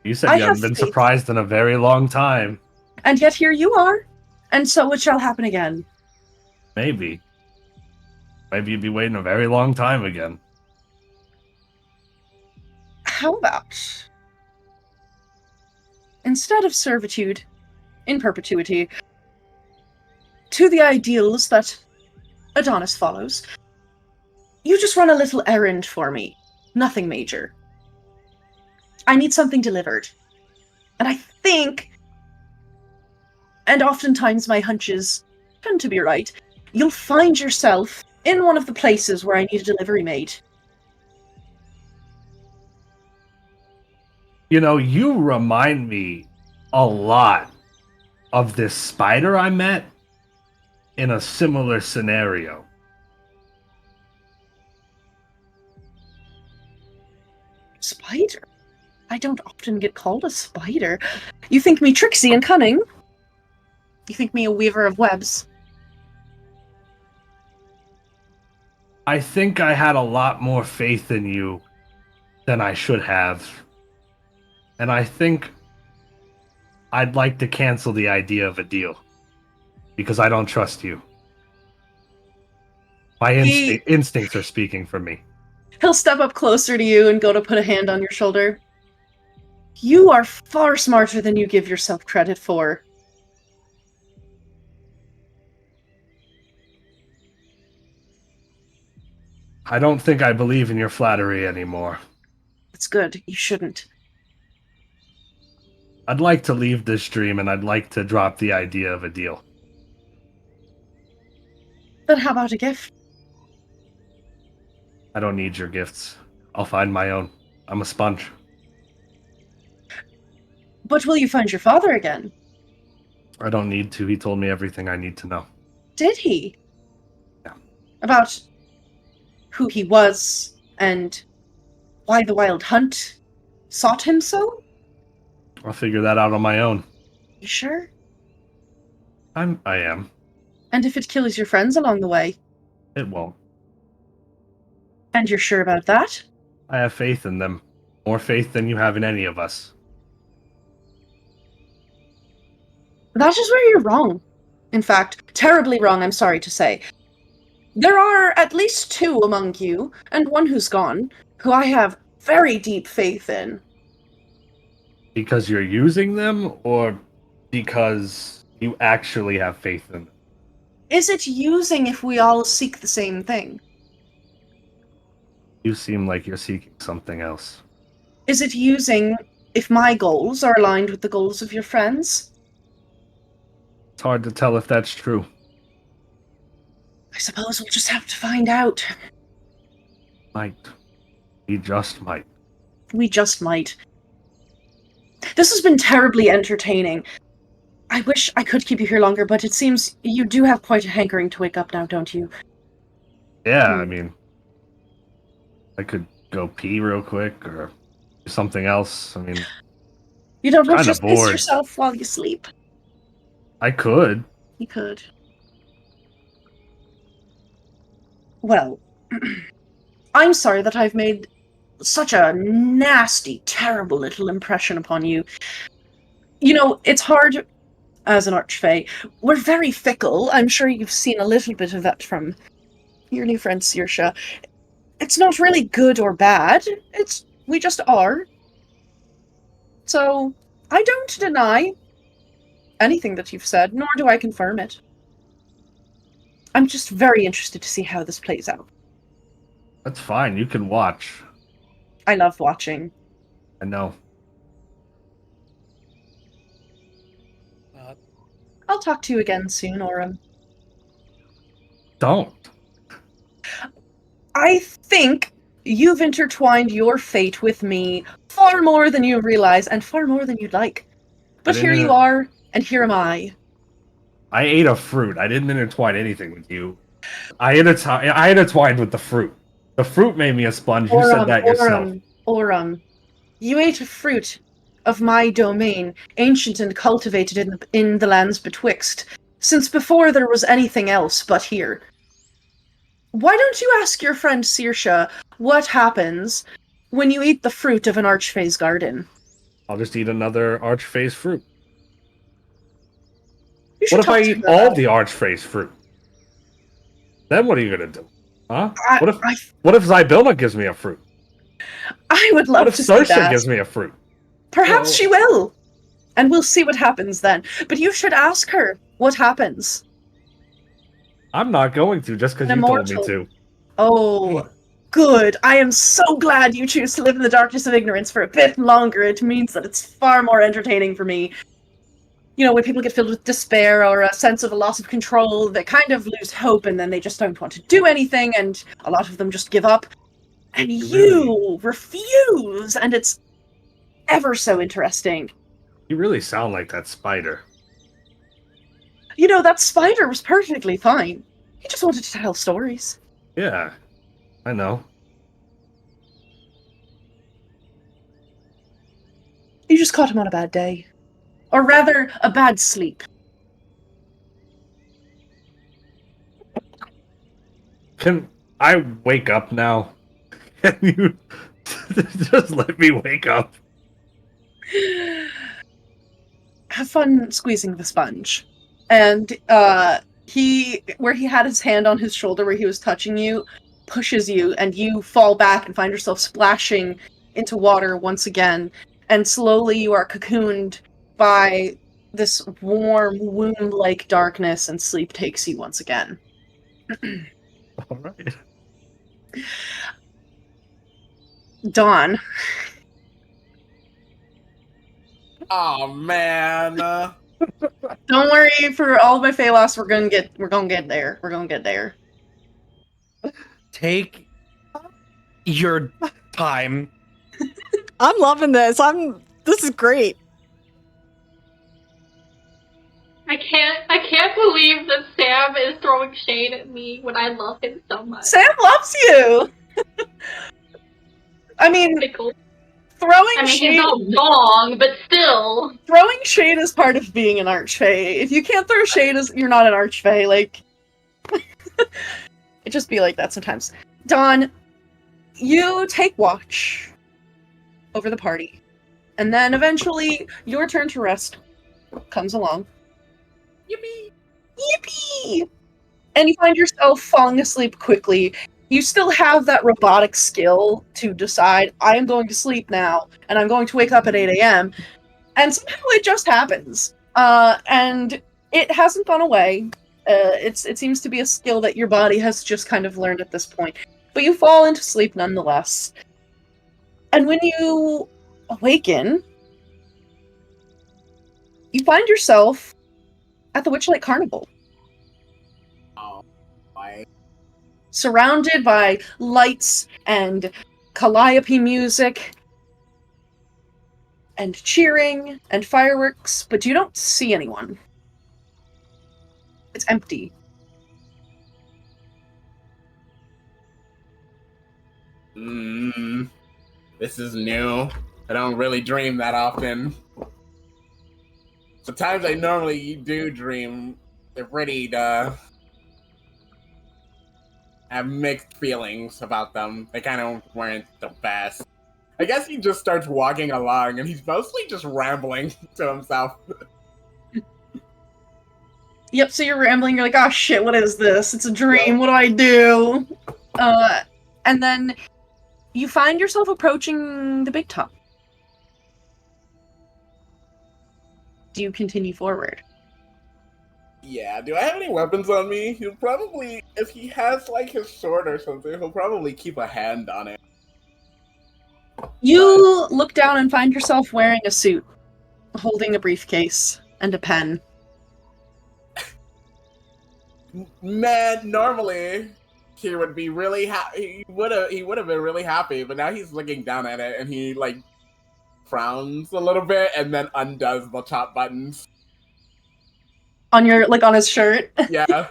You said I you haven't have been faith. surprised in a very long time. And yet here you are. And so it shall happen again. Maybe. Maybe you'd be waiting a very long time again. How about, instead of servitude in perpetuity, to the ideals that Adonis follows, you just run a little errand for me. Nothing major. I need something delivered. And I think, and oftentimes my hunches tend to be right, you'll find yourself in one of the places where I need a delivery made. You know, you remind me a lot of this spider I met in a similar scenario. Spider? I don't often get called a spider. You think me tricksy and cunning? You think me a weaver of webs? I think I had a lot more faith in you than I should have. And I think I'd like to cancel the idea of a deal. Because I don't trust you. My instincts are speaking for me. He'll step up closer to you and go to put a hand on your shoulder. You are far smarter than you give yourself credit for. I don't think I believe in your flattery anymore. It's good. You shouldn't. I'd like to leave this dream and I'd like to drop the idea of a deal. Then how about a gift? I don't need your gifts. I'll find my own. I'm a sponge. But will you find your father again? I don't need to. He told me everything I need to know. Did he? Yeah. About who he was and why the Wild Hunt sought him so? I'll figure that out on my own. You sure? I am. And if it kills your friends along the way? It won't. And you're sure about that? I have faith in them. More faith than you have in any of us. That is where you're wrong. In fact, terribly wrong, I'm sorry to say. There are at least 2 among you, and one who's gone, who I have very deep faith in. Because you're using them, or because you actually have faith in them? Is it using if we all seek the same thing? You seem like you're seeking something else. Is it using if my goals are aligned with the goals of your friends? It's hard to tell if that's true. I suppose we'll just have to find out. Might. We just might. We just might. This has been terribly entertaining. I wish I could keep you here longer, but it seems you do have quite a hankering to wake up now, don't you? Yeah, I mean, I could go pee real quick or do something else. I mean, You don't want to Kinda just piss bored. yourself while you sleep. I could. You could. Well, I'm sorry that I've made such a nasty, terrible little impression upon you. You know, it's hard as an archfey. We're very fickle. I'm sure you've seen a little bit of that from your new friend Saoirse. It's not really good or bad. We just are. So, I don't deny anything that you've said, nor do I confirm it. I'm just very interested to see how this plays out. That's fine. You can watch. I love watching. I know. I'll talk to you again soon, Aurum. Don't. I think you've intertwined your fate with me far more than you realize, and far more than you'd like. But here you are, and here am I. I ate a fruit. I didn't intertwine anything with you. I intertwined with the fruit. The fruit made me a sponge. You said that yourself. Aurum, you ate a fruit of my domain, ancient and cultivated in the lands betwixt, since before there was anything else but here. Why don't you ask your friend Saoirse what happens when you eat the fruit of an archfey's garden? I'll just eat another archfey's fruit. You should What if talk I to eat her about all it. the archfey's fruit? Then what are you gonna do? Huh? I- What if Zybilla gives me a fruit? I would love What if to see Saoirse that. gives me a fruit? Perhaps Well- she will. And we'll see what happens then. But you should ask her what happens. I'm not going to just because you told me Immortal. to. Oh, good. I am so glad you choose to live in the darkness of ignorance for a bit longer. It means that it's far more entertaining for me. You know, when people get filled with despair or a sense of a loss of control, they kind of lose hope and then they just don't want to do anything, and a lot of them just give up. And you refuse, and it's ever so interesting. You really sound like that spider. You know, that spider was perfectly fine. He just wanted to tell stories. Yeah, I know. You just caught him on a bad day. Or rather, a bad sleep. Can I wake up now? Can you just let me wake up? Have fun squeezing the sponge. And where he had his hand on his shoulder where he was touching you, pushes you, and you fall back and find yourself splashing into water once again. And slowly you are cocooned by this warm, womb-like darkness, and sleep takes you once again. All right. Dawn. Oh man. Don't worry, for all of my Phalos, we're gonna get there. We're gonna get there. Take your time. I'm loving this. This is great. I can't believe that Sam is throwing shade at me when I love him so much. Sam loves you! I mean, Pickle. throwing He's shade... not wrong, but still. Throwing shade is part of being an archfey. If you can't throw shade, you're not an archfey. Like, it just be like that sometimes. Dawn, you take watch over the party, and then eventually your turn to rest comes along. Yippee! Yippee! And you find yourself falling asleep quickly. You still have that robotic skill to decide, I am going to sleep now, and I'm going to wake up at 8 a.m. And somehow it just happens. And it hasn't gone away. It seems to be a skill that your body has just kind of learned at this point. But you fall into sleep nonetheless. And when you awaken, you find yourself at the Witchlight Carnival. Oh, my. Surrounded by lights and calliope music and cheering and fireworks, but you don't see anyone. It's empty. This is new. I don't really dream that often. Sometimes I normally do dream. They're ready to have mixed feelings about them. They kind of weren't the best. I guess he just starts walking along and he's mostly just rambling to himself. Yep, so you're rambling, you're like, oh shit, what is this? It's a dream, what do I do? And then you find yourself approaching the big top. Do you continue forward? Yeah, do I have any weapons on me? He'll probably, if he has like his sword or something, he'll probably keep a hand on it. You look down and find yourself wearing a suit, holding a briefcase and a pen. Man, normally he would be really happy. He would have been really happy, but now he's looking down at it and he like frowns a little bit and then undoes the top buttons. On your, like, on his shirt? Yeah.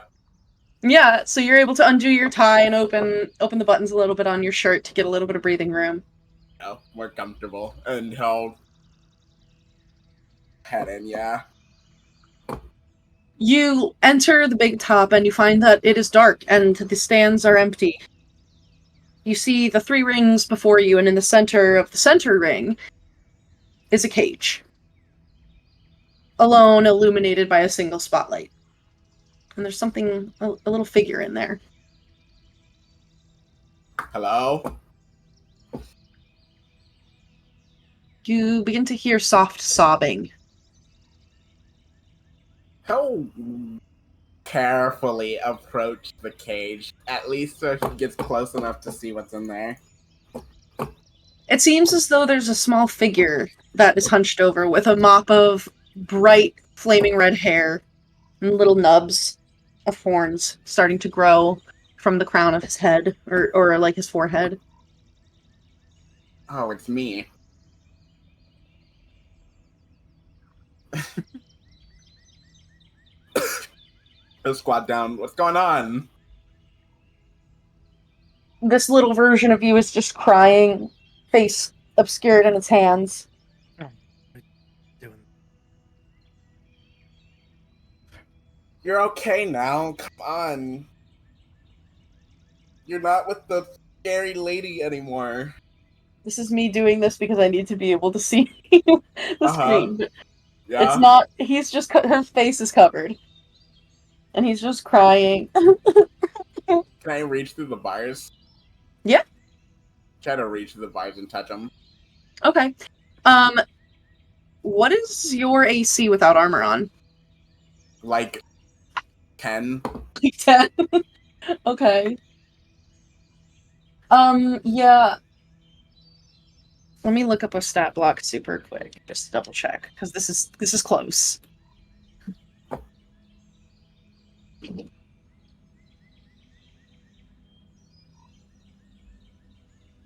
Yeah, so you're able to undo your tie and open the buttons a little bit on your shirt to get a little bit of breathing room. Oh, more comfortable. And he'll head in, yeah. You enter the big top and you find that it is dark and the stands are empty. You see the 3 rings before you, and in the center of the center ring is a cage. Alone, illuminated by a single spotlight. And there's something, a little figure in there. Hello? You begin to hear soft sobbing. He'll carefully approach the cage, at least so he gets close enough to see what's in there. It seems as though there's a small figure that is hunched over with a mop of bright, flaming red hair and little nubs of horns starting to grow from the crown of his head, or like his forehead. Oh, it's me. He'll squat down. What's going on? This little version of you is just crying, face obscured in its hands. You're okay now. Come on. You're not with the scary lady anymore. This is me doing this because I need to be able to see the screen. Yeah. It's not, he's just, her face is covered. And he's just crying. Can I reach through the bars? Yeah. Try to reach through the bars and touch them. Okay. What is your AC without armor on? Like 10. Like 10? Okay. Yeah. Let me look up a stat block super quick, just to double check, because this is close.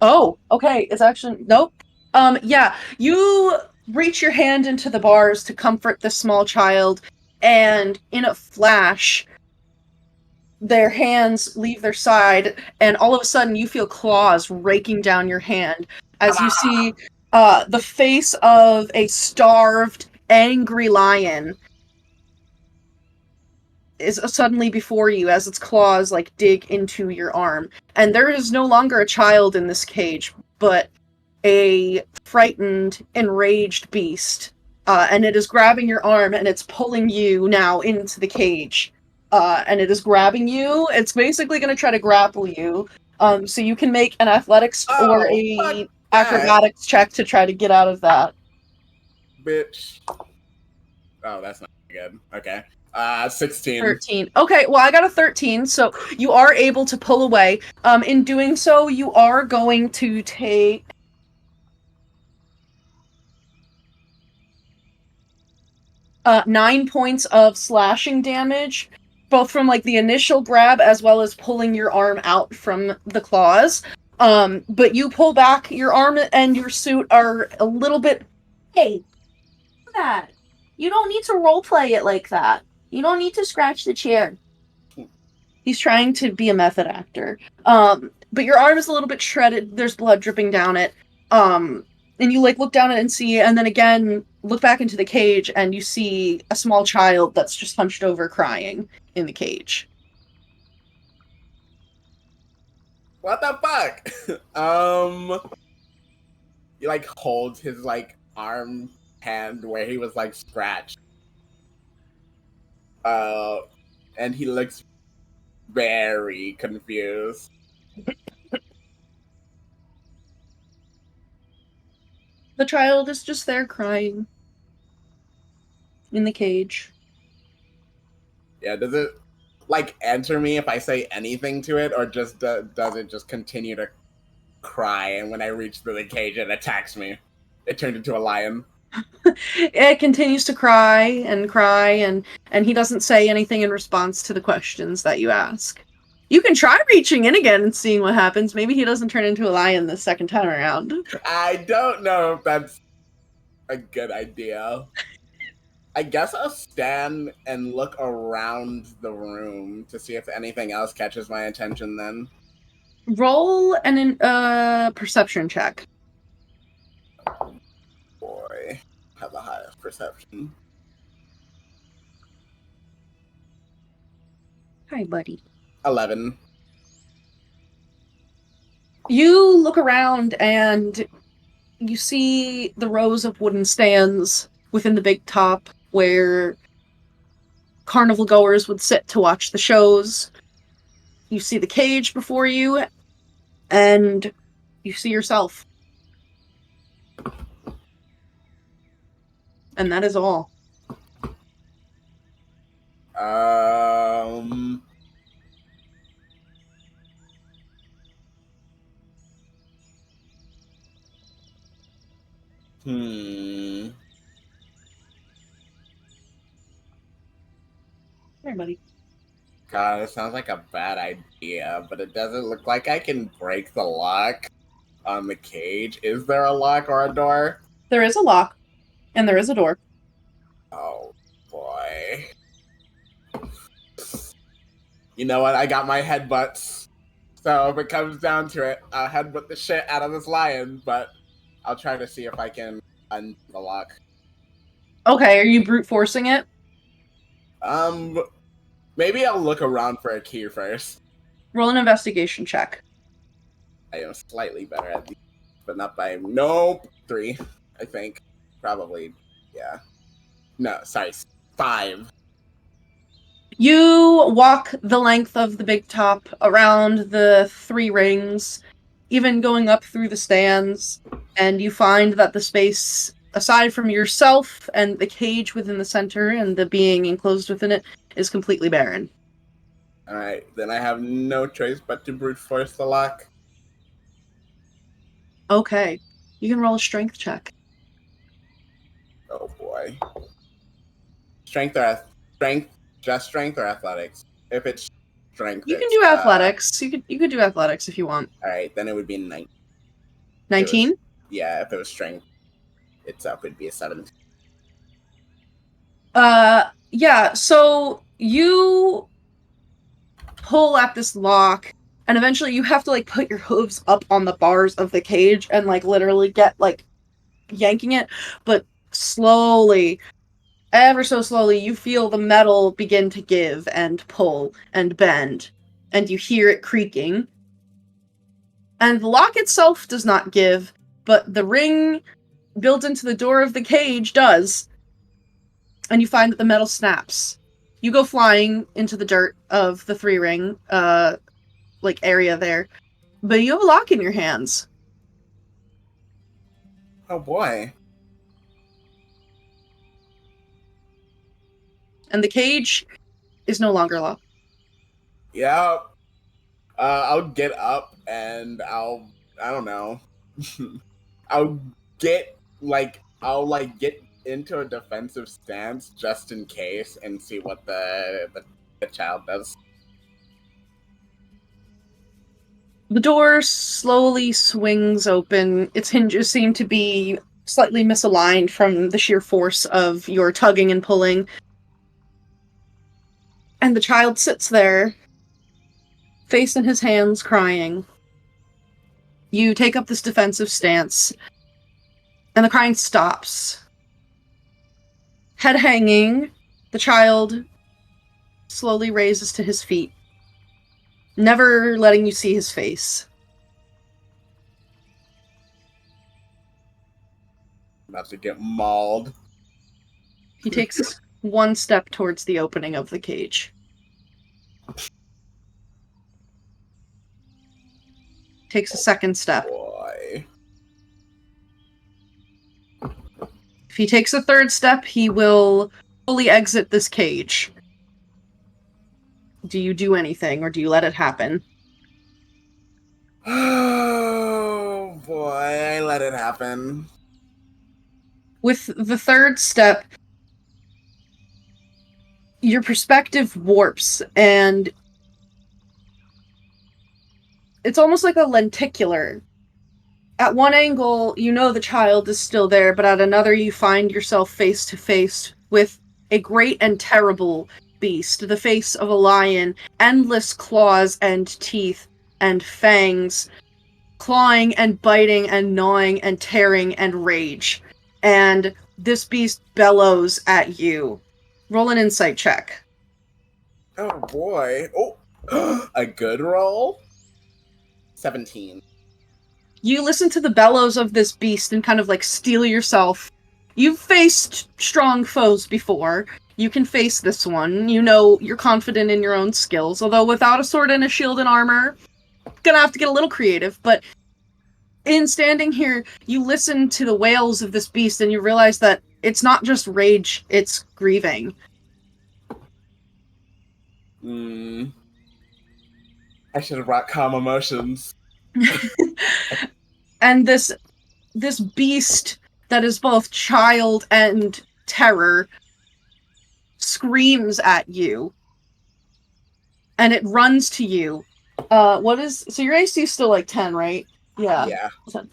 Oh, okay. It's actually nope. Yeah, you reach your hand into the bars to comfort this small child, and in a flash, their hands leave their side, and all of a sudden you feel claws raking down your hand as you see the face of a starved, angry lion is suddenly before you as its claws like dig into your arm. And there is no longer a child in this cage, but a frightened, enraged beast. And it is grabbing your arm and it's pulling you now into the cage. And it is grabbing you. It's basically going to try to grapple you. So you can make an athletics or a acrobatics check to try to get out of that. Bitch. Oh, that's not good. Okay. 16. 13. Okay, well, I got a 13, so you are able to pull away. In doing so, you are going to take 9 points of slashing damage, both from like the initial grab as well as pulling your arm out from the claws. But you pull back, your arm and your suit are a little bit. Hey, that. You don't need to roleplay it like that. You don't need to scratch the chair. He's trying to be a method actor. But your arm is a little bit shredded. There's blood dripping down it. And you like look down at it and see, and then again look back into the cage and you see a small child that's just hunched over crying in the cage. What the fuck? He like holds his like arm hand where he was like scratched. And he looks very confused. The child is just there crying in the cage. Yeah, does it like answer me if I say anything to it, or just does it just continue to cry? And when I reach through the cage, it attacks me. It turned into a lion. It continues to cry, and he doesn't say anything in response to the questions that you ask. You can try reaching in again and seeing what happens. Maybe he doesn't turn into a lion the second time around. I don't know if that's a good idea. I guess I'll stand and look around the room to see if anything else catches my attention then. Roll an perception check. Boy, I have the highest perception. Hi, buddy. 11. You look around and you see the rows of wooden stands within the big top where carnival goers would sit to watch the shows. You see the cage before you, and you see yourself. And that is all. Hey, buddy. God, it sounds like a bad idea, but it doesn't look like I can break the lock on the cage. Is there a lock or a door? There is a lock, and there is a door. Oh, boy. You know what? I got my headbutts. So if it comes down to it, I'll headbutt the shit out of this lion, but I'll try to see if I can undo the lock. Okay, are you brute forcing it? Maybe I'll look around for a key first. Roll an investigation check. I am slightly better at these, but not by... Nope. 3, I think. Probably, yeah. No, sorry, 5. You walk the length of the big top, around the 3 rings, even going up through the stands, and you find that the space, aside from yourself and the cage within the center and the being enclosed within it, is completely barren. Alright, then I have no choice but to brute force the lock. Okay. You can roll a strength check. Oh boy. Strength or strength? Just strength or athletics? If it's strength, You can do athletics. You could do athletics if you want. Alright, then it would be 9. 19? Yeah, if it was strength itself, it'd be a 17. Yeah, so you pull at this lock, and eventually you have to, like, put your hooves up on the bars of the cage and, like, literally get, like, yanking it, but slowly, ever so slowly, you feel the metal begin to give and pull and bend, and you hear it creaking. And the lock itself does not give, but the ring built into the door of the cage does. And you find that the metal snaps. You go flying into the dirt of the 3-ring, like, area there. But you have a lock in your hands. Oh boy. And the cage is no longer locked. Yeah. I'll get up and I don't know. I'll get into a defensive stance just in case and see what the child does. The door slowly swings open. Its hinges seem to be slightly misaligned from the sheer force of your tugging and pulling. And the child sits there, face in his hands, crying. You take up this defensive stance, and the crying stops. Head hanging, the child slowly raises to his feet, never letting you see his face. I'm about to get mauled. He takes one step towards the opening of the cage. Takes a second step. Boy. If he takes a third step, he will fully exit this cage. Do you do anything, or do you let it happen? Oh boy, I let it happen. With the third step, your perspective warps, and it's almost like a lenticular. At one angle, you know the child is still there, but at another you find yourself face to face with a great and terrible beast, the face of a lion, endless claws and teeth and fangs, clawing and biting and gnawing and tearing and rage. And this beast bellows at you. Roll an insight check. Oh boy. Oh, a good roll? 17. You listen to the bellows of this beast and kind of, like, steel yourself. You've faced strong foes before. You can face this one. You know you're confident in your own skills, although without a sword and a shield and armor, gonna have to get a little creative. But in standing here, you listen to the wails of this beast and you realize that it's not just rage, it's grieving. I should have brought calm emotions. And this beast that is both child and terror screams at you. And it runs to you. So your AC is still like 10, right? Yeah. Yeah. 10.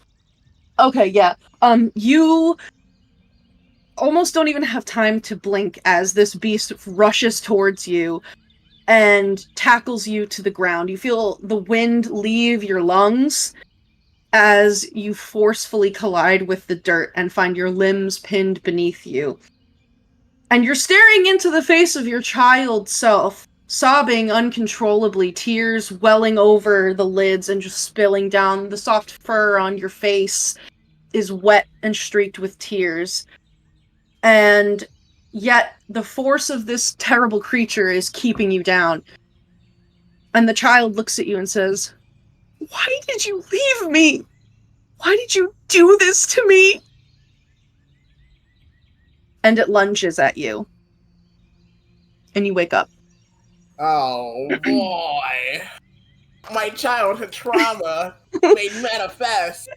Okay, yeah. You almost don't even have time to blink as this beast rushes towards you and tackles you to the ground. You feel the wind leave your lungs as you forcefully collide with the dirt and find your limbs pinned beneath you. And you're staring into the face of your child self, sobbing uncontrollably, tears welling over the lids and just spilling down. The soft fur on your face is wet and streaked with tears. And yet the force of this terrible creature is keeping you down. And the child looks at you and says, "Why did you leave me? Why did you do this to me?" And it lunges at you. And you wake up. Oh boy. My childhood trauma made manifest.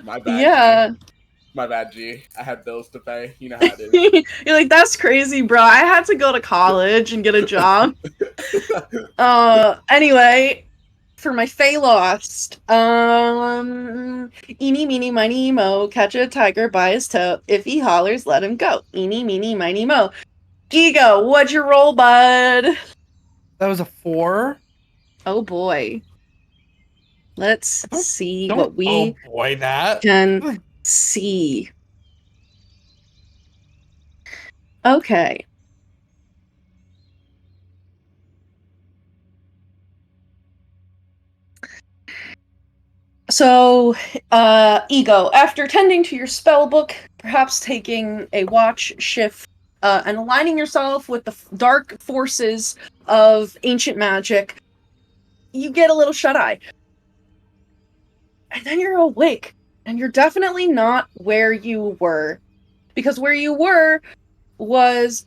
My bad. Yeah. G. My bad, G. I had bills to pay. You know how it is. You're like, "That's crazy, bro. I had to go to college and get a job." Anyway, for my Fey Lost. Eeny, meeny, miny, mo. Catch a tiger by his toe. If he hollers, let him go. Eeny, meeny, miny, mo. Ego, what'd you roll, bud? That was a 4. Oh boy. Let's see Don't what we boy that. can see. Okay. So, Ego, after tending to your spell book, perhaps taking a watch shift, and aligning yourself with the dark forces of ancient magic, you get a little shut-eye. And then you're awake, and you're definitely not where you were. Because where you were was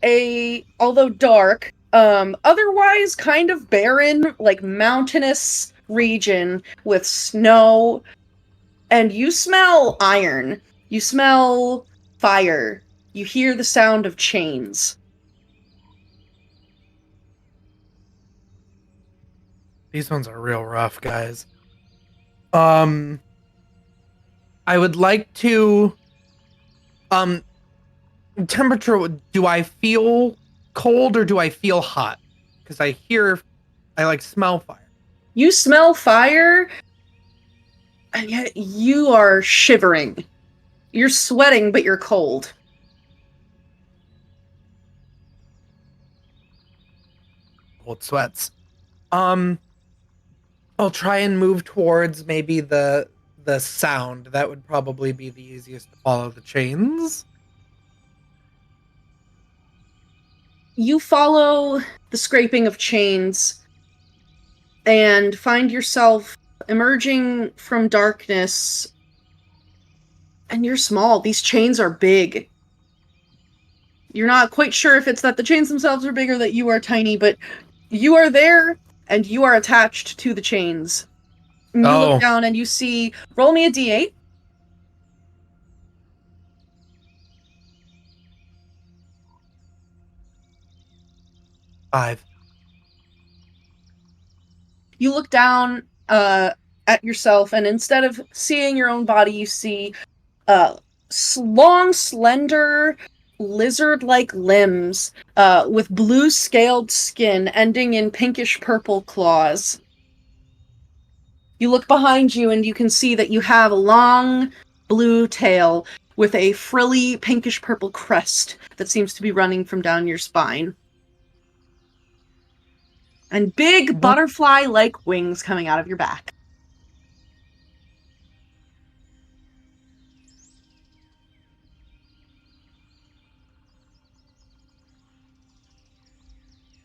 although dark, otherwise kind of barren, like mountainous region with snow, and you smell iron, you smell fire, you hear the sound of chains. These ones are real rough, guys. I would like to temperature, do I feel cold or do I feel hot? Because I smell fire. You smell fire, and yet you are shivering. You're sweating, but you're cold. Cold sweats. I'll try and move towards maybe the sound. That would probably be the easiest to follow the chains. You follow the scraping of chains and find yourself emerging from darkness. And you're small. These chains are big. You're not quite sure if it's that the chains themselves are big or that you are tiny, but you are there and you are attached to the chains. And you look down and you see, roll me a d8. Five. You look down at yourself, and instead of seeing your own body, you see long, slender, lizard-like limbs with blue scaled skin ending in pinkish purple claws. You look behind you and you can see that you have a long blue tail with a frilly pinkish purple crest that seems to be running from down your spine. And big butterfly-like wings coming out of your back.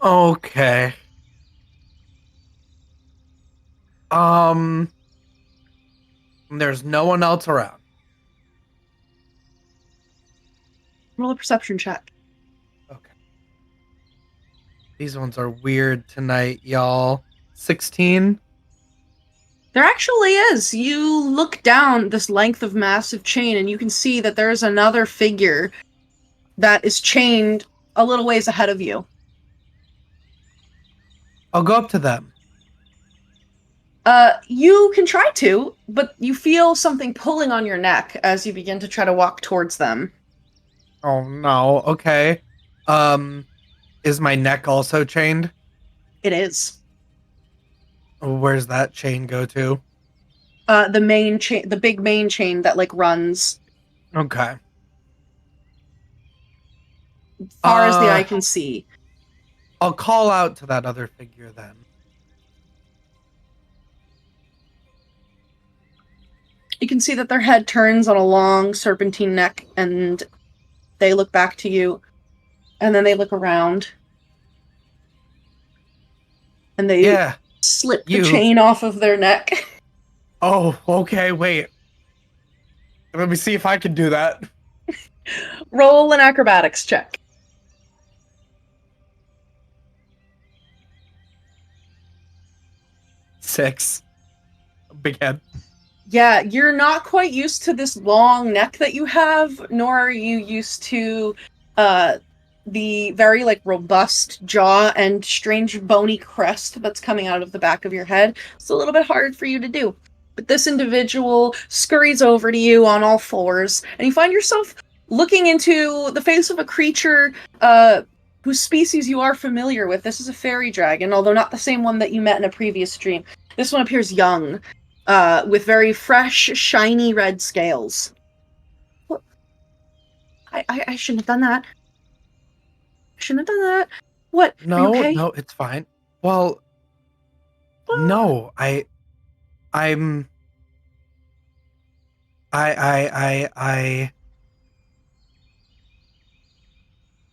Okay. There's no one else around. Roll a perception check. Okay. These ones are weird tonight, y'all. 16. There actually is. You look down this length of massive chain and you can see that there is another figure that is chained a little ways ahead of you. I'll go up to them. You can try to, but you feel something pulling on your neck as you begin to try to walk towards them. Oh no, okay. Is my neck also chained? It is. Where's that chain go to? The main chain, the big main chain that like runs. Okay. Far as the eye can see. I'll call out to that other figure then. You can see that their head turns on a long serpentine neck, and they look back to you, and then they look around, and they slip the chain off of their neck. Oh, okay, wait. Let me see if I can do that. Roll an acrobatics check. 6. Big head. Yeah, you're not quite used to this long neck that you have, nor are you used to the very like robust jaw and strange bony crest that's coming out of the back of your head. It's a little bit hard for you to do. But this individual scurries over to you on all fours, and you find yourself looking into the face of a creature whose species you are familiar with. This is a fairy dragon, although not the same one that you met in a previous dream. This one appears young, with very fresh, shiny red scales. What? I shouldn't have done that. I shouldn't have done that. What? Are you No, okay? no, it's fine. Well, no, I'm.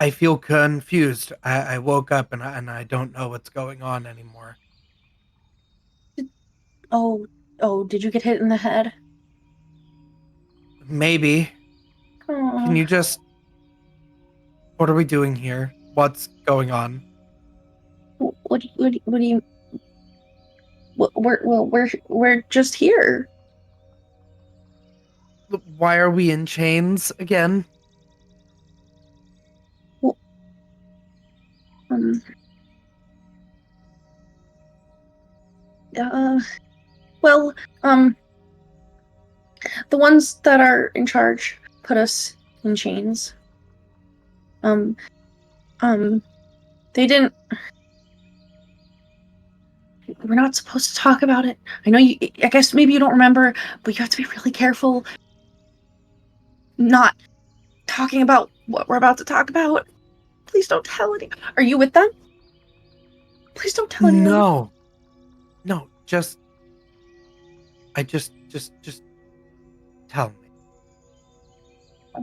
I feel confused. I woke up and I don't know what's going on anymore. Oh, did you get hit in the head? Maybe. Can you just... What are we doing here? What's going on? What do you... We're just here. Why are we in chains again? Well, the ones that are in charge put us in chains. They didn't... We're not supposed to talk about it. I know you... I guess maybe you don't remember, but you have to be really careful not talking about what we're about to talk about. Please don't tell anyone. Are you with them? Please don't tell anyone. No, just tell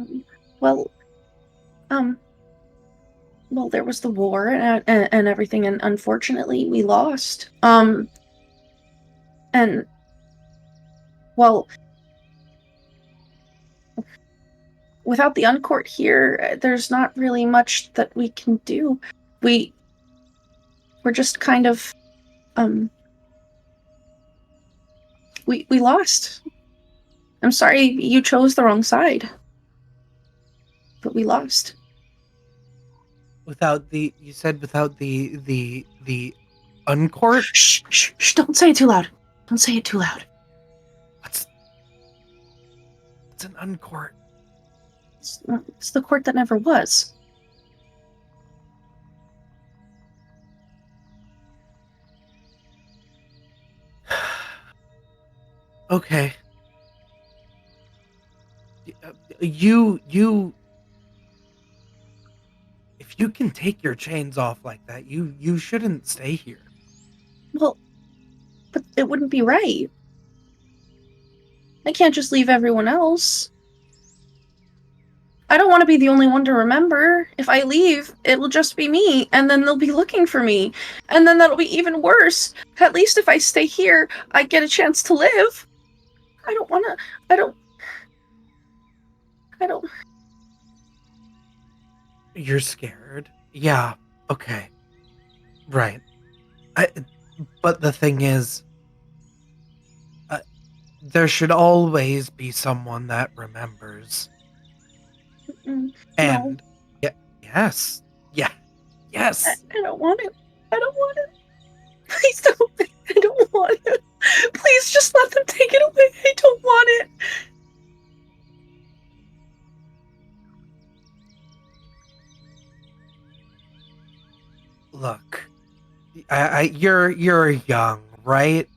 me. Well, there was the war and everything, and unfortunately we lost. And well, without the Uncourt here, there's not really much that we can do. We're just kind of, we lost. I'm sorry you chose the wrong side, but we lost. You said without the Uncourt? Shh, don't say it too loud. Don't say it too loud. What's an Uncourt? It's the court that never was. Okay. You if you can take your chains off like that, you shouldn't stay here. Well, but it wouldn't be right. I can't just leave everyone else. I don't want to be the only one to remember. If I leave, it'll just be me, and then they'll be looking for me. And then that'll be even worse. At least if I stay here, I get a chance to live. I don't... You're scared? Yeah, okay. Right. But the thing is, there should always be someone that remembers. And no. Yes. I don't want it. Please don't. I don't want it. Please just let them take it away. I don't want it. Look, you're young, right?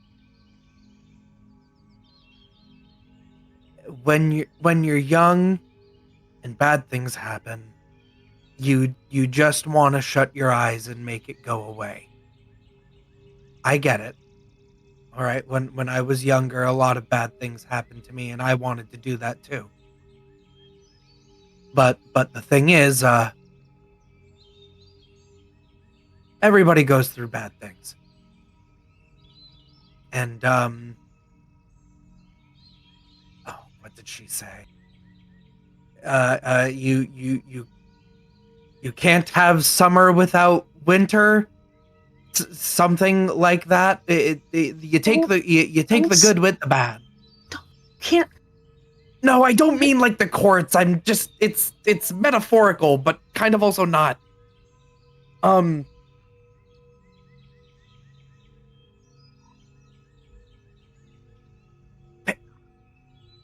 When you're young and bad things happen, you just want to shut your eyes and make it go away. I get it. All right, when I was younger, a lot of bad things happened to me, and I wanted to do that too. But the thing is, everybody goes through bad things. And what did she say? You can't have summer without winter. Something like that. You take the good with the bad. Can't. No, I don't mean like the courts. I'm just it's metaphorical, but kind of also not. Um,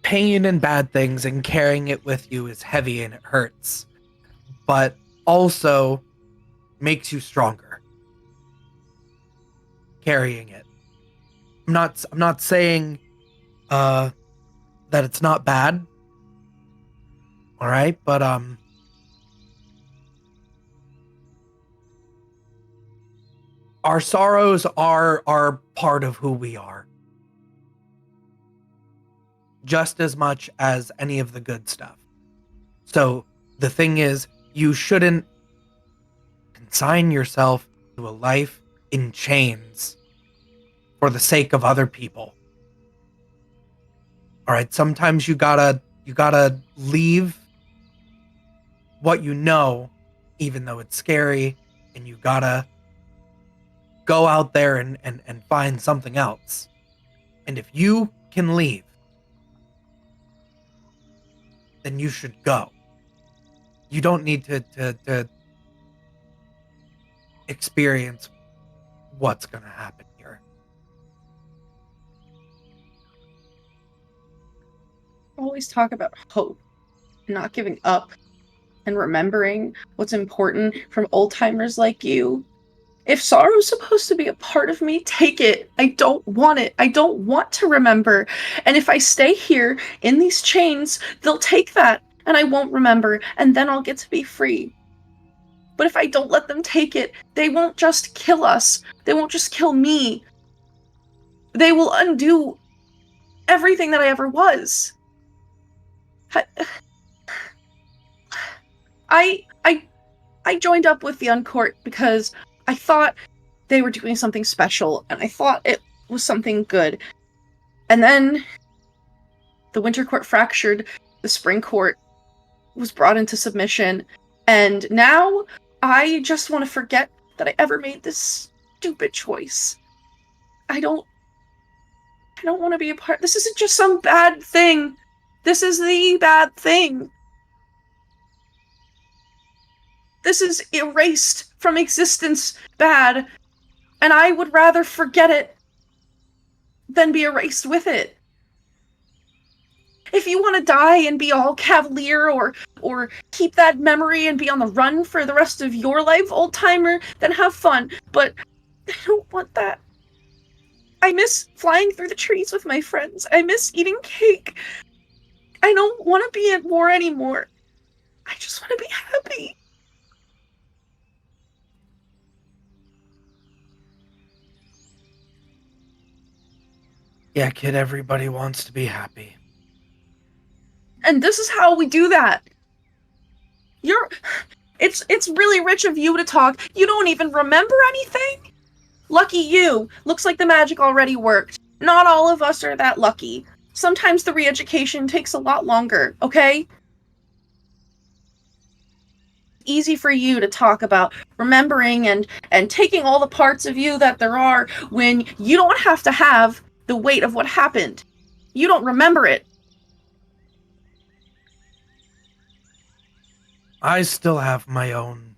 pain and bad things and carrying it with you is heavy and it hurts, but also makes you stronger. Carrying it. I'm not saying that it's not bad. All right, but our sorrows are part of who we are. Just as much as any of the good stuff. So the thing is, you shouldn't consign yourself to a life in chains for the sake of other people. All right, sometimes you gotta leave what you know, even though it's scary, and you gotta go out there and find something else. And if you can leave, then you should go. You don't need to experience what's going to happen here. Always talk about hope, not giving up, and remembering what's important from old timers like you. If sorrow's supposed to be a part of me, take it. I don't want it. I don't want to remember. And if I stay here in these chains, they'll take that and I won't remember, and then I'll get to be free. But if I don't let them take it, they won't just kill us. They won't just kill me. They will undo everything that I ever was. I joined up with the Uncourt because I thought they were doing something special, and I thought it was something good. And then the Winter Court fractured, the Spring Court was brought into submission, and now I just want to forget that I ever made this stupid choice. I don't want to be a part. This isn't just some bad thing. This is the bad thing. This is erased from existence bad, and I would rather forget it than be erased with it. If you want to die and be all cavalier or keep that memory and be on the run for the rest of your life, old timer, then have fun. But I don't want that. I miss flying through the trees with my friends. I miss eating cake. I don't want to be at war anymore. I just want to be happy. Yeah, kid, everybody wants to be happy. And this is how we do that. It's really rich of you to talk. You don't even remember anything? Lucky you. Looks like the magic already worked. Not all of us are that lucky. Sometimes the re-education takes a lot longer, okay? Easy for you to talk about remembering and taking all the parts of you that there are when you don't have to have the weight of what happened. You don't remember it. I still have my own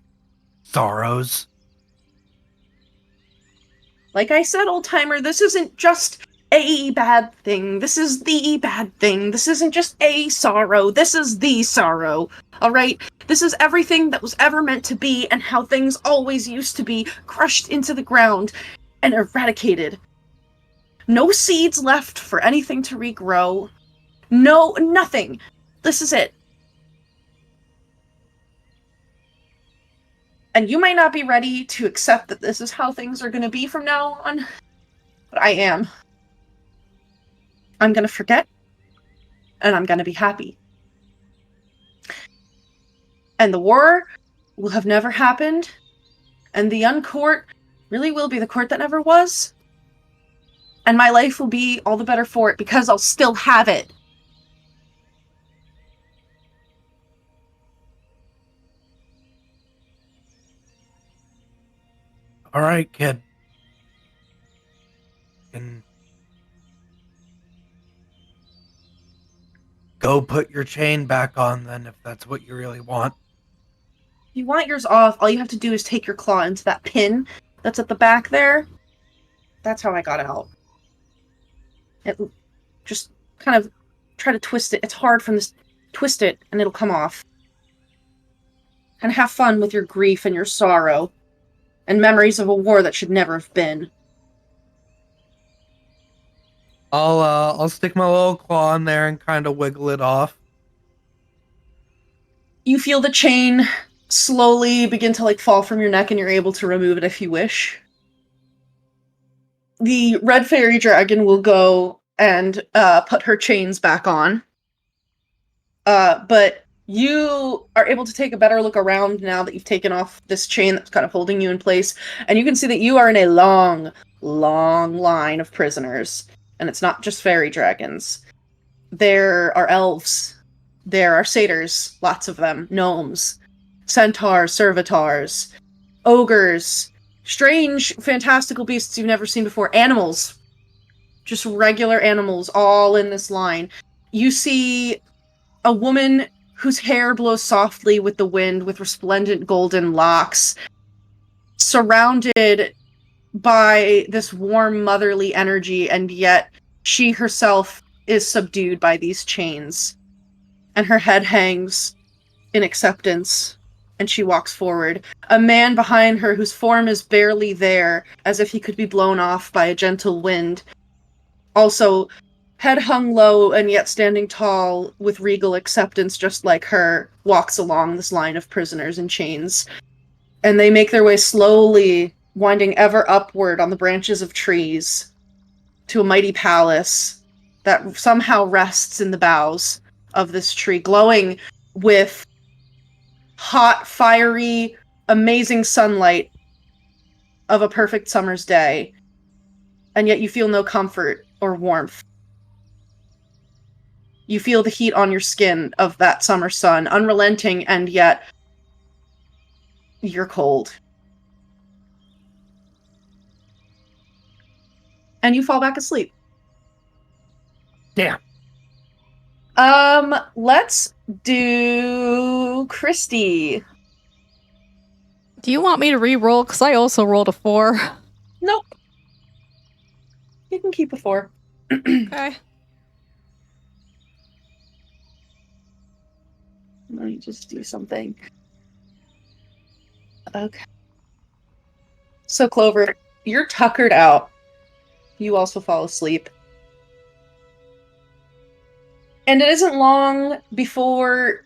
sorrows. Like I said, old timer, this isn't just a bad thing. This is the bad thing. This isn't just a sorrow. This is the sorrow. Alright? This is everything that was ever meant to be and how things always used to be, crushed into the ground and eradicated. No seeds left for anything to regrow. No, nothing. This is it. And you might not be ready to accept that this is how things are going to be from now on, but I am. I'm going to forget, and I'm going to be happy. And the war will have never happened, and the Uncourt really will be the court that never was. And my life will be all the better for it because I'll still have it. All right, kid. And go put your chain back on then if that's what you really want. you want yours off, all you have to do is take your claw into that pin that's at the back there. That's how I got out. It just kind of try to twist it. It's hard from this. Twist it, and it'll come off. And have fun with your grief and your sorrow, and memories of a war that should never have been. I'll stick my little claw in there and kind of wiggle it off. You feel the chain slowly begin to fall from your neck, and you're able to remove it if you wish. The red fairy dragon will go and put her chains back on. But you are able to take a better look around now that you've taken off this chain that's kind of holding you in place, and you can see that you are in a long, long line of prisoners. And it's not just fairy dragons. There are elves. There are satyrs, lots of them, gnomes, centaurs, servitors, ogres, strange, fantastical beasts you've never seen before, animals. Just regular animals, all in this line. You see a woman whose hair blows softly with the wind, with resplendent golden locks, surrounded by this warm motherly energy, and yet she herself is subdued by these chains. And her head hangs in acceptance, and she walks forward. A man behind her whose form is barely there, as if he could be blown off by a gentle wind. Also, head hung low and yet standing tall with regal acceptance just like her, walks along this line of prisoners in chains. And they make their way slowly, winding ever upward on the branches of trees, to a mighty palace that somehow rests in the boughs of this tree, glowing with hot, fiery, amazing sunlight of a perfect summer's day. And yet you feel no comfort or warmth. You feel the heat on your skin of that summer sun, unrelenting, and yet you're cold. And you fall back asleep. Damn. Let's do Kristy. Do you want me to re-roll? Because I also rolled a 4. Nope. You can keep a 4. Okay. Let me just do something. Okay. So, Clover, you're tuckered out. You also fall asleep. And it isn't long before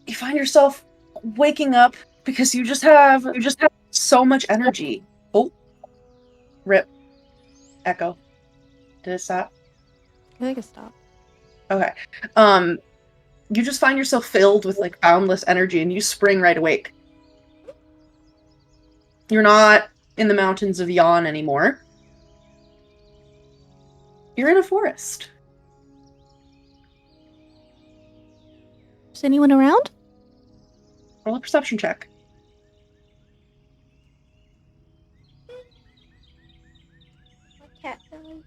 you find yourself waking up because you just have so much energy. Oh. Rip. Echo. Did it stop? I think it stopped. Okay. You just find yourself filled with boundless energy, and you spring right awake. You're not in the mountains of Yon anymore. You're in a forest. Is anyone around? Roll a perception check. My cat died.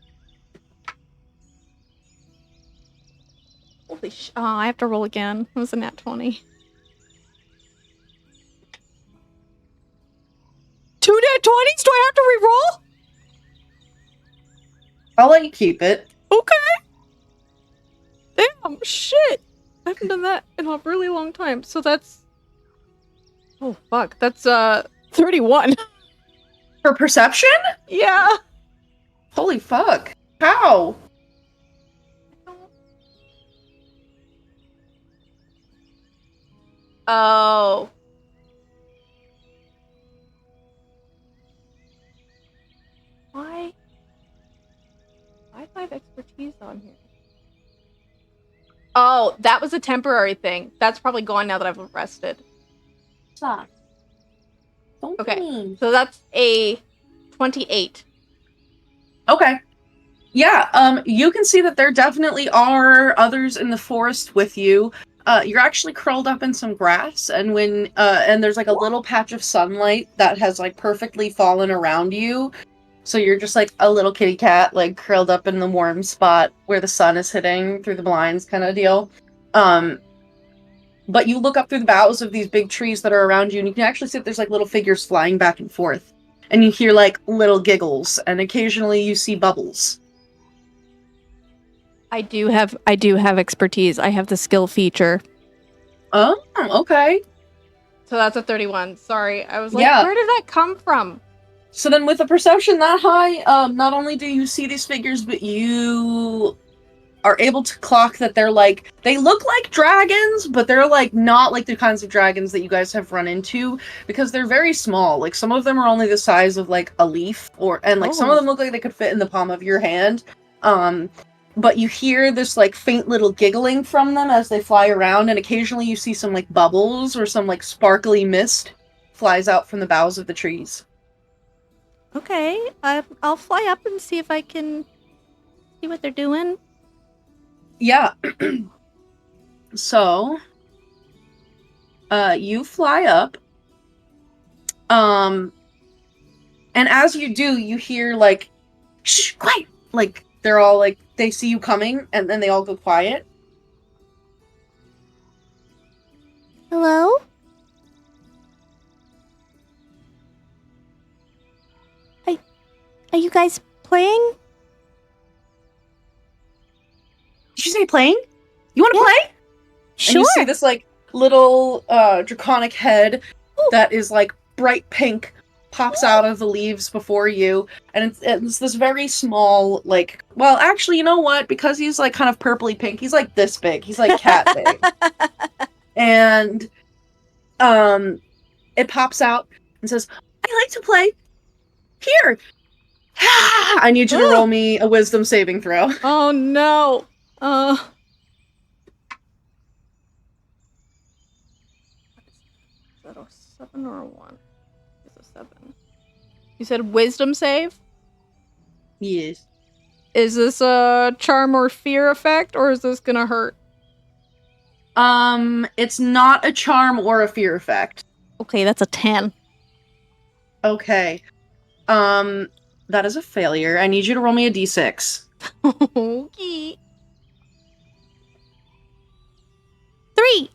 Holy sh! Oh, I have to roll again. It was a nat 20. 2 nat 20s? Do I have to re-roll? I'll let you keep it. Okay. Damn, shit. I haven't done that in a really long time. So that's... Oh, fuck. That's, 31. For perception? Yeah. Holy fuck. How? Oh. Why? Why do I have expertise on here? Oh, that was a temporary thing. That's probably gone now that I've arrested. Stop. Don't Okay, mean. so that's a 28. Okay. Yeah, you can see that there definitely are others in the forest with you. You're actually curled up in some grass, and when and there's a little patch of sunlight that has perfectly fallen around you. So you're just a little kitty cat, curled up in the warm spot where the sun is hitting through the blinds kind of deal. But you look up through the boughs of these big trees that are around you, and you can actually see that there's like little figures flying back and forth. And you hear like little giggles, and occasionally you see bubbles. I do have expertise. I have the skill feature. Oh, okay. So that's a 31. Sorry. I was like, Yeah. where did that come from? So then with a perception that high, not only do you see these figures, but you are able to clock that they look like dragons, but they're like not like the kinds of dragons that you guys have run into, because they're very small. Like some of them are only the size of like a leaf, and some of them look like they could fit in the palm of your hand. But you hear this like faint little giggling from them as they fly around, and occasionally you see some like bubbles or some like sparkly mist flies out from the boughs of the trees. Okay, I'll fly up and see if I can see what they're doing. Yeah. So, you fly up. And as you do, you hear like, shh, quiet! Like, they're all like, they see you coming, and then they all go quiet. Hello? Are you guys playing? Did you say playing? You want to play? Sure. And you see this like little draconic head that is like bright pink pops out of the leaves before you, and it's this very small, like, well, actually, you know what? Because he's like kind of purpley pink, he's like this big. He's like cat big. And it pops out and says, "I like to play. Here. I need you to roll me a wisdom saving throw." Oh no. Is that a 7 or a 1? It's a 7. You said wisdom save? Yes. Is this a charm or fear effect, or is this gonna hurt? It's not a charm or a fear effect. Okay, that's a 10. Okay. That is a failure. I need you to roll me a d6. Okay. 3.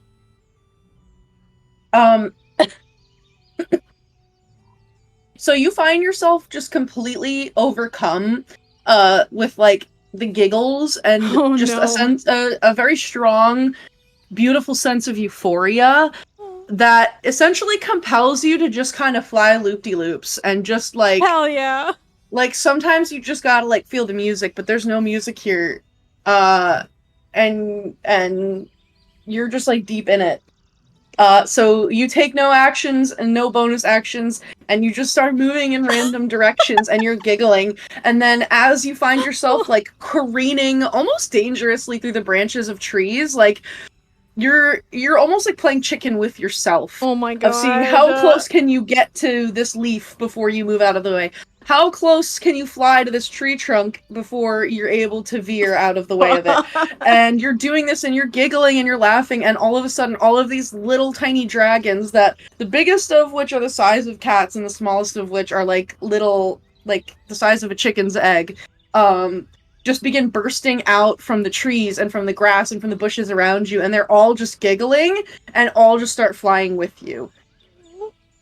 So you find yourself just completely overcome, with like the giggles and a very strong, beautiful sense of euphoria that essentially compels you to just kind of fly loop-de-loops and just like, Hell yeah. like sometimes you just gotta like feel the music, but there's no music here, and you're just like deep in it. So you take no actions and no bonus actions, and you just start moving in random directions, and you're giggling. And then as you find yourself like careening almost dangerously through the branches of trees, like you're almost like playing chicken with yourself. Oh my god. Of seeing how close can you get to this leaf before you move out of the way. How close can you fly to this tree trunk before you're able to veer out of the way of it? And you're doing this and you're giggling and you're laughing, and all of a sudden all of these little tiny dragons, that the biggest of which are the size of cats and the smallest of which are like little, like the size of a chicken's egg, just begin bursting out from the trees and from the grass and from the bushes around you, and they're all just giggling and all just start flying with you.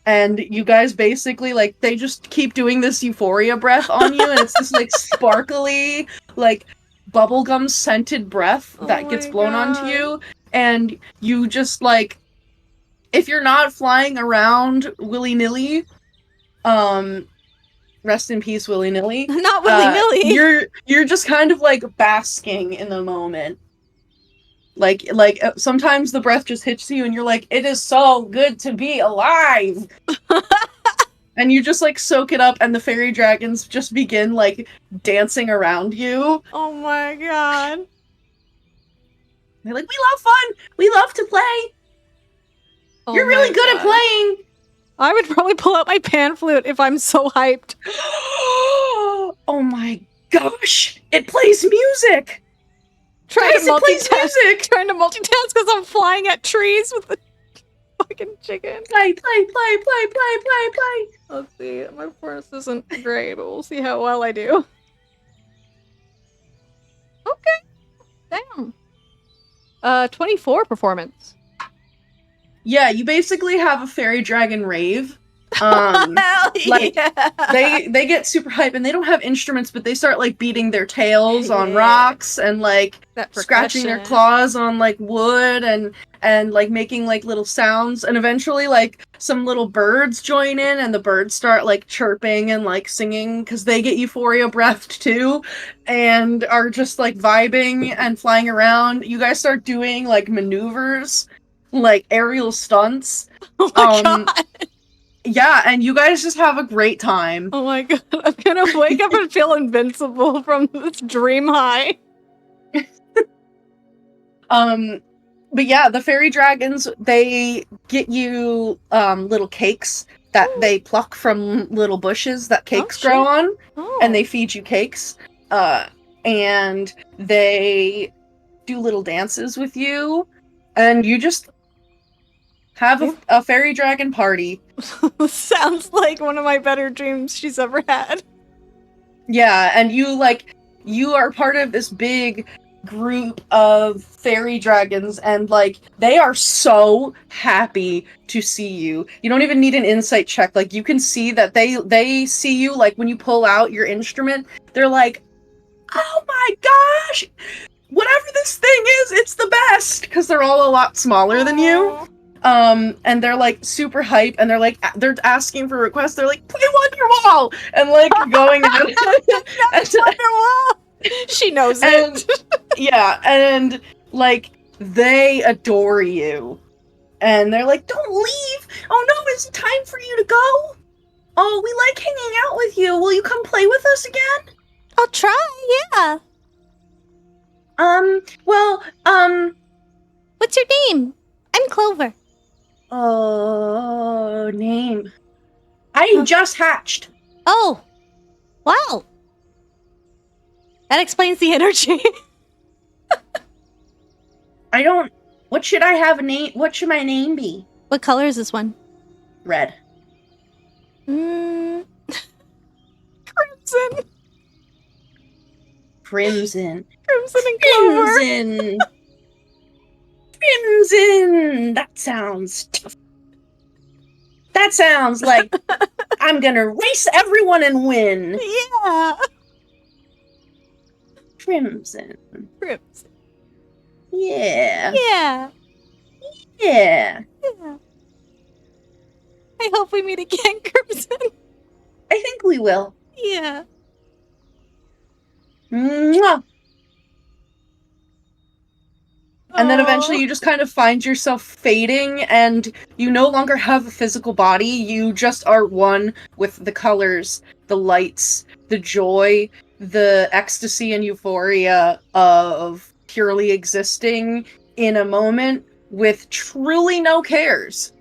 And you guys basically, like, they just keep doing this euphoria breath on you, and it's this, like, sparkly, like, bubblegum scented breath that gets blown onto you. And you just, like, if you're not flying around willy-nilly, rest in peace, willy-nilly. Not willy-nilly. You're just kind of, like, basking in the moment. Like sometimes the breath just hits you and you're like, it is so good to be alive. And you just like soak it up, and the fairy dragons just begin like dancing around you. Oh my god. They're like, we love fun. We love to play. Oh You're really good at playing. I would probably pull out my pan flute if I'm so hyped. Oh my gosh. It plays music. Trying to multitask because I'm flying at trees with the fucking chicken. Play. Let's see. My performance isn't great, but we'll see how well I do. Okay. Damn. 24 performance. Yeah, you basically have a fairy dragon rave. Like they get super hype and they don't have instruments, but they start like beating their tails on rocks and like scratching their claws on like wood and like making like little sounds, and eventually like some little birds join in and the birds start like chirping and like singing because they get euphoria breathed too and are just like vibing and flying around. You guys start doing like maneuvers, like aerial stunts. Oh my god. Yeah, and you guys just have a great time. Oh my god, I'm gonna wake up and feel invincible from this dream high. But yeah, the fairy dragons, they get you little cakes that they pluck from little bushes that cakes grow on, and they feed you cakes. And they do little dances with you, and you just have a fairy dragon party. Sounds like one of my better dreams she's ever had. Yeah, and you are part of this big group of fairy dragons, and like they are so happy to see you. You don't even need an insight check. Like you can see that they see you, like when you pull out your instrument, they're like, "Oh my gosh! Whatever this thing is, it's the best!" Because they're all a lot smaller than you. And they're like super hype, and they're asking for requests. They're like, "Play Wonderwall!" and like going on. Wonderwall. She knows it. Yeah, and like they adore you, and they're like, "Don't leave! Oh no, is it time for you to go? Oh, we like hanging out with you. Will you come play with us again?" I'll try, yeah. What's your name? I'm Clover. Oh, name. I just hatched. Oh, wow. That explains the energy. What should I have a name? What should my name be? What color is this one? Red. Crimson. Crimson. Crimson and Clover. Crimson. Crimson. That sounds tough. That sounds like I'm gonna race everyone and win. Yeah. Crimson. Crimson. Yeah. Yeah. Yeah. Yeah. I hope we meet again, Crimson. I think we will. Yeah. Mwah. And then eventually you just kind of find yourself fading, and you no longer have a physical body. You just are one with the colors, the lights, the joy, the ecstasy and euphoria of purely existing in a moment with truly no cares.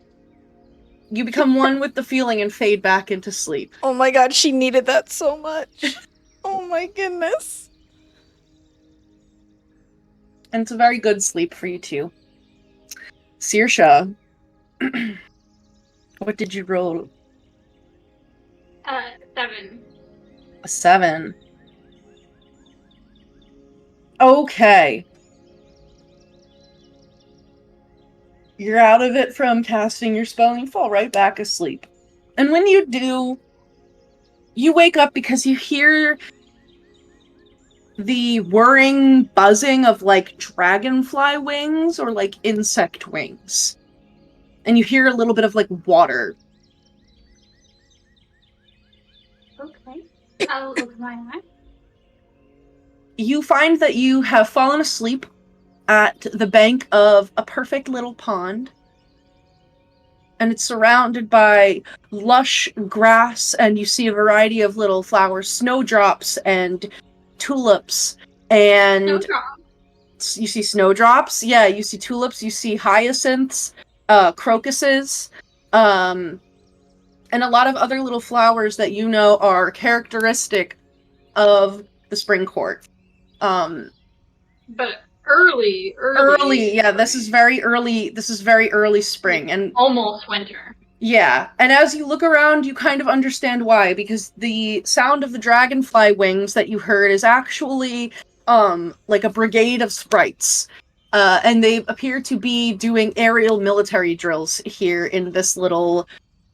You become one with the feeling and fade back into sleep. Oh my god, she needed that so much. Oh my goodness. And it's a very good sleep for you too. Saoirse, what did you roll? 7. A 7. Okay. You're out of it from casting your spell and you fall right back asleep. And when you do, you wake up because you hear the whirring buzzing of like dragonfly wings or like insect wings. And you hear a little bit of like water. Okay. I'll open my eye. You find that you have fallen asleep at the bank of a perfect little pond. And it's surrounded by lush grass, and you see a variety of little flowers, snowdrops and tulips, and Snowdrops. you see snowdrops. Yeah, you see tulips, you see hyacinths, crocuses, and a lot of other little flowers that you know are characteristic of the spring court. But early. Yeah, this is very early spring, and almost winter. yeah, and as you look around, you kind of understand why, because the sound of the dragonfly wings that you heard is actually, like a brigade of sprites. And they appear to be doing aerial military drills here in this little,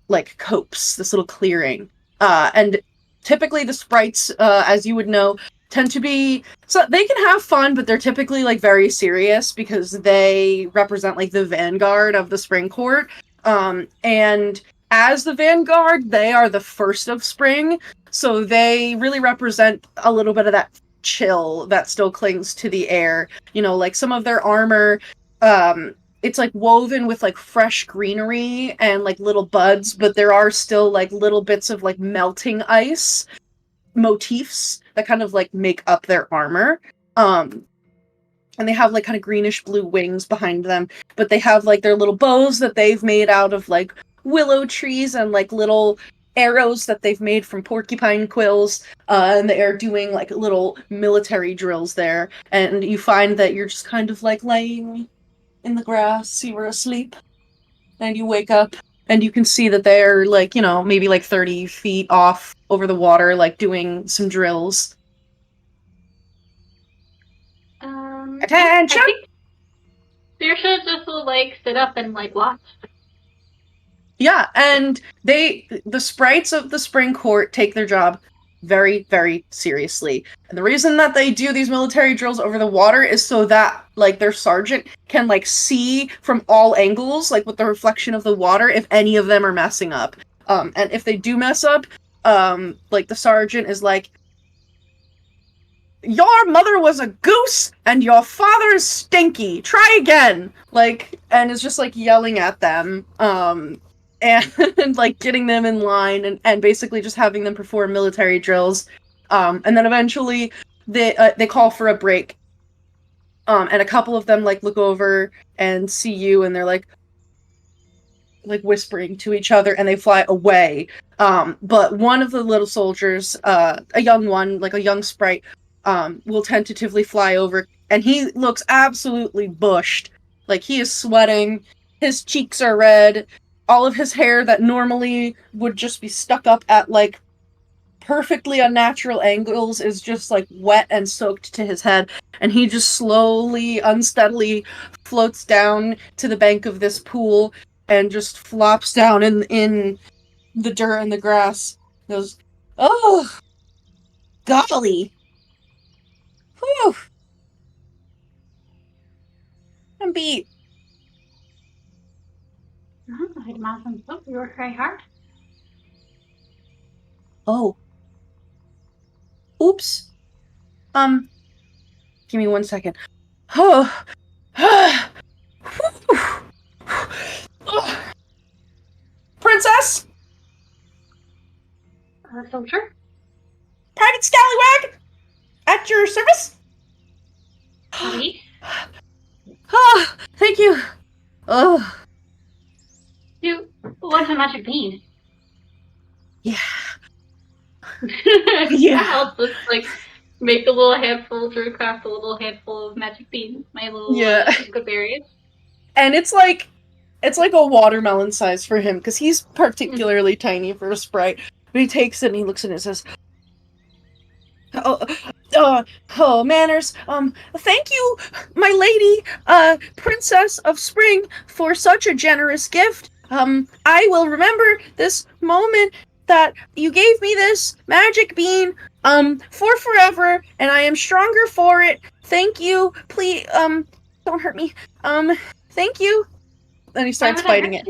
like, copse, this little clearing. And typically the sprites, as you would know, tend to be, so they can have fun, but they're typically, like, very serious because they represent, like, the vanguard of the spring court. And as the vanguard, they are the first of spring, so they really represent a little bit of that chill that still clings to the air. You know, like, some of their armor, it's, like, woven with, like, fresh greenery and, like, little buds, but there are still, like, little bits of, like, melting ice motifs that kind of, like, make up their armor. And they have, like, kind of greenish blue wings behind them, but they have, like, their little bows that they've made out of, like, willow trees and, like, little arrows that they've made from porcupine quills, and they are doing, like, little military drills there, and you find that you're just kind of, like, laying in the grass, you were asleep, and you wake up, and you can see that they're, like, you know, maybe, like, 30 feet off over the water, like, doing some drills. Attention! I think Saoirse just will, like, sit up and, like, watch. Yeah, and the sprites of the spring court take their job very, very seriously. And the reason that they do these military drills over the water is so that, like, their sergeant can, like, see from all angles, like, with the reflection of the water, if any of them are messing up. And if they do mess up, like, the sergeant is like, your mother was a goose and your father's stinky. Try again. Like, and is just, like, yelling at them. And like getting them in line and basically just having them perform military drills. And then eventually they call for a break. And a couple of them, like, look over and see you, and they're like whispering to each other, and they fly away. But one of the little soldiers, a young one, like a young sprite, will tentatively fly over, and he looks absolutely bushed. Like, he is sweating, his cheeks are red, all of his hair that normally would just be stuck up at, like, perfectly unnatural angles is just, like, wet and soaked to his head, and he just slowly, unsteadily floats down to the bank of this pool and just flops down in the dirt and the grass. He goes, oh, golly. Whew. I'm beat. I'd imagine so. You work very hard. Oh. Oops. Give me 1 second. Oh. Princess? Soldier? Private Scallywag? At your service? Howdy. Oh, thank you. Oh. What's a magic bean? Yeah. Yeah. I'll just, like, make a little handful, craft a little handful of magic beans. My little good berries. And it's like a watermelon size for him, because he's particularly tiny for a sprite. But he takes it and he looks at it and says, oh, manners. Thank you, my lady, Princess of Spring, for such a generous gift. I will remember this moment that you gave me this magic bean, for forever, and I am stronger for it. Thank you. Please, don't hurt me. Thank you. Then he starts fighting it.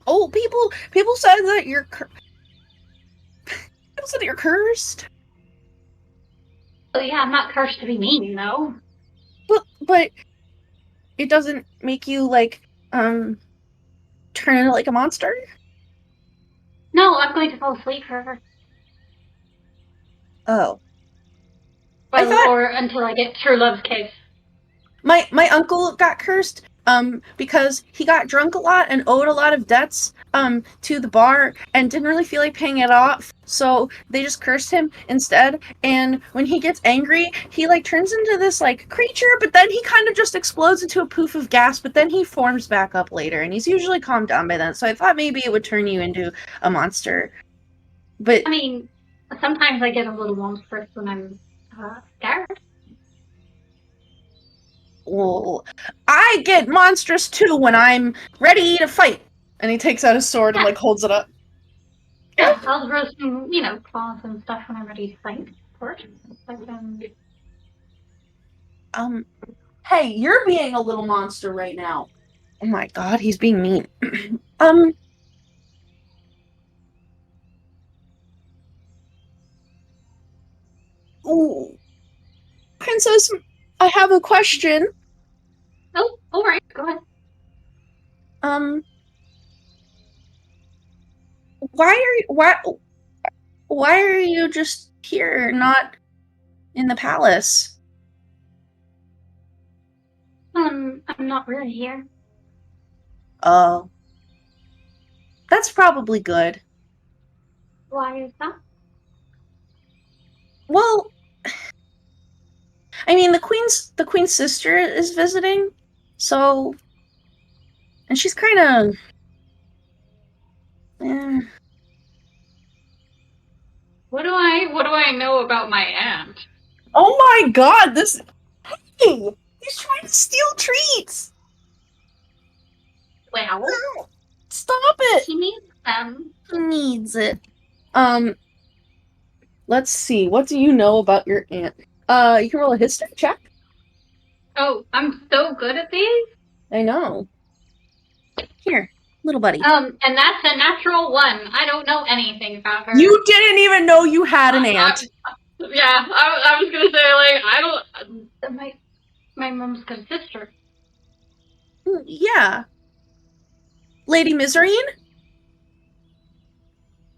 Oh, people said that you're people said that you're cursed. Oh yeah, I'm not cursed to be mean, though. But it doesn't make you, like, turn into, like, a monster? No, I'm going to fall asleep forever. Oh. Or until I get true love's kiss. My uncle got cursed, because he got drunk a lot and owed a lot of debts, to the bar and didn't really feel like paying it off, so they just cursed him instead, and when he gets angry, he, like, turns into this, like, creature, but then he kind of just explodes into a poof of gas, but then he forms back up later, and he's usually calmed down by then, so I thought maybe it would turn you into a monster. But I mean, sometimes I get a little monstrous when I'm scared. Well, I get monstrous too when I'm ready to fight. And he takes out his sword and like holds it up. Yeah, I'll grow some, claws and stuff when I'm ready to fight, of course. But, Hey, you're being a little monster right now. Oh my god, he's being mean. um, ooh. Princess, I have a question. oh, alright, go ahead. Why are you just here, not in the palace? I'm not really here. Oh. That's probably good. Why is that? Well, I mean, the queen's sister is visiting, so, and she's kind of, What do I know about my aunt? Oh my god, hey, he's trying to steal treats. Well, Stop it. he needs them. He needs it. Let's see. What do you know about your aunt? You can roll a history check. Oh, I'm so good at these. I know. Here, little buddy. And that's a natural 1. I don't know anything about her. You didn't even know you had an aunt. Yeah, I was gonna say, like, I don't. My mom's good sister. Yeah. Lady Miserine?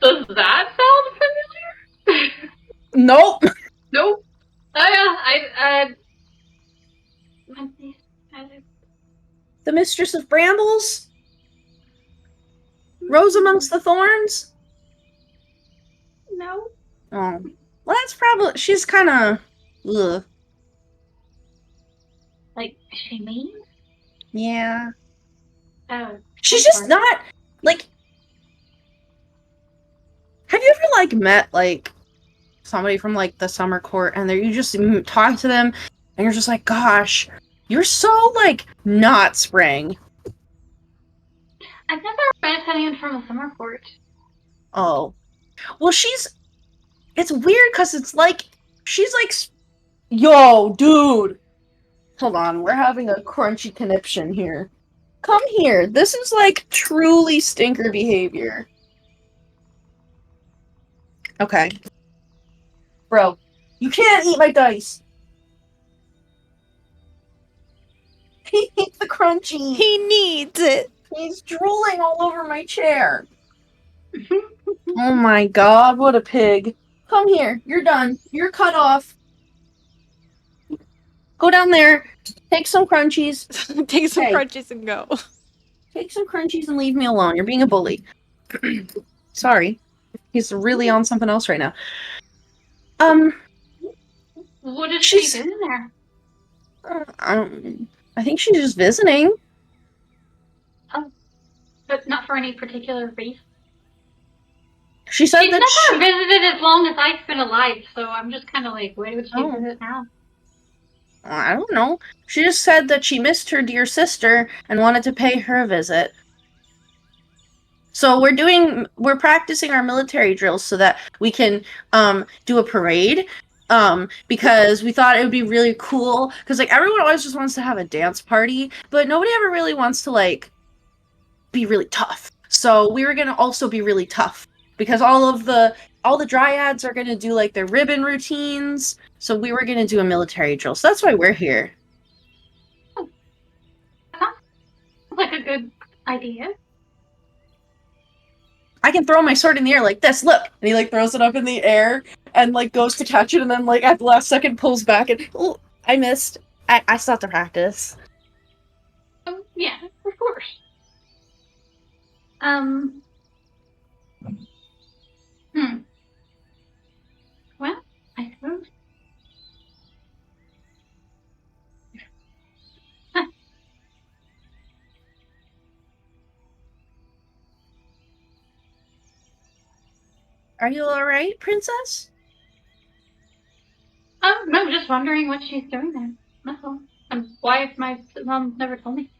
Does that sound familiar? Nope. Nope. The Mistress of Brambles? Rose amongst the thorns? No. Oh. Well, that's probably... She's kind of... Ugh. Like, is she mean? Yeah. Oh. She's just not... Like... Have you ever, like, met, like, somebody from, like, the summer court, and you just talk to them, and you're just like, gosh, you're so, like, not Spring. I've never met anyone from the summer court. Oh. Well, it's weird, because it's like, she's like, yo, dude. Hold on, we're having a crunchy conniption here. Come here. This is, like, truly stinker behavior. Okay. Bro, you can't eat my dice. He needs the crunchy. He needs it. He's drooling all over my chair. Oh my god, what a pig. Come here. You're done. You're cut off. Go down there. Take some crunchies. Take some Hey. crunches and go. Take some crunchies and leave me alone. You're being a bully. Sorry. He's really on something else right now. What is she doing there? I think she's just visiting. Oh. But not for any particular reason. She said She's that never visited as long as I've been alive, so I'm just kind of like, where would she visit now? I don't know. She just said that she missed her dear sister and wanted to pay her a visit. So we're practicing our military drills so that we can do a parade. Because we thought it would be really cool. Because like everyone always just wants to have a dance party, but nobody ever really wants to like be really tough. So we were gonna also be really tough because all the dryads are gonna do like their ribbon routines. So we were gonna do a military drill. So that's why we're here. Oh. Sounds like a good idea. I can throw my sword in the air like this, look! And he like throws it up in the air and like goes to catch it and then like at the last second pulls back and oh, I missed. I still have to practice. Oh, yeah, of course. Well, I suppose. Are you alright, princess? No, just wondering what she's doing there. That's all. And why has my mom never told me?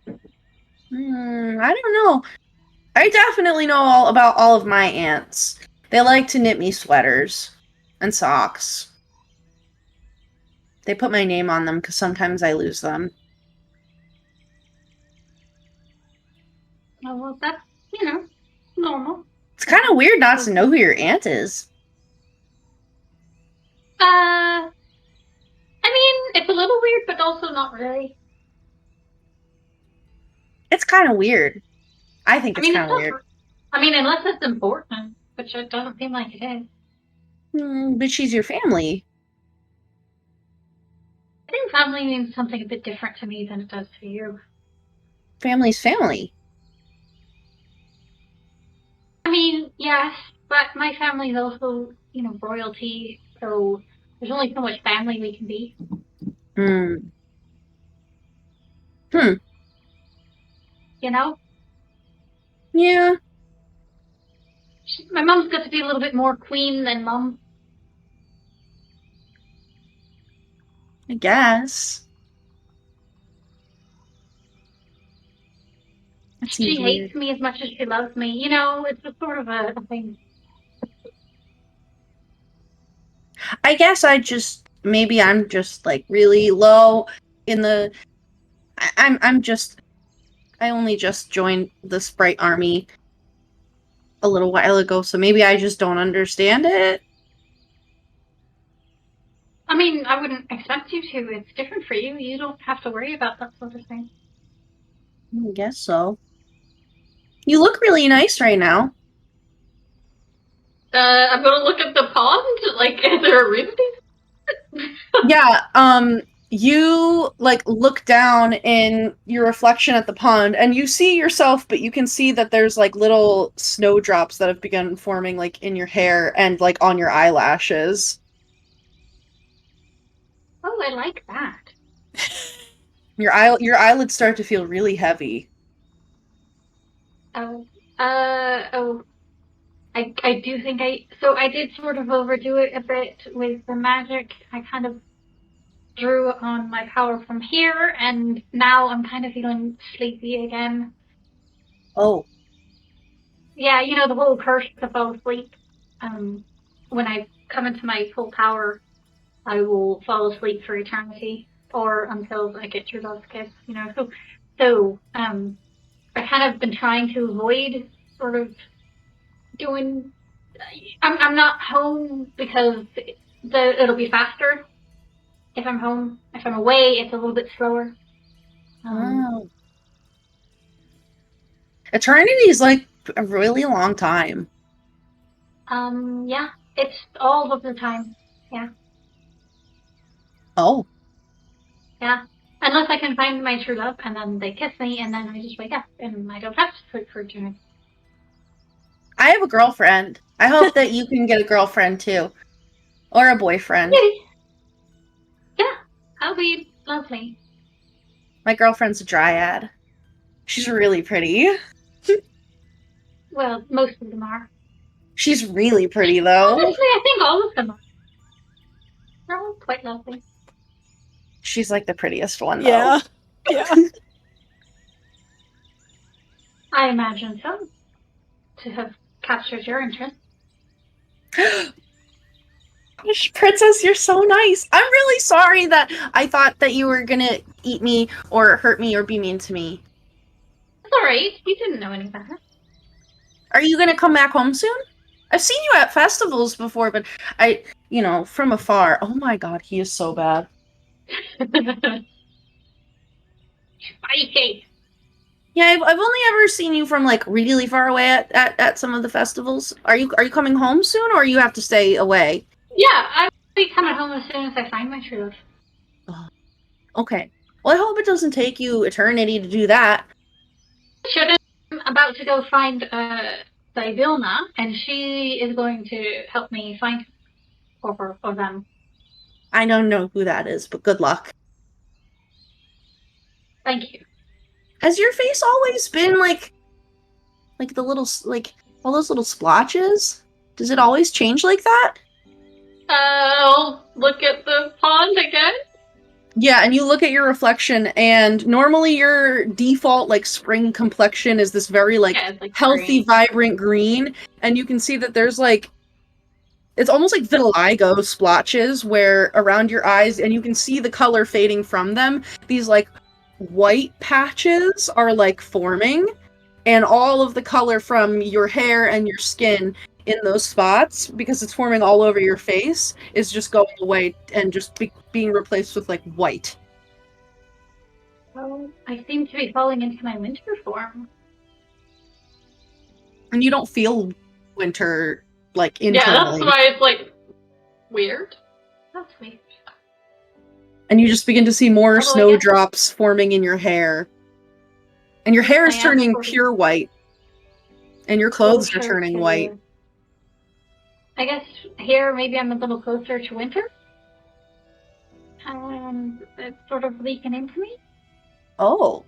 I don't know. I definitely know all about all of my aunts. They like to knit me sweaters and socks. They put my name on them because sometimes I lose them. Oh, well, that's, normal. It's kind of weird not to know who your aunt is. I mean, it's a little weird, but also not really. It's kind of weird. I think it's kind of weird. I mean, unless it's important, which it doesn't seem like it is. But she's your family. I think family means something a bit different to me than it does to you. Family's family. I mean, yes, but my family's also, royalty, so there's only so much family we can be. You know? Yeah. My mom's got to be a little bit more queen than mom. I guess. She hates me as much as she loves me. It's a sort of a thing. I guess I'm just like really low in the. I only just joined the Sprite Army a little while ago, so maybe I just don't understand it. I mean, I wouldn't expect you to. It's different for you. You don't have to worry about that sort of thing. I guess so. You look really nice right now. I'm gonna look at the pond. Like, is there a reason? Yeah, you look down in your reflection at the pond and you see yourself, but you can see that there's little snowdrops that have begun forming in your hair and on your eyelashes. Oh, I like that. Your eyelids start to feel really heavy. I do think I did sort of overdo it a bit with the magic. I kind of drew on my power from here, and now I'm kind of feeling sleepy again. Oh. Yeah, the whole curse to fall asleep. When I come into my full power, I will fall asleep for eternity, or until I get your love's kiss, So, I've kind of been trying to avoid sort of doing. I'm not home because it'll be faster if I'm home. If I'm away, it's a little bit slower. Eternity is a really long time. Yeah, it's all of the time. Yeah. Oh. Yeah. Unless I can find my true love, and then they kiss me, and then I just wake up, and I don't have to sleep for eternity. I have a girlfriend. I hope that you can get a girlfriend too. Or a boyfriend. Yeah, that'll be lovely. My girlfriend's a dryad. She's really pretty. Well, most of them are. She's really pretty, though. Honestly, I think all of them are. They're all quite lovely. She's the prettiest one, though. Yeah. Yeah. I imagine so. To have captured your interest. Princess, you're so nice. I'm really sorry that I thought that you were gonna eat me or hurt me or be mean to me. It's alright. You didn't know any better. Are you gonna come back home soon? I've seen you at festivals before, but from afar. Oh my god, he is so bad. Spicy. Yeah, I've only ever seen you from really far away at some of the festivals. Are you coming home soon, or you have to stay away? Yeah, I'll be coming home as soon as I find my true love. Oh, okay. Well, I hope it doesn't take you eternity to do that. I'm about to go find Vilna, and she is going to help me find her or them. I don't know who that is, but good luck. Thank you. Has your face always been like the little all those little splotches? Does it always change like that? I'll look at the pond again. Yeah, and you look at your reflection, and normally your default like spring complexion is this very like Yeah, it's like healthy, green. vibrant green, and you can see that there's like it's almost like vitiligo splotches where around your eyes, and you can see the color fading from them. These like white patches are like forming, and all of the color from your hair and your skin in those spots, because it's forming all over your face, is just going away and just being replaced with like white. Well, I seem to be falling into my winter form. And you don't feel winter like Yeah, that's internally. why it's like weird. That's weird. And you just begin to see more Although I guess- snowdrops forming in your hair. And your hair is I am turning sort of pure white. And your clothes are closer turning to- white. I guess here maybe I'm a little closer to winter. It's sort of leaking into me. Oh.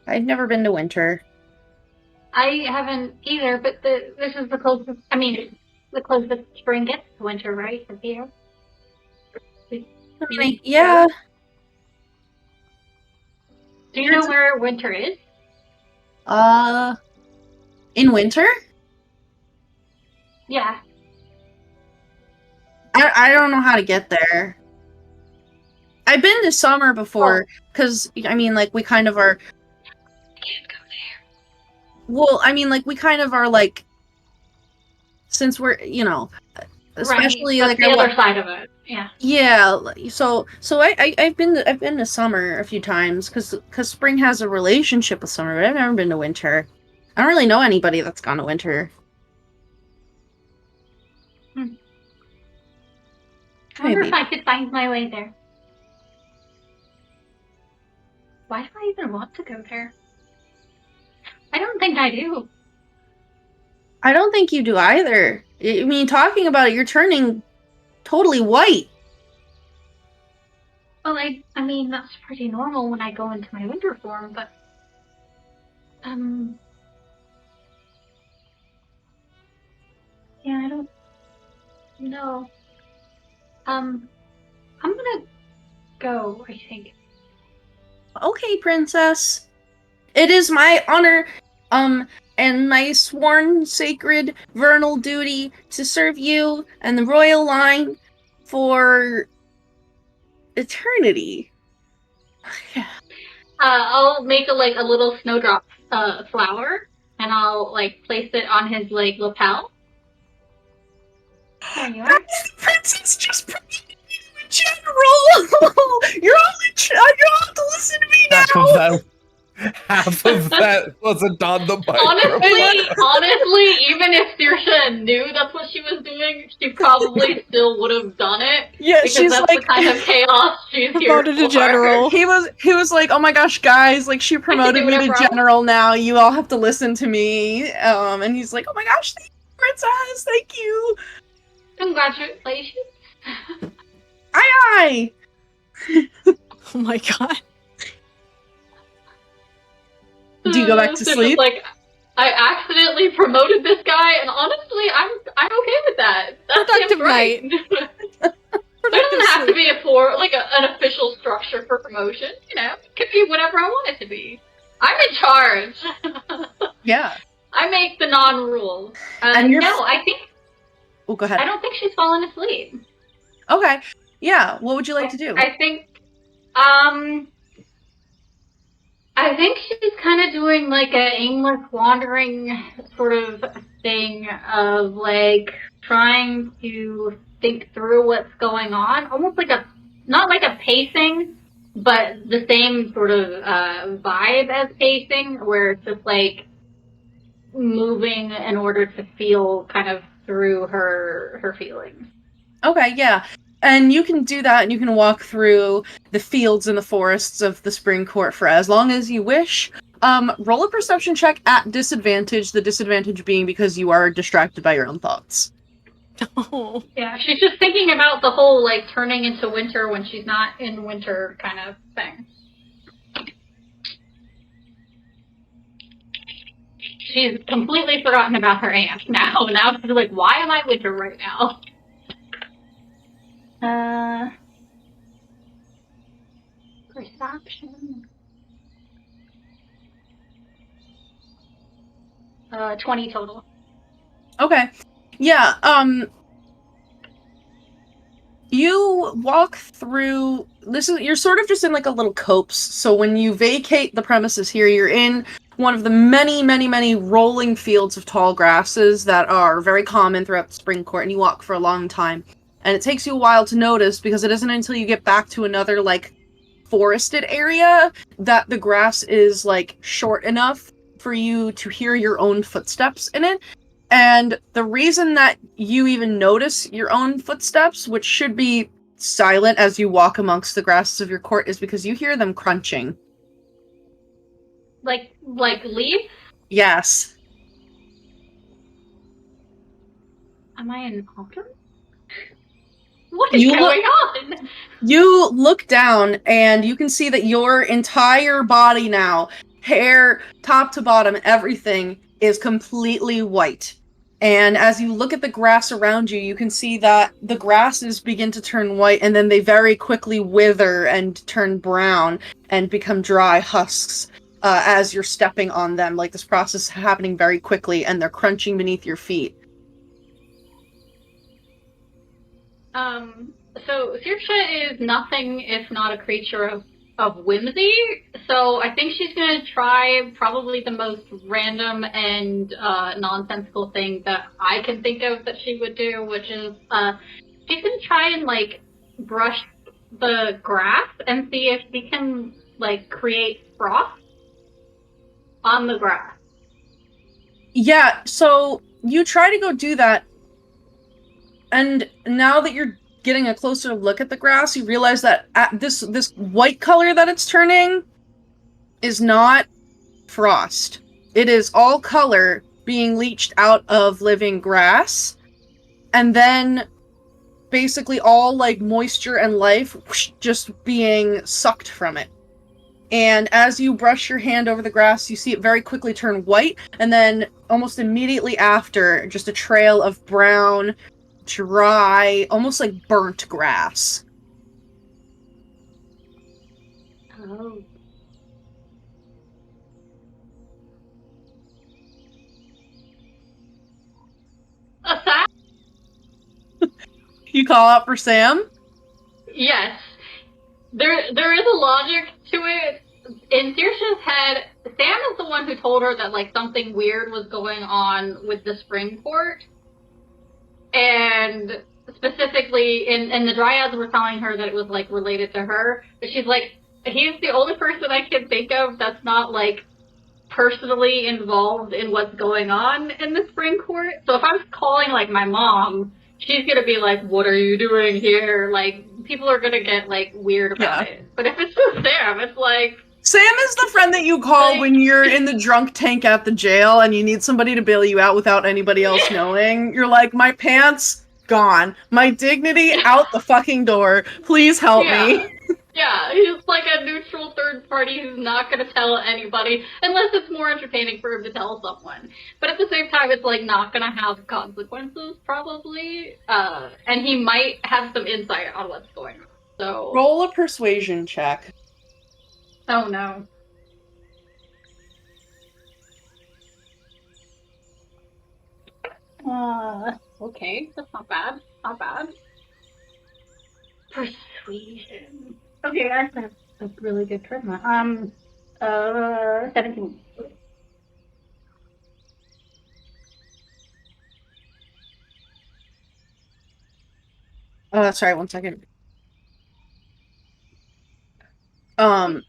I've never been to winter. I haven't either, but this is the closest. I mean, the closest spring gets to winter, right? From here. Yeah. Do you know where winter is? In winter? Yeah. I don't know how to get there. I've been to summer before, because, I mean, like, we kind of are... I can't go there. Well, I mean, like, we kind of are, like... Since we're, you know... Especially, right. like... That's the other side of it, yeah. Yeah, so I've been to summer a few times, because spring has a relationship with summer, but I've never been to winter. I don't really know anybody that's gone to winter. I wonder Maybe. if I could find my way there. Why do I even want to go there? I don't think I do. I don't think you do either. I mean, talking about it, you're turning totally white. Well, I mean, that's pretty normal when I go into my winter form, but... Yeah, I don't know. I'm gonna go, I think. Okay, princess. It is my honor, and my sworn sacred vernal duty to serve you and the royal line for eternity. Yeah. I'll make a little snowdrop flower, and I'll place it on his lapel. There you are. The princess just promoted me to a general. You're all have to listen to me now. Half of that wasn't on the microphone. Honestly, even if Saoirse knew that's what she was doing, she probably still would have done it. Yeah, because she's that's like the kind of chaos she's here promoted to for. general. He was like, oh my gosh, guys, like she promoted me to whatever I general now. You all have to listen to me. And he's like, oh my gosh, thank you, princess, thank you. Congratulations. Aye. Oh my god. Do you go back to So sleep? just I accidentally promoted this guy, and honestly, I'm okay with that. That Productive seems right. There doesn't have to be an official structure for promotion. You know, it could be whatever I want it to be. I'm in charge. Yeah. I make the non-rules. And you're I think. Oh, go ahead. I don't think she's fallen asleep. Okay. Yeah. What would you like to do? I think. I think she's kind of doing an aimless wandering sort of thing of trying to think through what's going on, almost not like a pacing, but the same sort of vibe as pacing, where it's just moving in order to feel kind of through her feelings. Okay, yeah. And you can do that, and you can walk through the fields and the forests of the Spring Court for as long as you wish. Roll a perception check at disadvantage, the disadvantage being because you are distracted by your own thoughts. Oh. Yeah, she's just thinking about the whole turning into winter when she's not in winter kind of thing. She's completely forgotten about her aunt now. Now she's like, why am I winter right now? action. 20 total. Okay. Yeah, you walk through you're sort of just in like a little copse. So when you vacate the premises here, you're in one of the many, many, many rolling fields of tall grasses that are very common throughout the spring court, and you walk for a long time. And it takes you a while to notice because it isn't until you get back to another like forested area that the grass is like short enough for you to hear your own footsteps in it. And the reason that you even notice your own footsteps, which should be silent as you walk amongst the grasses of your court, is because you hear them crunching. Like leaves? Yes. Am I in Aurum? What is You going on? You look down and you can see that your entire body now, hair, top to bottom, everything is completely white. And as you look at the grass around you, you can see that the grasses begin to turn white and then they very quickly wither and turn brown and become dry husks as you're stepping on them. Like this process is happening very quickly and they're crunching beneath your feet. So Saoirse is nothing if not a creature of whimsy, so I think she's gonna try probably the most random and nonsensical thing that I can think of that she would do, which is she's gonna try and like brush the grass and see if she can like create frost on the grass. Yeah, so you try to go do that, and now that you're getting a closer look at the grass, you realize that this white color that it's turning is not frost. It is all color being leached out of living grass, and then basically all like moisture and life whoosh, just being sucked from it. And as you brush your hand over the grass, you see it very quickly turn white, and then almost immediately after, just a trail of brown, dry, almost like burnt grass. Oh. Sam? You call out for Sam? Yes. There is a logic to it. In Saoirse's head, Sam is the one who told her that like something weird was going on with the spring court. And specifically, and the dryads were telling her that it was like related to her. But she's like, he's the only person I can think of that's not like personally involved in what's going on in the spring court. So if I'm calling like my mom, she's gonna be like, "What are you doing here?" Like people are gonna get like weird about it. But if it's just Sam, it's like. Sam is the friend that you call when you're in the drunk tank at the jail and you need somebody to bail you out without anybody else knowing. You're like, my pants gone. My dignity out the fucking door. Please help me. Yeah, he's like a neutral third party who's not going to tell anybody unless it's more entertaining for him to tell someone. But at the same time, it's like not going to have consequences probably. And he might have some insight on what's going on. So roll a persuasion check. Oh no. Okay, that's not bad. Not bad. Persuasion. Okay, that's a really good charisma. 17. Sorry, 1 second. Can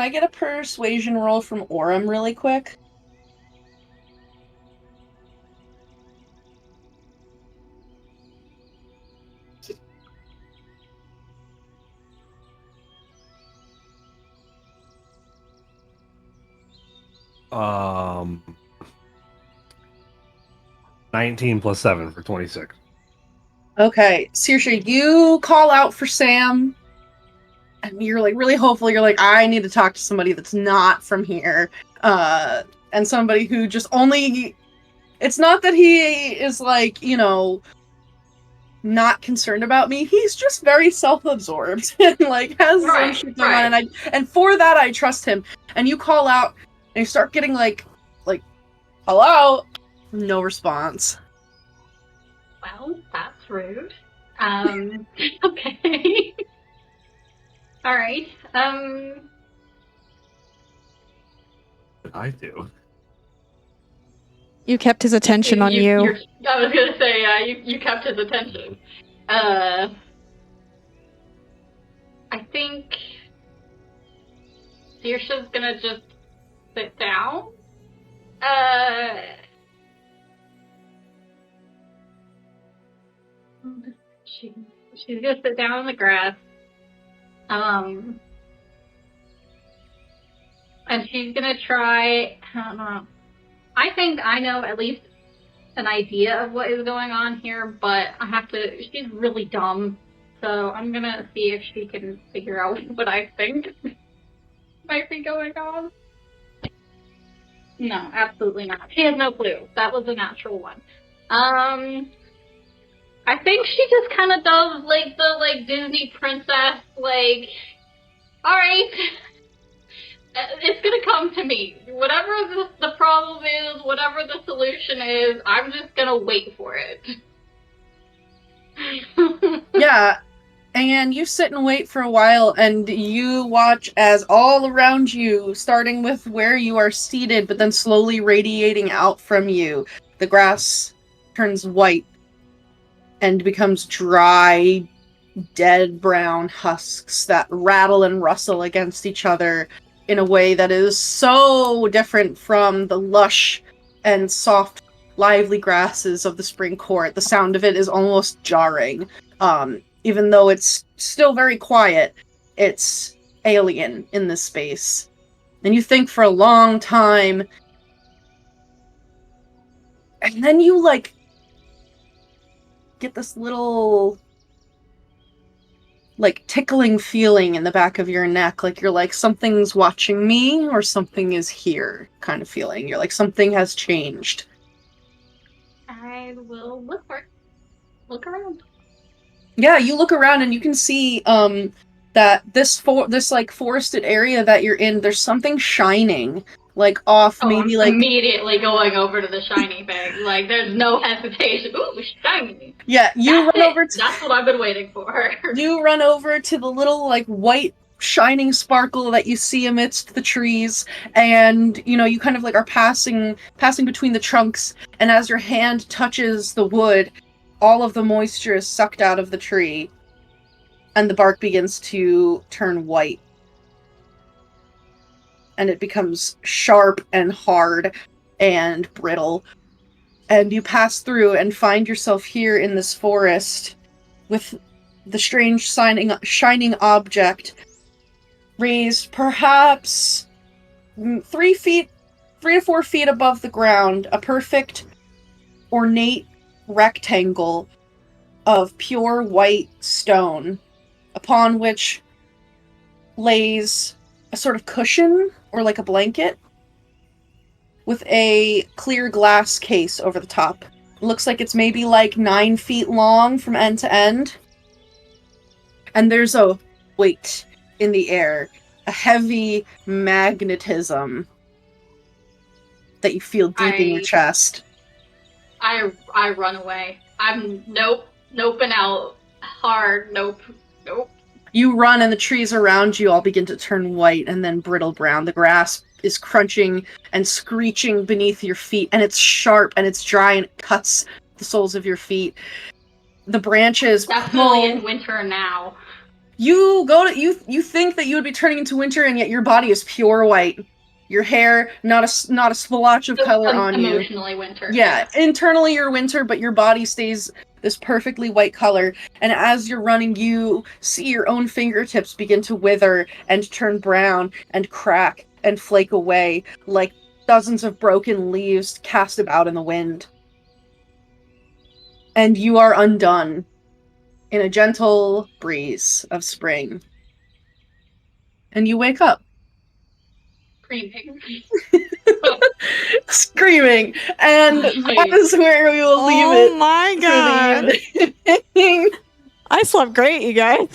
I get a persuasion roll from Aurum really quick? Um, 19 plus 7 for 26. Okay, Saoirse, you call out for Sam, and you're like really hopeful. You're like, I need to talk to somebody that's not from here, and somebody who just only. It's not that he is like, you know, not concerned about me. He's just very self-absorbed and like has his own shit going on, and for that I trust him. And you call out and you start getting like hello, no response. Well, that's rude. Okay. All right. What I do? You kept his attention on you. I was gonna say, yeah, you kept his attention. I think Saoirse's gonna just sit down. She's gonna sit down in the grass. And she's gonna try. I don't know. I think I know at least an idea of what is going on here, but I have to. She's really dumb, so I'm gonna see if she can figure out what I think might be going on. No, absolutely not. She has no clue. That was a natural one. I think she just kind of does like the Disney princess, like, all right, it's gonna come to me. Whatever the problem is, whatever the solution is, I'm just gonna wait for it. Yeah, and you sit and wait for a while, and you watch as all around you, starting with where you are seated, but then slowly radiating out from you, the grass turns white and becomes dry, dead brown husks that rattle and rustle against each other in a way that is so different from the lush and soft, lively grasses of the spring court. The sound of it is almost jarring. Even though it's still very quiet, it's alien in this space. And you think for a long time, and then you, like, get this little, like, tickling feeling in the back of your neck, like you're like, something's watching me, or something is here, kind of feeling. You're like, something has changed. I will look around. Yeah, you look around and you can see that this like forested area that you're in, there's something shining, like off maybe I'm like immediately going over to the shiny thing. Like, there's no hesitation. Ooh, shiny. Yeah, That's what I've been waiting for. You run over to the little like white shining sparkle that you see amidst the trees, and you kind of like are passing between the trunks, and as your hand touches the wood, all of the moisture is sucked out of the tree, and the bark begins to turn white. And it becomes sharp and hard and brittle. And you pass through and find yourself here in this forest with the strange shining object raised perhaps 3 to 4 feet above the ground, a perfect ornate rectangle of pure white stone upon which lays a sort of cushion or like a blanket with a clear glass case over the top. It looks like it's maybe like 9 feet long from end to end. And there's a weight in the air, a heavy magnetism that you feel deep in your chest. I run away. I'm noping out hard. Nope. You run and the trees around you all begin to turn white and then brittle brown. The grass is crunching and screeching beneath your feet, and it's sharp and it's dry and it cuts the soles of your feet. The branches definitely in winter now. You think that you would be turning into winter, and yet your body is pure white. Your hair, not a splotch of color on you. Emotionally winter. Yeah, internally you're winter, but your body stays this perfectly white color. And as you're running, you see your own fingertips begin to wither and turn brown and crack and flake away like dozens of broken leaves cast about in the wind. And you are undone in a gentle breeze of spring. And you wake up. Screaming. screaming. And that is where we will leave it. Oh my god. For the evening. I slept great, you guys.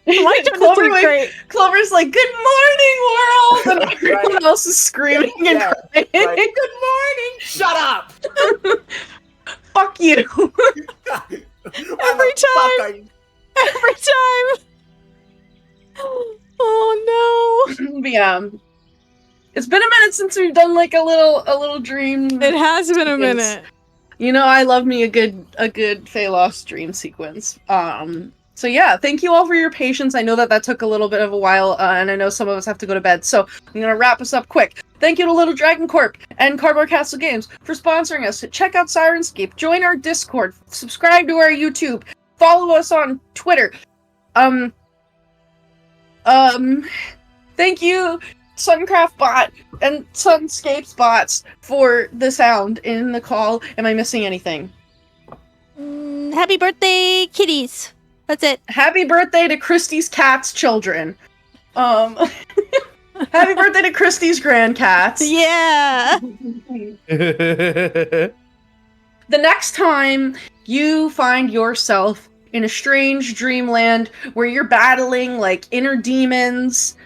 My turn to Clover, sleep great. Clover's like, "Good morning, world!" And everyone else is screaming and Yeah, crying. like, good morning! Shut up! Fuck you. Every time. Every time. Oh no. But yeah. It's been a minute since we've done like a little dream. It has been a sequence. minute. You know, I love me a good Phalos dream sequence. So yeah, thank you all for your patience. I know that took a little bit of a while, and I know some of us have to go to bed, so I'm gonna wrap us up quick. Thank you to Little Dragon Corp and Cardboard Castle Games for sponsoring us. Check out Sirenscape, join our Discord, subscribe to our YouTube, follow us on Twitter. Thank you, Suncraft Bot and Sunscapes Bots, for the sound in the call. Am I missing anything? Happy birthday, kitties. That's it. Happy birthday to Kristy's cat's children. Happy birthday to Kristy's grandcats. Yeah. The next time you find yourself in a strange dreamland where you're battling like inner demons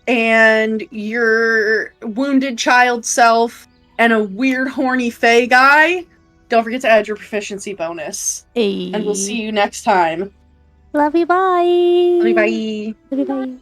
and your wounded child self and a weird horny fae guy, don't forget to add your proficiency bonus. Hey. And we'll see you next time. Love you, bye. Bye bye. Love you, bye.